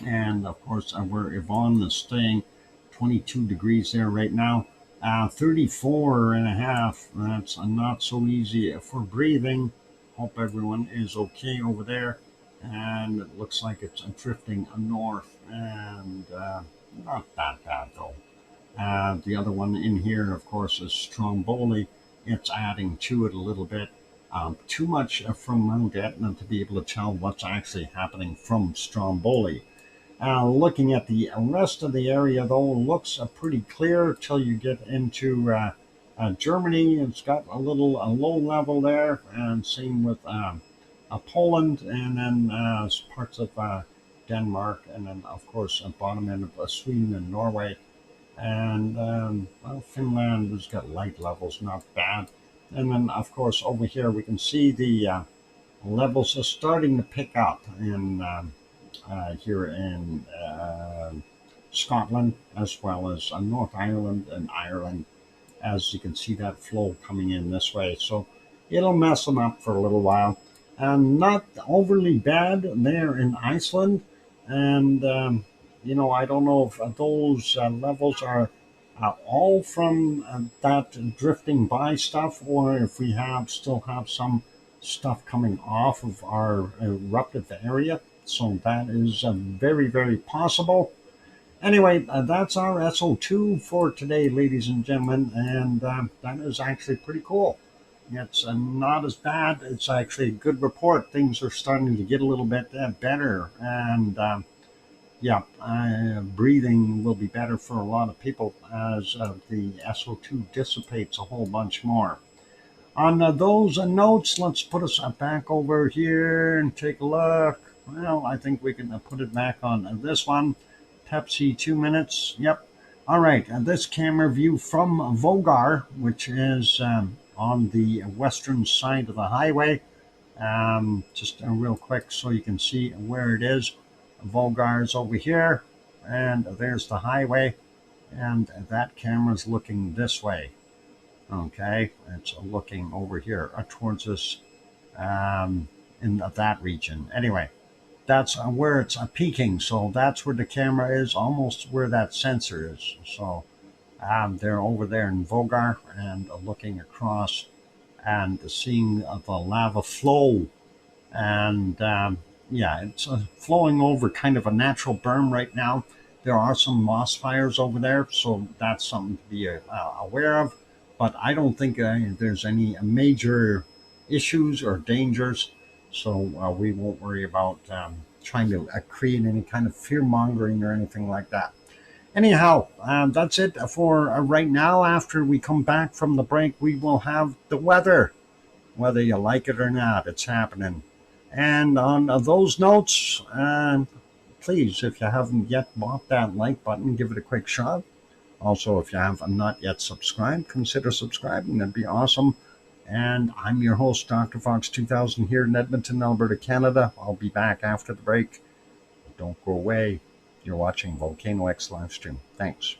And of course, where Yvonne is staying, 22 degrees there right now. 34 and a half. That's not so easy for breathing. Hope everyone is okay over there. And it looks like it's drifting north, and not that bad though. The other one in here, of course, is Stromboli. It's adding to it a little bit. Too much from Mount Etna to be able to tell what's actually happening from Stromboli. Looking at the rest of the area, though, looks pretty clear till you get into Germany. It's got a little low level there, and same with Poland, and then parts of Denmark, and then, of course, at bottom end of Sweden and Norway. And, well, Finland has got light levels, not bad. And then, of course, over here we can see the levels are starting to pick up in here in Scotland, as well as North Ireland and Ireland, as you can see that flow coming in this way. So it'll mess them up for a little while. Not overly bad there in Iceland. And, I don't know if those levels are all from that drifting by stuff, or if we still have some stuff coming off of our eruptive area. So that is very, very possible. Anyway, that's our SO2 for today, ladies and gentlemen, and that is actually pretty cool. It's not as bad. It's actually a good report. Things are starting to get a little bit better, and breathing will be better for a lot of people as the SO2 dissipates a whole bunch more. On those notes, let's put us back over here and take a look. Well, I think we can put it back on this one. Pepsi, 2 minutes. Yep. All right. This camera view from Vogar, which is on the western side of the highway. Just real quick so you can see where it is. Vogar is over here, and there's the highway, and that camera's looking this way. Okay, it's looking over here towards us in that region. Anyway, that's where it's peaking, so that's where the camera is, almost where that sensor is. So they're over there in Vogar and looking across and seeing the lava flow. And it's flowing over kind of a natural berm right now. There are some moss fires over there, so that's something to be aware of. But I don't think there's any major issues or dangers, so we won't worry about trying to create any kind of fear mongering or anything like that. Anyhow, that's it for right now. After we come back from the break, we will have the weather. Whether you like it or not, it's happening. And on those notes, please, if you haven't yet bought that like button, give it a quick shot. Also, if you have not yet subscribed, consider subscribing. That'd be awesome. And I'm your host, DrFox2000, here in Edmonton, Alberta, Canada. I'll be back after the break. Don't go away. You're watching VolcanoX live stream. Thanks.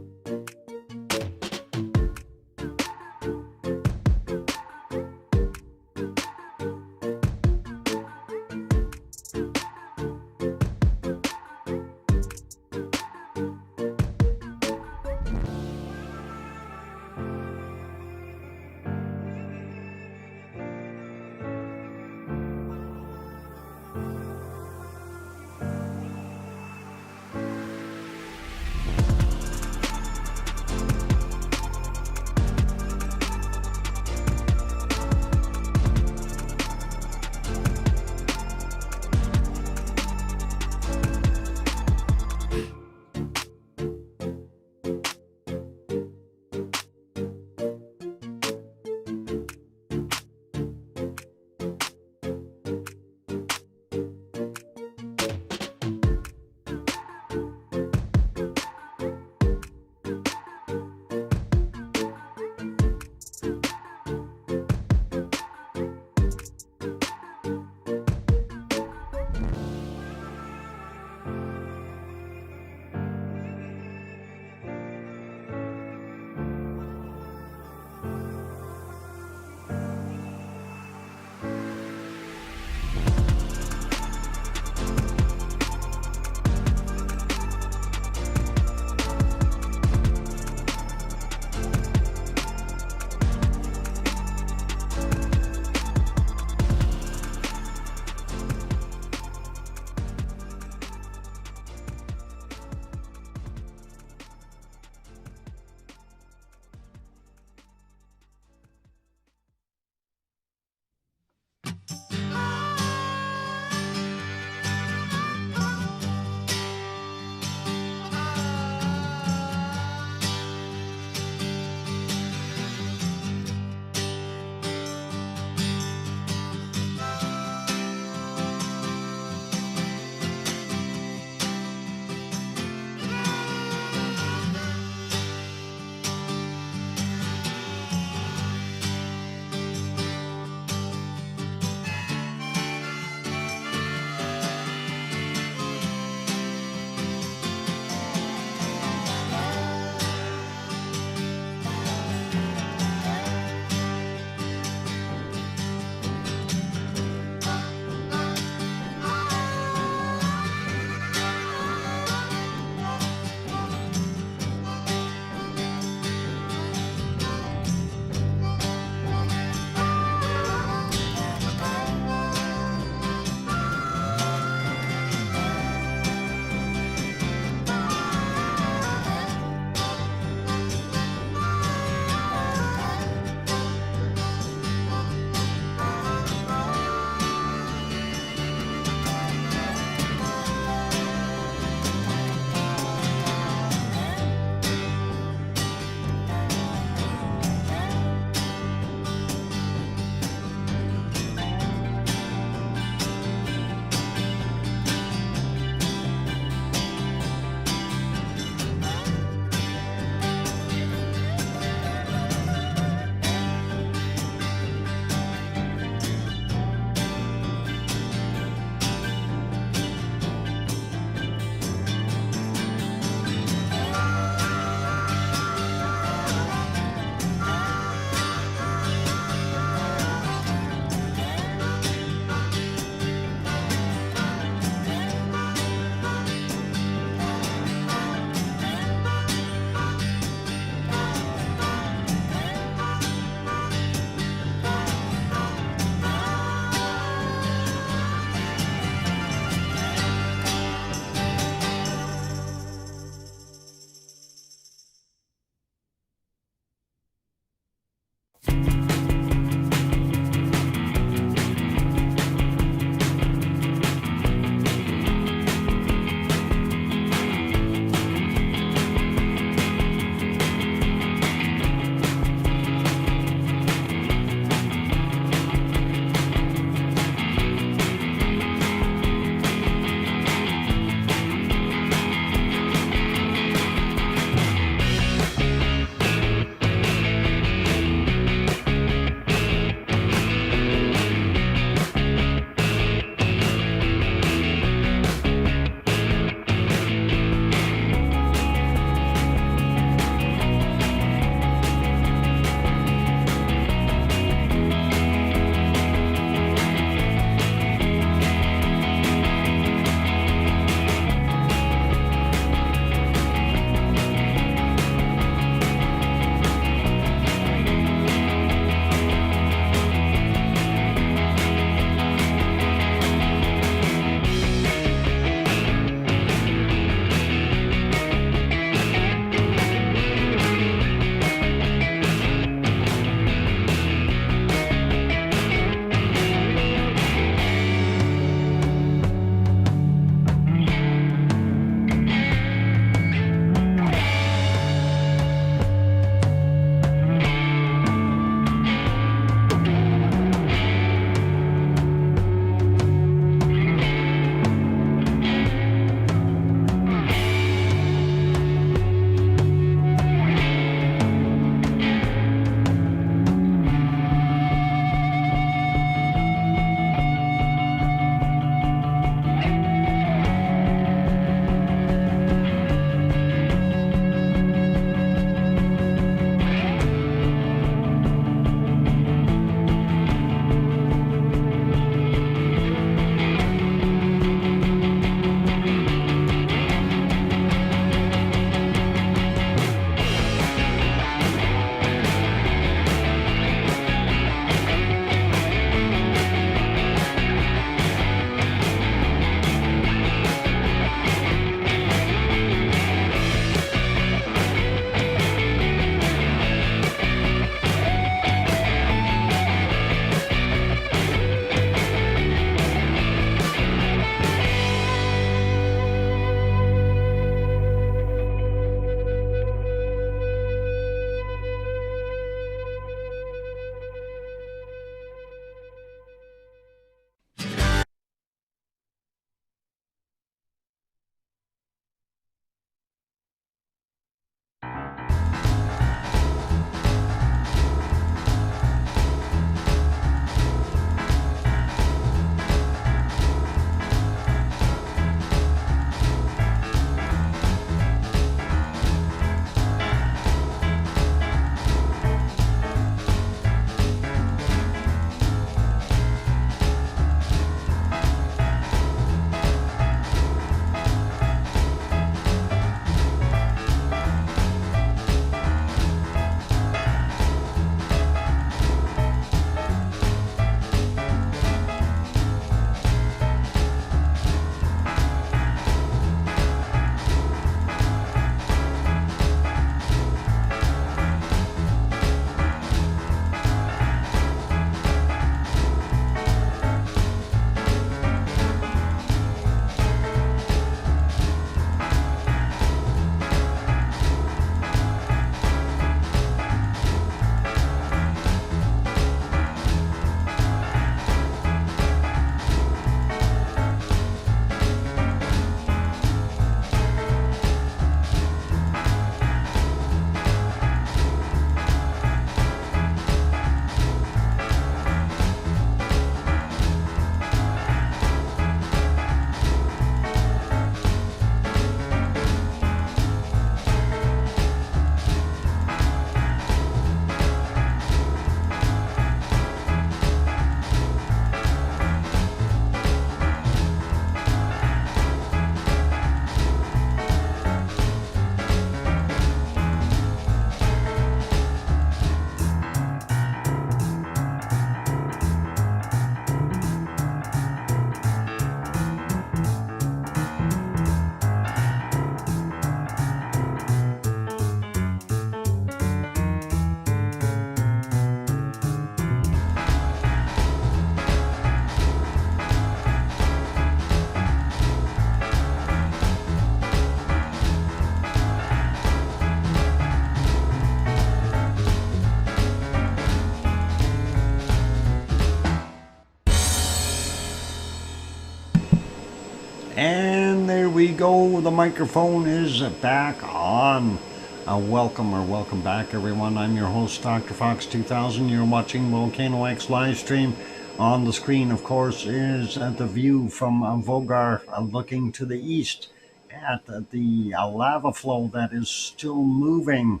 And there we go. The microphone is back on. Welcome back, everyone. I'm your host, DrFox2000. You're watching VolcanoX live stream. On the screen, of course, is the view from Vogar looking to the east at the lava flow that is still moving,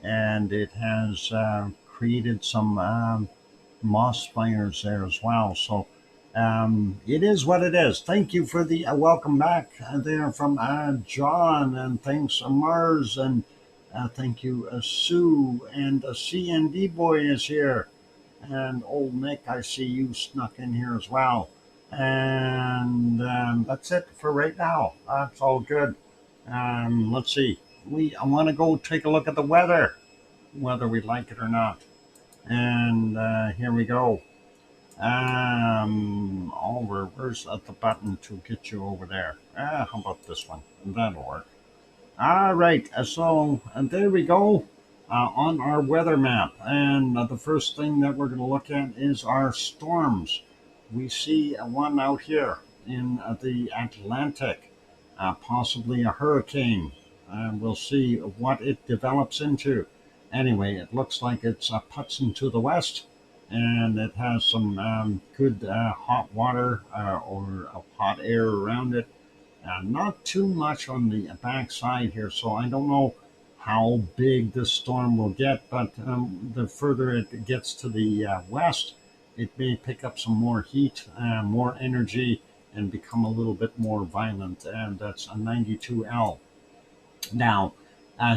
and it has created some moss fires there as well. So it is what it is. Thank you for the welcome back there from John, and thanks Mars, and thank you Sue, and CND boy is here, and old Nick, I see you snuck in here as well. And that's it for right now. That's all good. Let's see. I want to go take a look at the weather, whether we like it or not. And here we go. Where's the button to get you over there? How about this one? That'll work. All right, so there we go on our weather map. And the first thing that we're going to look at is our storms. We see one out here in the Atlantic, possibly a hurricane. We'll see what it develops into. Anyway, it looks like it's putzing to the west, and it has some good hot water or hot air around it. Not too much on the back side here, so I don't know how big this storm will get, but the further it gets to the west, it may pick up some more heat, more energy, and become a little bit more violent, and that's a 92L. Now,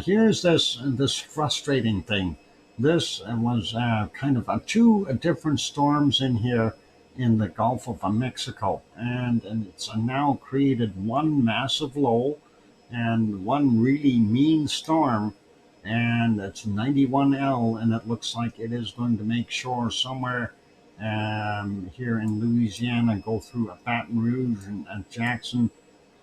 here's this frustrating thing. This was kind of two different storms in here in the Gulf of Mexico, and it's now created one massive low and one really mean storm, and it's 91L, and it looks like it is going to make shore somewhere here in Louisiana, go through Baton Rouge and Jackson,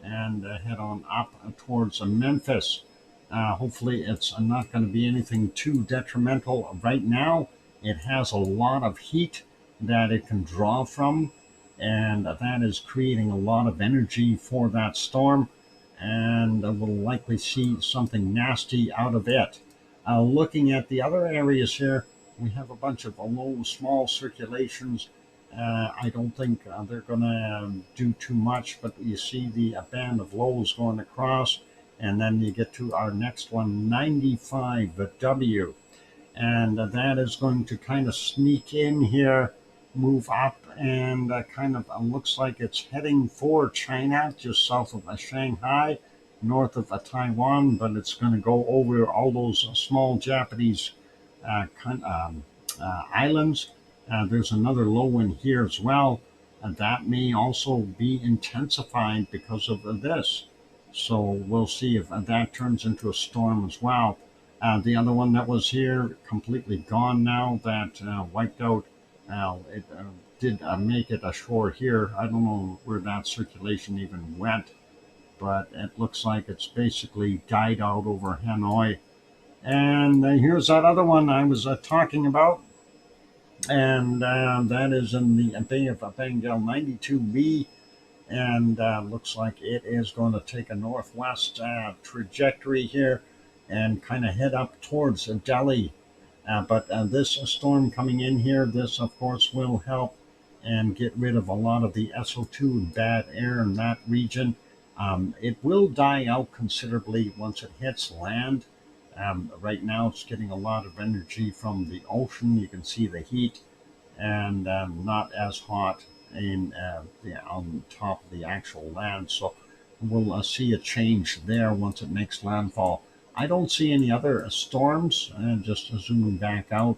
and head on up towards Memphis. Hopefully it's not going to be anything too detrimental. Right now, it has a lot of heat that it can draw from, and that is creating a lot of energy for that storm, and we'll likely see something nasty out of it. Looking at the other areas here, we have a bunch of low, small circulations. I don't think they're going to do too much, but you see the band of lows going across, and then you get to our next one, 95W. And that is going to kind of sneak in here, move up, and kind of looks like it's heading for China, just south of Shanghai, north of Taiwan, but it's going to go over all those small Japanese islands. There's another low in here as well. That may also be intensified because of this. So we'll see if that turns into a storm as well. The other one that was here, completely gone now, that wiped out. It did make it ashore here. I don't know where that circulation even went, but it looks like it's basically died out over Hanoi. And here's that other one I was talking about, and that is in the Bay of Bengal, 92B, and looks like it is going to take a northwest trajectory here and kind of head up towards Delhi. But this storm coming in here, this of course will help and get rid of a lot of the SO2 and bad air in that region. It will die out considerably once it hits land. Right now it's getting a lot of energy from the ocean. You can see the heat, and not as hot on top of the actual land. So we'll see a change there once it makes landfall. I don't see any other storms, and just zooming back out,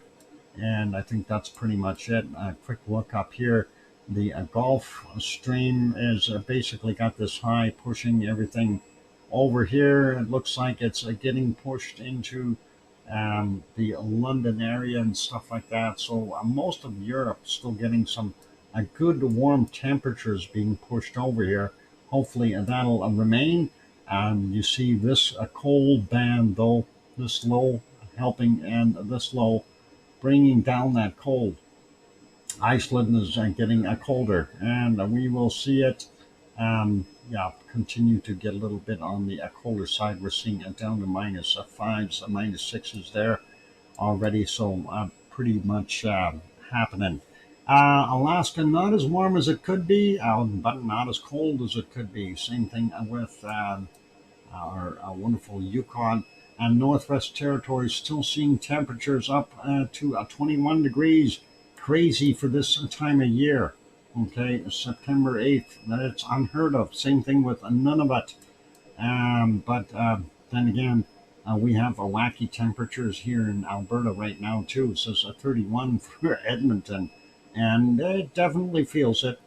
and I think that's pretty much it. A quick look up here. The Gulf Stream is basically got this high pushing everything over here. It looks like it's getting pushed into the London area and stuff like that. So most of Europe still getting some good warm temperatures being pushed over here. Hopefully that'll remain. You see this cold band, though, this low helping, and this low bringing down that cold. Iceland is getting colder, and we will see it yeah, continue to get a little bit on the colder side. We're seeing it down to minus fives, minus sixes there already. So pretty much happening. Alaska, not as warm as it could be, but not as cold as it could be. Same thing with our wonderful Yukon and Northwest Territories, still seeing temperatures up to 21 degrees. Crazy for this time of year. Okay, September 8th. That's unheard of. Same thing with Nunavut. But then again, we have wacky temperatures here in Alberta right now too. It says 31 for Edmonton, and it definitely feels it.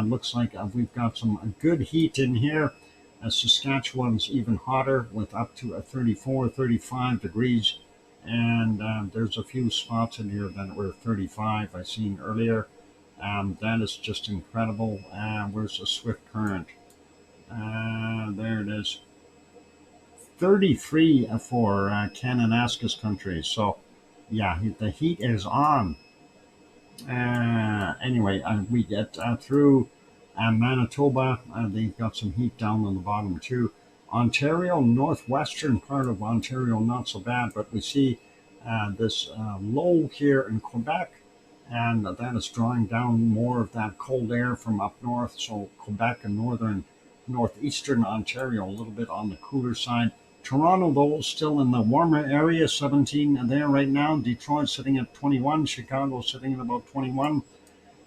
Looks like we've got some good heat in here. Saskatchewan's even hotter with up to 34, 35 degrees. And there's a few spots in here that were 35 I seen earlier. That is just incredible. Where's the swift current? There it is. 33 for Kananaskis country. So, yeah, the heat is on. Anyway, we get through Manitoba. They've got some heat down on the bottom too. Ontario, northwestern part of Ontario, not so bad, but we see this low here in Quebec, and that is drawing down more of that cold air from up north. So Quebec and northeastern Ontario, a little bit on the cooler side. Toronto, though, still in the warmer area, 17 there right now. Detroit sitting at 21. Chicago sitting at about 21.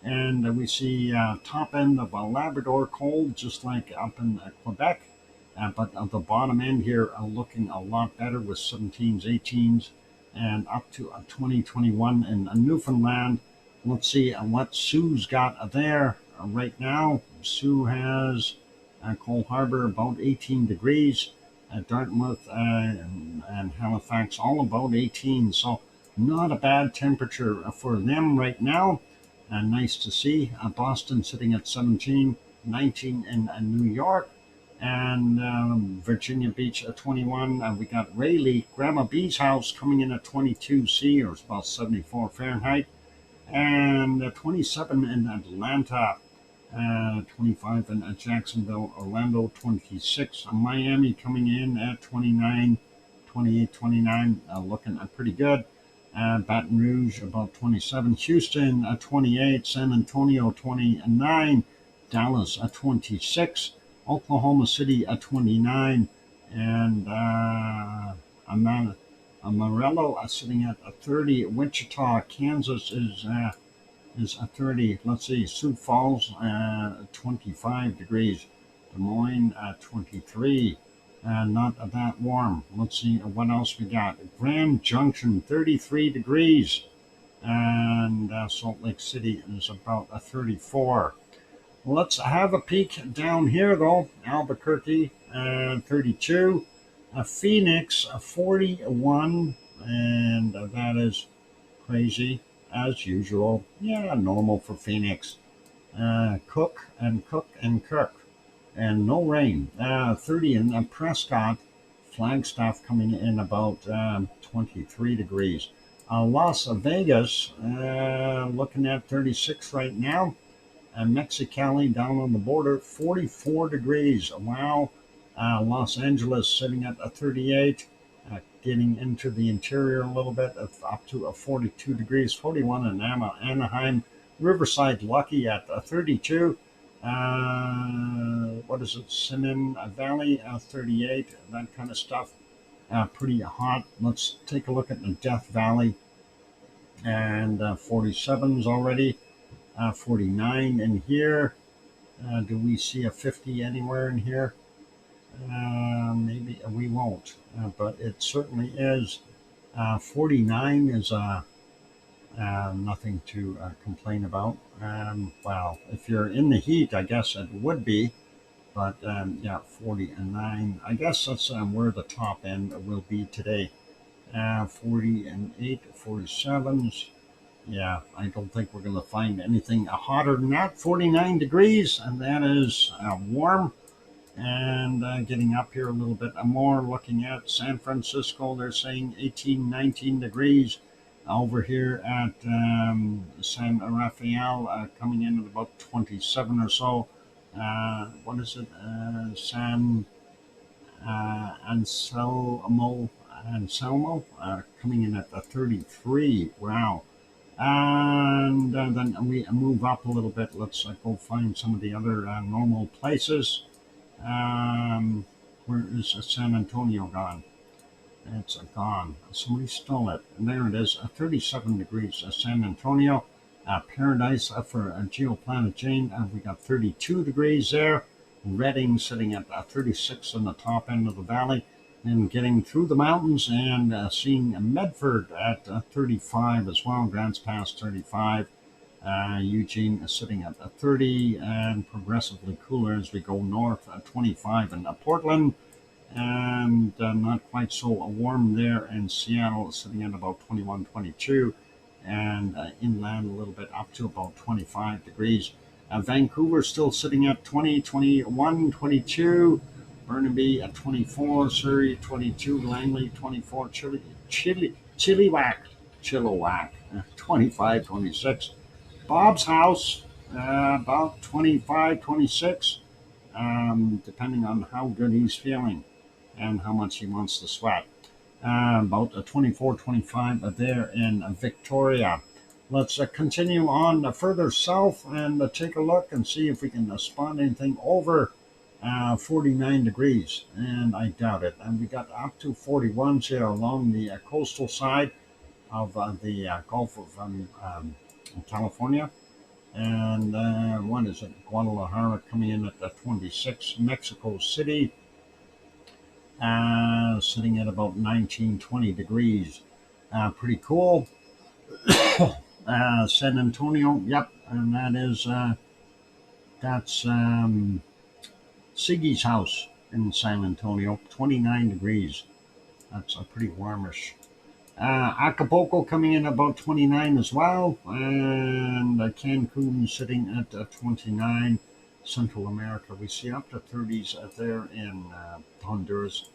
And we see top end of Labrador cold, just like up in Quebec. But at the bottom end here looking a lot better with 17s, 18s, and up to 20, 21 in Newfoundland. Let's see what Sioux's got there right now. Sioux has Cole Harbour about 18 degrees. Dartmouth and Halifax all about 18. So not a bad temperature for them right now. Nice to see. Boston sitting at 17, 19 in New York, and Virginia Beach at 21. We got Raleigh, Grandma B's house coming in at 22 C, or it's about 74 Fahrenheit, and 27 in Atlanta. 25 in Jacksonville, Orlando, 26. Miami coming in at 29, 28, 29, looking pretty good. Baton Rouge about 27. Houston at 28. San Antonio 29. Dallas at 26. Oklahoma City at 29. And Amarillo sitting at 30. Wichita, Kansas is 30. Let's see, Sioux Falls 25 degrees. Des Moines 23. Not that warm. Let's see what else we got. Grand Junction 33 degrees. And Salt Lake City is about 34. Let's have a peek down here though. Albuquerque 32. Phoenix 41. And that is crazy as usual. Yeah, normal for Phoenix. Cook and Cook and Cook. And no rain. 30 in Prescott. Flagstaff coming in about 23 degrees. Las Vegas looking at 36 right now. And Mexicali down on the border, 44 degrees. Wow. Los Angeles sitting at 38. Getting into the interior a little bit, up to 42 degrees, 41 in Anaheim. Riverside lucky at 32. What is it? Sinan Valley, 38, that kind of stuff. Pretty hot. Let's take a look at the Death Valley. And 47s already. 49 in here. Do we see a 50 anywhere in here? Maybe we won't, but it certainly is. 49 is nothing to complain about. Well, if you're in the heat, I guess it would be, but yeah, 49. I guess that's where the top end will be today. 48, 47s. Yeah, I don't think we're going to find anything hotter than that. 49 degrees, and that is warm. And getting up here a little bit more, looking at San Francisco, they're saying 18, 19 degrees. Over here at San Rafael, coming in at about 27 or so. what is it? San Anselmo coming in at 33. Wow. And then we move up a little bit. Let's go find some of the other normal places. Where is San Antonio gone? It's gone. Somebody stole it. And there it is, 37 degrees. San Antonio, paradise for Geoplanet Jane. We got 32 degrees there. Reading sitting at 36 on the top end of the valley. And getting through the mountains and seeing Medford at 35 as well. Grants Pass 35. Eugene is sitting at 30 and progressively cooler as we go north at 25 in Portland. And not quite so warm there in Seattle, sitting at about 21, 22. And inland a little bit up to about 25 degrees. Vancouver still sitting at 20, 21, 22. Burnaby at 24, Surrey 22, Langley 24, Chilliwack 25, 26. Bob's House about 25, 26, depending on how good he's feeling and how much he wants to sweat. About 24, 25 there in Victoria. Let's continue on further south and take a look and see if we can spot anything over 49 degrees, and I doubt it. And we got up to 41s here along the coastal side of the Gulf of California. And what is it? Guadalajara coming in at 26. Mexico City sitting at about 19, 20 degrees. Pretty cool. San Antonio, yep, and that's Siggy's house in San Antonio, 29 degrees. That's pretty warmish. Acapulco coming in about 29 as well, and Cancun sitting at 29. Central America, we see up to 30s there in Honduras,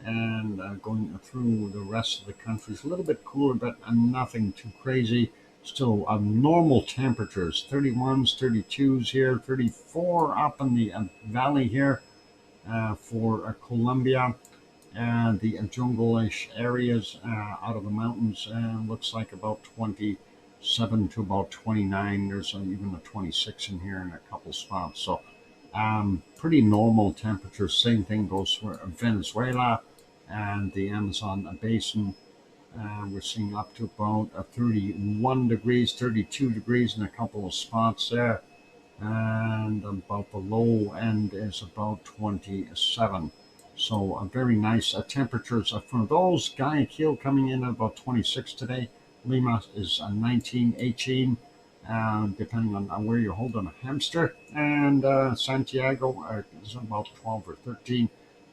and going through the rest of the country is a little bit cooler, but nothing too crazy. Still normal temperatures, 31s, 32s here, 34 up in the valley here for Colombia. And the jungle-ish areas out of the mountains looks like about 27 to about 29. There's even a 26 in here in a couple spots. So pretty normal temperatures. Same thing goes for Venezuela and the Amazon basin. We're seeing up to about 31 degrees, 32 degrees in a couple of spots there. And about the low end is about 27. So very nice temperatures for those. Guayaquil coming in at about 26 today. Lima is 19, 18, depending on where you're holding a hamster. And Santiago is about 12 or 13.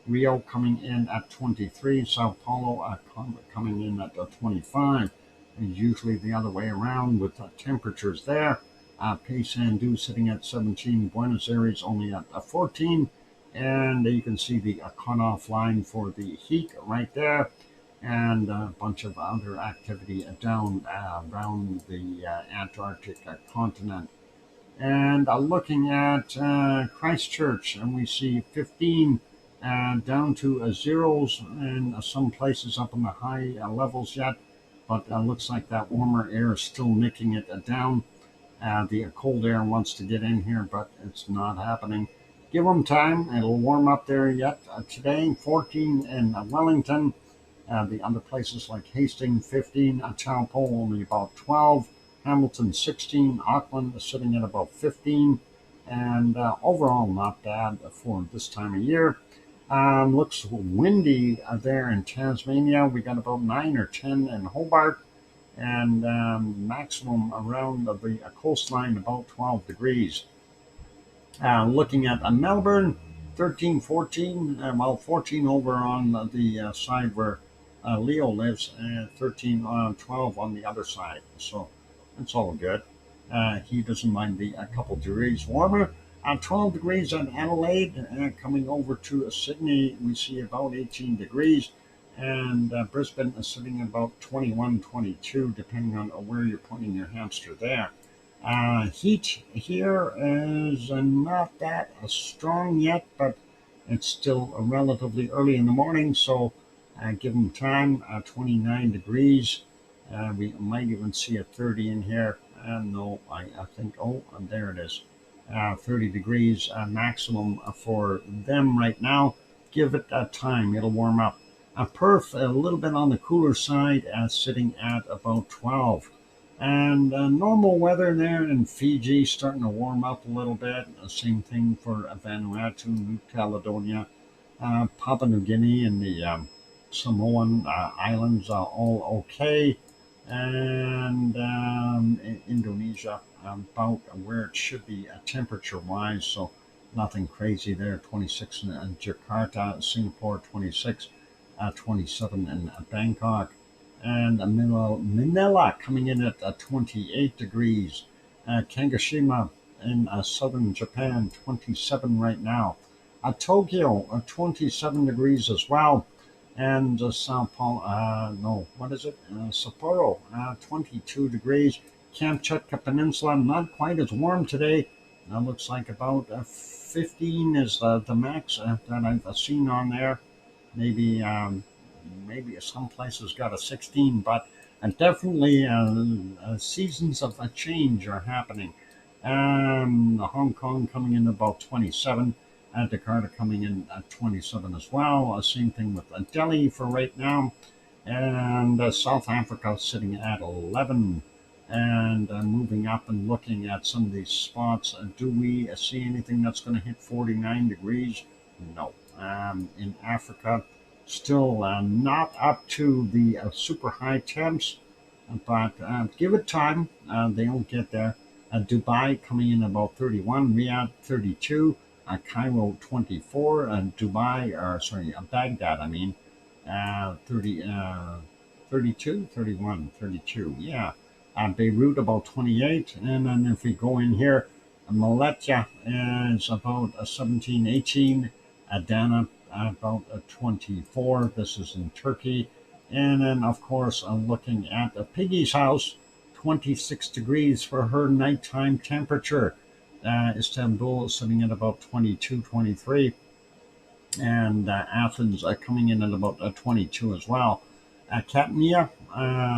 Rio coming in at 23. Sao Paulo coming in at 25. And usually the other way around with temperatures there. Paysandú sitting at 17. Buenos Aires only at 14. And you can see the cutoff line for the heat right there, and a bunch of other activity down around the Antarctic continent. And looking at Christchurch, and we see 15 down to zeros, and some places up in the high levels yet, but looks like that warmer air is still nicking it down. The cold air wants to get in here, but it's not happening. Give them time. It'll warm up there yet today. 14 in Wellington. The other places like Hastings, 15. Taupo only about 12. Hamilton, 16. Auckland is sitting at about 15. And overall, not bad for this time of year. Looks windy there in Tasmania. We got about 9 or 10 in Hobart. And maximum around the coastline about 12 degrees. Looking at Melbourne, 13, 14, 14 over on the side where Leo lives, and 13, 12 on the other side. So that's all good. He doesn't mind the a couple degrees warmer. 12 degrees in Adelaide. Coming over to Sydney, we see about 18 degrees. And Brisbane is sitting at about 21, 22, depending on where you're putting your hamster there. Heat here is not that strong yet, but it's still relatively early in the morning, so give them time. 29 degrees. We might even see a 30 in here. No, I think, oh, there it is. 30 degrees maximum for them right now. Give it time, it'll warm up. Perth, a little bit on the cooler side, sitting at about 12. And normal weather there in Fiji, starting to warm up a little bit. Same thing for Vanuatu, New Caledonia, Papua New Guinea, and the Samoan Islands are all okay. And Indonesia, about where it should be temperature wise, so nothing crazy there. 26 in Jakarta, Singapore 26, 27 in Bangkok, and Manila coming in at 28 degrees. Kagoshima in southern Japan, 27 right now. Tokyo, 27 degrees as well. And Sao Paulo, no, what is it? Sapporo, 22 degrees. Kamchatka Peninsula, not quite as warm today. Looks like about 15 is the max that I've seen on there. Maybe some places got a 16, but definitely seasons of change are happening. Hong Kong coming in about 27. Jakarta coming in at 27 as well. Same thing with Delhi for right now. And South Africa sitting at 11. And moving up and looking at some of these spots. Do we see anything that's going to hit 49 degrees? No. In Africa, still not up to the super high temps, but give it time. They'll get there. Dubai coming in about 31, Riyadh 32, Cairo 24, and Baghdad, 30, 32, 31, 32, yeah. Beirut about 28, and then if we go in here, Malatya is about 17, 18, Adana about 24. This is in Turkey. And then, of course, looking at Piggy's house, 26 degrees for her nighttime temperature. Istanbul is sitting at about 22, 23. And Athens coming in at about 22 as well. Katmia,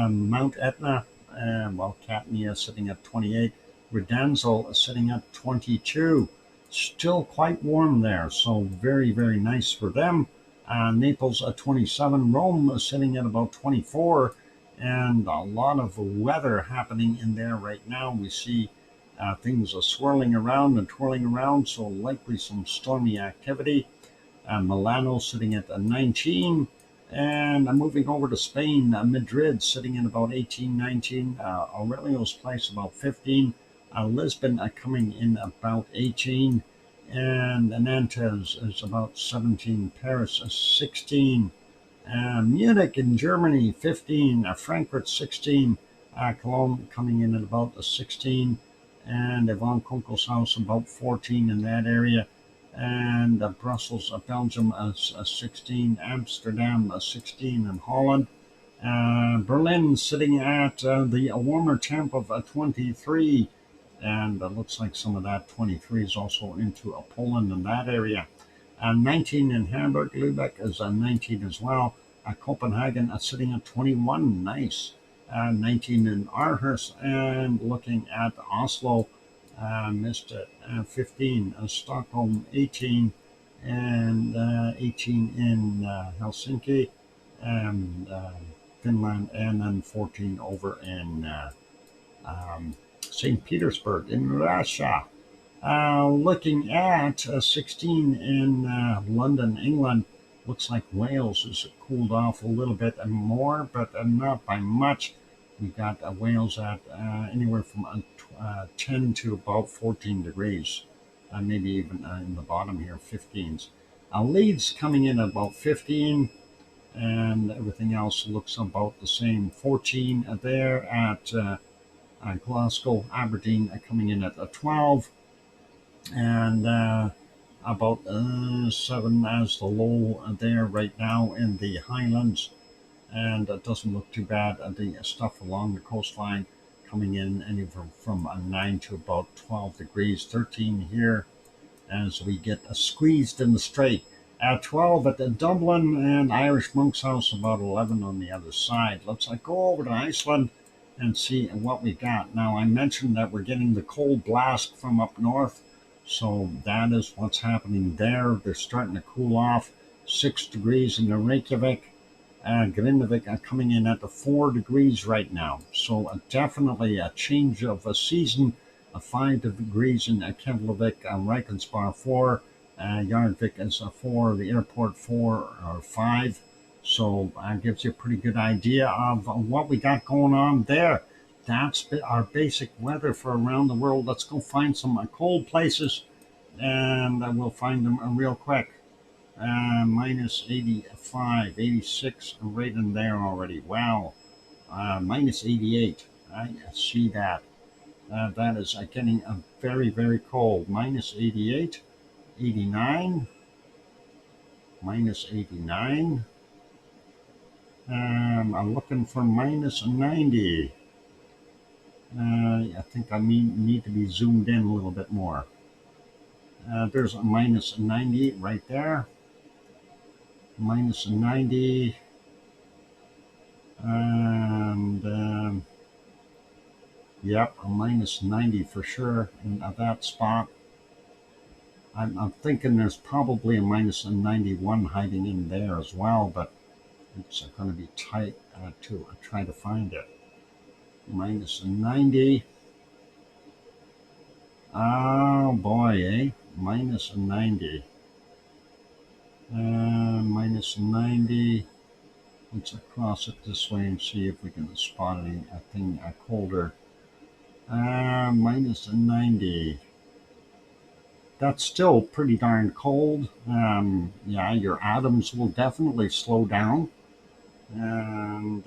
Mount Etna, Katmia sitting at 28. Redanzel sitting at 22. Still quite warm there, so very, very nice for them. Naples at 27, Rome sitting at about 24, and a lot of weather happening in there right now. We see things are swirling around and twirling around, so likely some stormy activity. Milano sitting at 19, and moving over to Spain, Madrid sitting at about 18, 19, Aurelio's Place about 15, Lisbon coming in about 18, and Nantes is about 17, Paris is 16, Munich in Germany 15, Frankfurt 16, Cologne coming in at about 16, and Yvonne Kunkel's house about 14 in that area, and Brussels, Belgium 16, Amsterdam 16 in Holland, Berlin sitting at the warmer temp of 23, and it looks like some of that 23 is also into Poland in that area. 19 in Hamburg, Lübeck is 19 as well. Copenhagen sitting at 21, nice. 19 in Aarhus, and looking at Oslo, missed it, 15. Stockholm 18, and 18 in Helsinki, and Finland, and then 14 over in St. Petersburg in Russia. Looking at 16 in London, England. Looks like Wales has cooled off a little bit more, but not by much. We've got Wales at anywhere from 10 to about 14 degrees, maybe even in the bottom here, 15s. Leeds coming in at about 15, and everything else looks about the same. 14 there at Glasgow, Aberdeen coming in at 12, and about 7 as the low there right now in the Highlands, and it doesn't look too bad. The stuff along the coastline coming in anywhere from 9 to about 12 degrees, 13 here as we get squeezed in the strait. At 12 at the Dublin and Irish Monk's House, about 11 on the other side. Let's go over to Iceland and see what we got. Now, I mentioned that we're getting the cold blast from up north, so that is what's happening there. They're starting to cool off. 6 degrees in the Reykjavik. Grindavik are coming in at the 4 degrees right now. So definitely a change of a season. 5 degrees in Keflavik, Reykjanesbær 4, Yarnvik is a 4, the airport 4 or 5. So gives you a pretty good idea of what we got going on there. That's our basic weather for around the world. Let's go find some cold places, and we'll find them real quick. Minus 85, 86, right in there already. Wow. Minus 88. I see that. That is getting very, very cold. Minus 88, 89, minus 89. I'm looking for minus 90. I think I need to be zoomed in a little bit more. There's a minus 90 right there. Minus 90. And yep, a minus 90 for sure in that spot. I'm thinking there's probably a minus 91 hiding in there as well, but it's going to be tight to try to find it. Minus 90. Oh boy, eh? Minus 90. Minus 90. Let's cross it this way and see if we can spot anything colder. Minus 90. That's still pretty darn cold. Yeah, your atoms will definitely slow down. And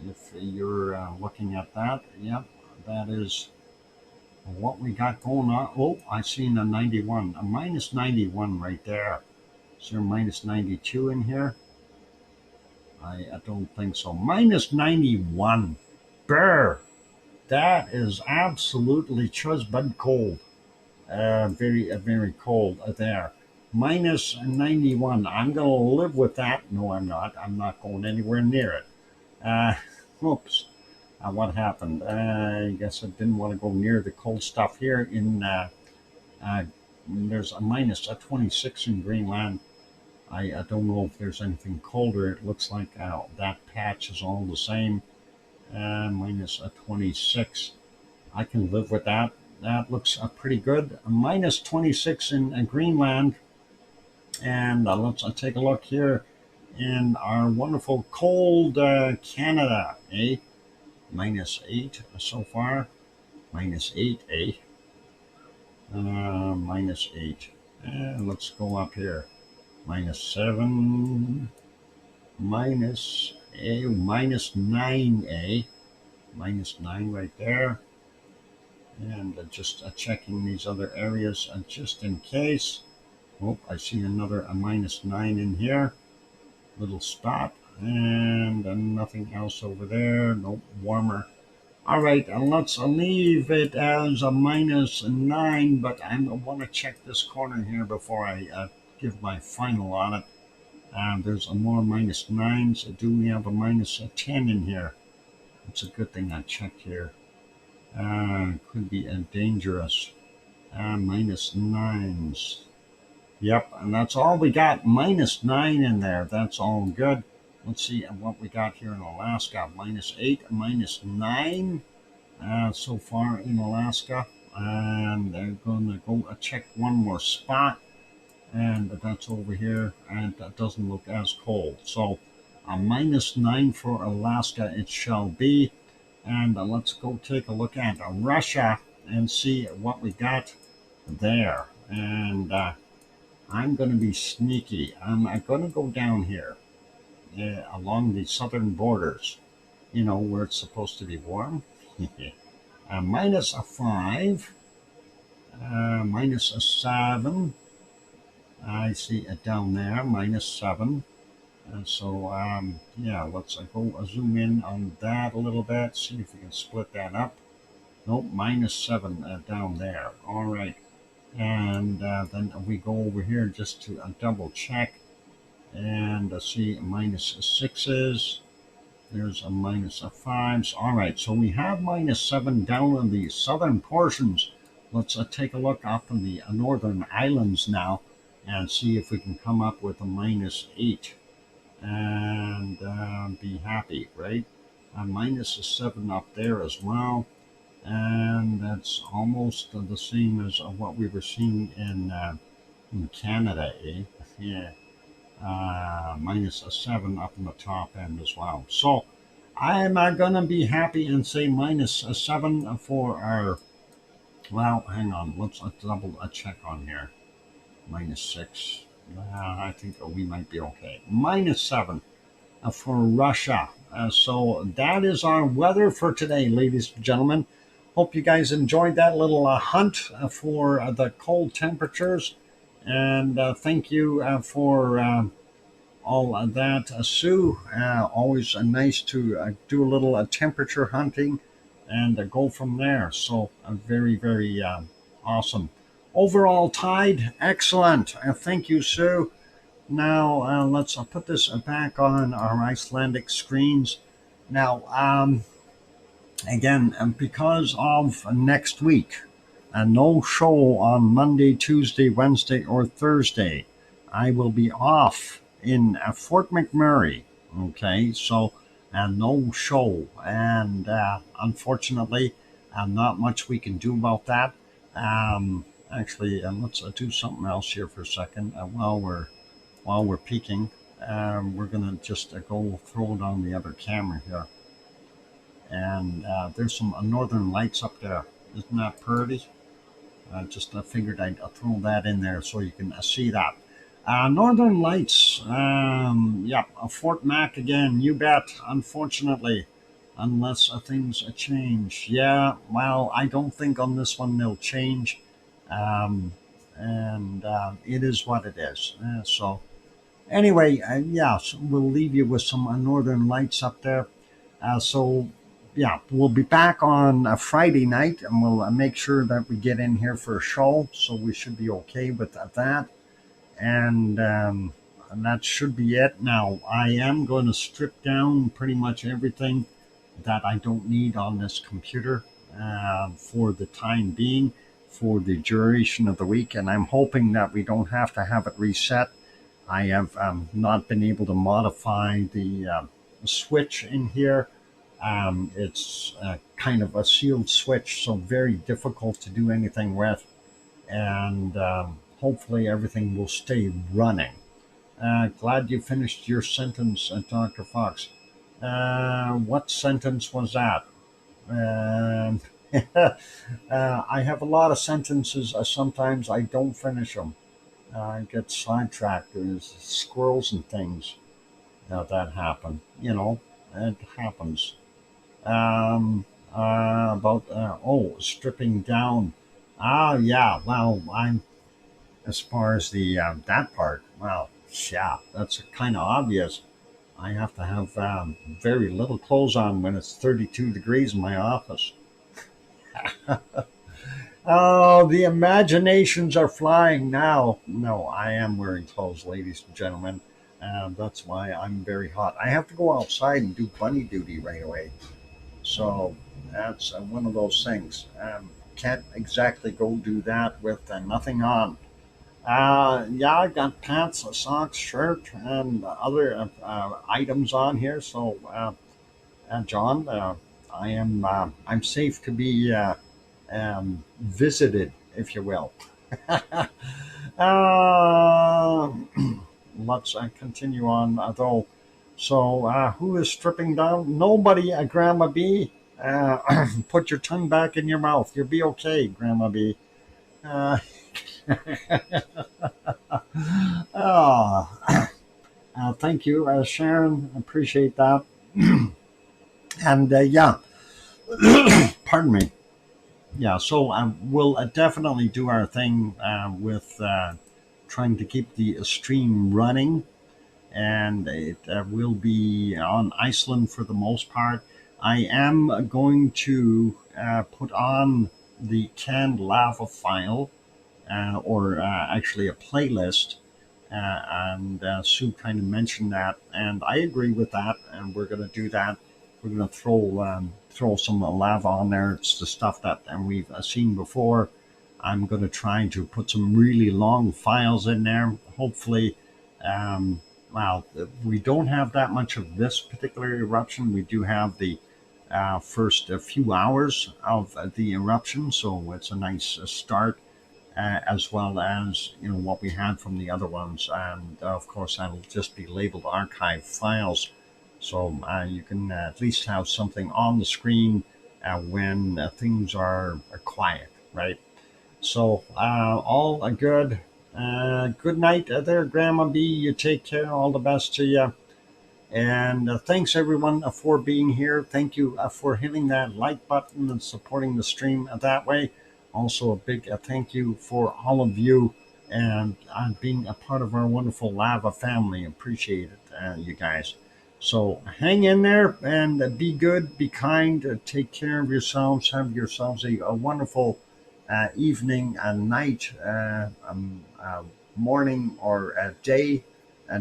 if you're looking at that, yep, that is what we got going on. Oh, I seen a 91, a minus 91 right there. Is there minus 92 in here? I don't think so. Minus 91. Brr. That is absolutely chuzbud cold. Very cold there. Minus 91. I'm going to live with that. No, I'm not. I'm not going anywhere near it. Oops. What happened? I guess I didn't want to go near the cold stuff here. There's a minus 26 in Greenland. I don't know if there's anything colder. It looks like that patch is all the same. Minus 26. I can live with that. That looks pretty good. A minus 26 in Greenland. And let's take a look here in our wonderful cold Canada. Minus 8 so far. Minus 8, minus 8. And let's go up here. Minus 7. Minus 9, minus 9 right there. And just checking these other areas just in case. Oh, I see another minus 9 in here. Little spot. And nothing else over there. Nope, warmer. All right, let's leave it as a minus 9, but I want to check this corner here before I give my final on it. There's more minus 9s. Do we have a minus 10 in here? It's a good thing I checked here. Could be dangerous. Minus 9s. Yep, and that's all we got. Minus 9 in there. That's all good. Let's see what we got here in Alaska. Minus 8, minus 9 so far in Alaska. And they're going to go check one more spot. And that's over here. And that doesn't look as cold. So a minus 9 for Alaska it shall be. And let's go take a look at Russia and see what we got there. And I'm going to be sneaky. I'm going to go down here along the southern borders, where it's supposed to be warm. Minus 5, minus 7. I see it down there, minus 7. Yeah, let's go zoom in on that a little bit, see if we can split that up. Nope, -7 down there. All right. And then we go over here just to double check and see -6s. There's a -5s. All right, so we have -7 down in the southern portions. Let's take a look up in the northern islands now and see if we can come up with a -8 and be happy, right? -7 up there as well. And that's almost the same as what we were seeing in Canada, eh? Yeah, -7 up in the top end as well. So I'm gonna be happy and say -7 for our. Well, hang on. Let's double check on here. -6. I think we might be okay. -7 for Russia. So that is our weather for today, ladies and gentlemen. Hope you guys enjoyed that little hunt for the cold temperatures. And thank you for all of that, Sue. Always nice to do a little temperature hunting and go from there. So very, very awesome. Overall tide, excellent. Thank you, Sue. Now let's put this back on our Icelandic screens. Now, again, because of next week, no show on Monday, Tuesday, Wednesday, or Thursday. I will be off in Fort McMurray. Okay, so no show, and unfortunately, not much we can do about that. Actually, let's do something else here for a second while we're peeking. We're gonna just go throw it on the other camera here, and there's some northern lights up there. Isn't that pretty? Just figured I'd throw that in there so you can see that. Northern Lights, yeah, Fort Mac again, you bet, unfortunately, unless things change. Yeah, well, I don't think on this one they'll change, um, and it is what it is. So, anyway, yeah, so we'll leave you with some Northern Lights up there. So, yeah, we'll be back on a Friday night, and we'll make sure that we get in here for a show. So we should be okay with that, and that should be it. Now, I am going to strip down pretty much everything that I don't need on this computer for the time being, for the duration of the week, and I'm hoping that we don't have to have it reset. I have not been able to modify the switch in here. It's kind of a sealed switch, so very difficult to do anything with. And hopefully everything will stay running. Glad you finished your sentence, Dr. Fox. What sentence was that? Um, I have a lot of sentences. Sometimes I don't finish them. I get sidetracked. There's squirrels and things that happen. It happens. About stripping down. Yeah. Well, I'm as far as the that part. Well, yeah, that's kind of obvious. I have to have very little clothes on when it's 32 degrees in my office. Oh, the imaginations are flying now. No, I am wearing clothes, ladies and gentlemen. That's why I'm very hot. I have to go outside and do bunny duty right away. So that's one of those things. Can't exactly go do that with nothing on. Yeah, I've got pants, a socks, shirt, and other items on here. So, John, I'm safe to be visited, if you will. uh, let's continue on, though. So, who is stripping down? Nobody, Grandma B. Put your tongue back in your mouth. You'll be okay, Grandma B. Uh, oh, thank you, Sharon. Appreciate that. And yeah, pardon me. Yeah, so we'll definitely do our thing with trying to keep the stream running. and it will be on Iceland for the most part. I am going to put on the canned lava file, or actually a playlist, and Sue kind of mentioned that, and I agree with that, and we're going to do that. We're going to throw some lava on there. It's the stuff that we've seen before. I'm going to try to put some really long files in there. Hopefully, well, we don't have that much of this particular eruption. We do have the first few hours of the eruption, so it's a nice start, as well as what we had from the other ones, and of course that'll just be labeled archive files, so you can at least have something on the screen when things are quiet, right? So all good. Good night there, Grandma B. You take care. All the best to you. And thanks everyone for being here. Thank you for hitting that like button and supporting the stream that way. Also, a big thank you for all of you and being a part of our wonderful lava family. Appreciate it, you guys. So hang in there and be good, be kind, take care of yourselves. Have yourselves a wonderful evening, a night, morning, or a day,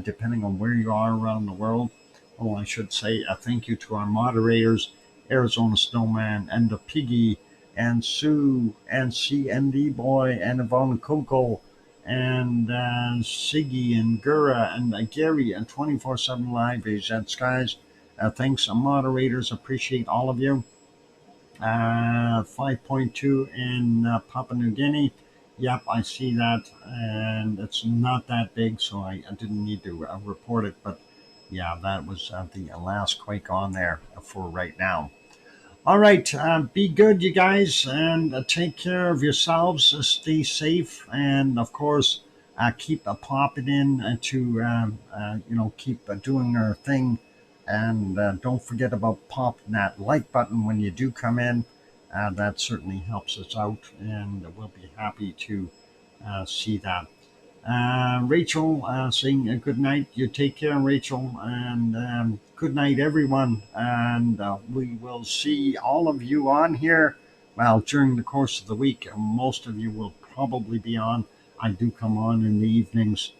depending on where you are around the world. Oh, I should say a thank you to our moderators, Arizona Snowman, and the Piggy, and Sue, and CND Boy, and Yvonne Coco, and Siggy, and Gura, and Gary, and 24/7 Live and Skies. Thanks, moderators. Appreciate all of you. 5.2 in Papua New Guinea. Yep, I see that, and it's not that big, so I didn't need to report it, but yeah, that was the last quake on there for right now. All right, be good, you guys, and take care of yourselves. Stay safe, and of course, keep popping in to keep doing our thing, and don't forget about popping that like button when you do come in. That certainly helps us out, and we'll be happy to see that. Rachel saying good night. You take care, Rachel, and good night, everyone. And we will see all of you on here. Well, during the course of the week, most of you will probably be on. I do come on in the evenings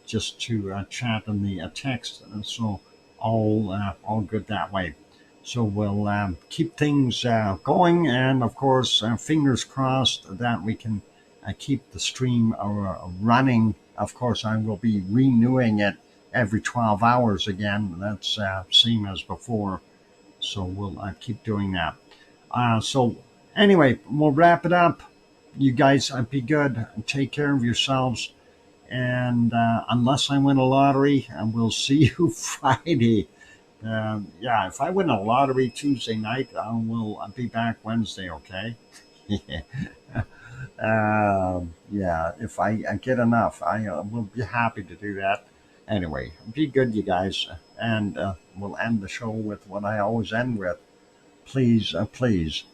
just to chat in the text, and so all good that way. So we'll keep things going, and of course, fingers crossed that we can keep the stream running. Of course, I will be renewing it every 12 hours again. That's same as before. So we'll keep doing that. So anyway, we'll wrap it up. You guys be good. Take care of yourselves. And unless I win a lottery, and we'll see you Friday. Yeah, if I win a lottery Tuesday night, I will be back Wednesday, okay? Yeah, if I get enough, I will be happy to do that. Anyway, be good, you guys, and we'll end the show with what I always end with. Please, please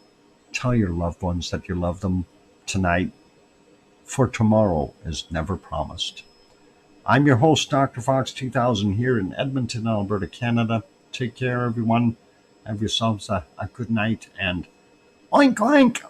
tell your loved ones that you love them tonight, for tomorrow is never promised. I'm your host, DrFox2000, here in Edmonton, Alberta, Canada. Take care, everyone. Have yourselves a good night, and oink oink!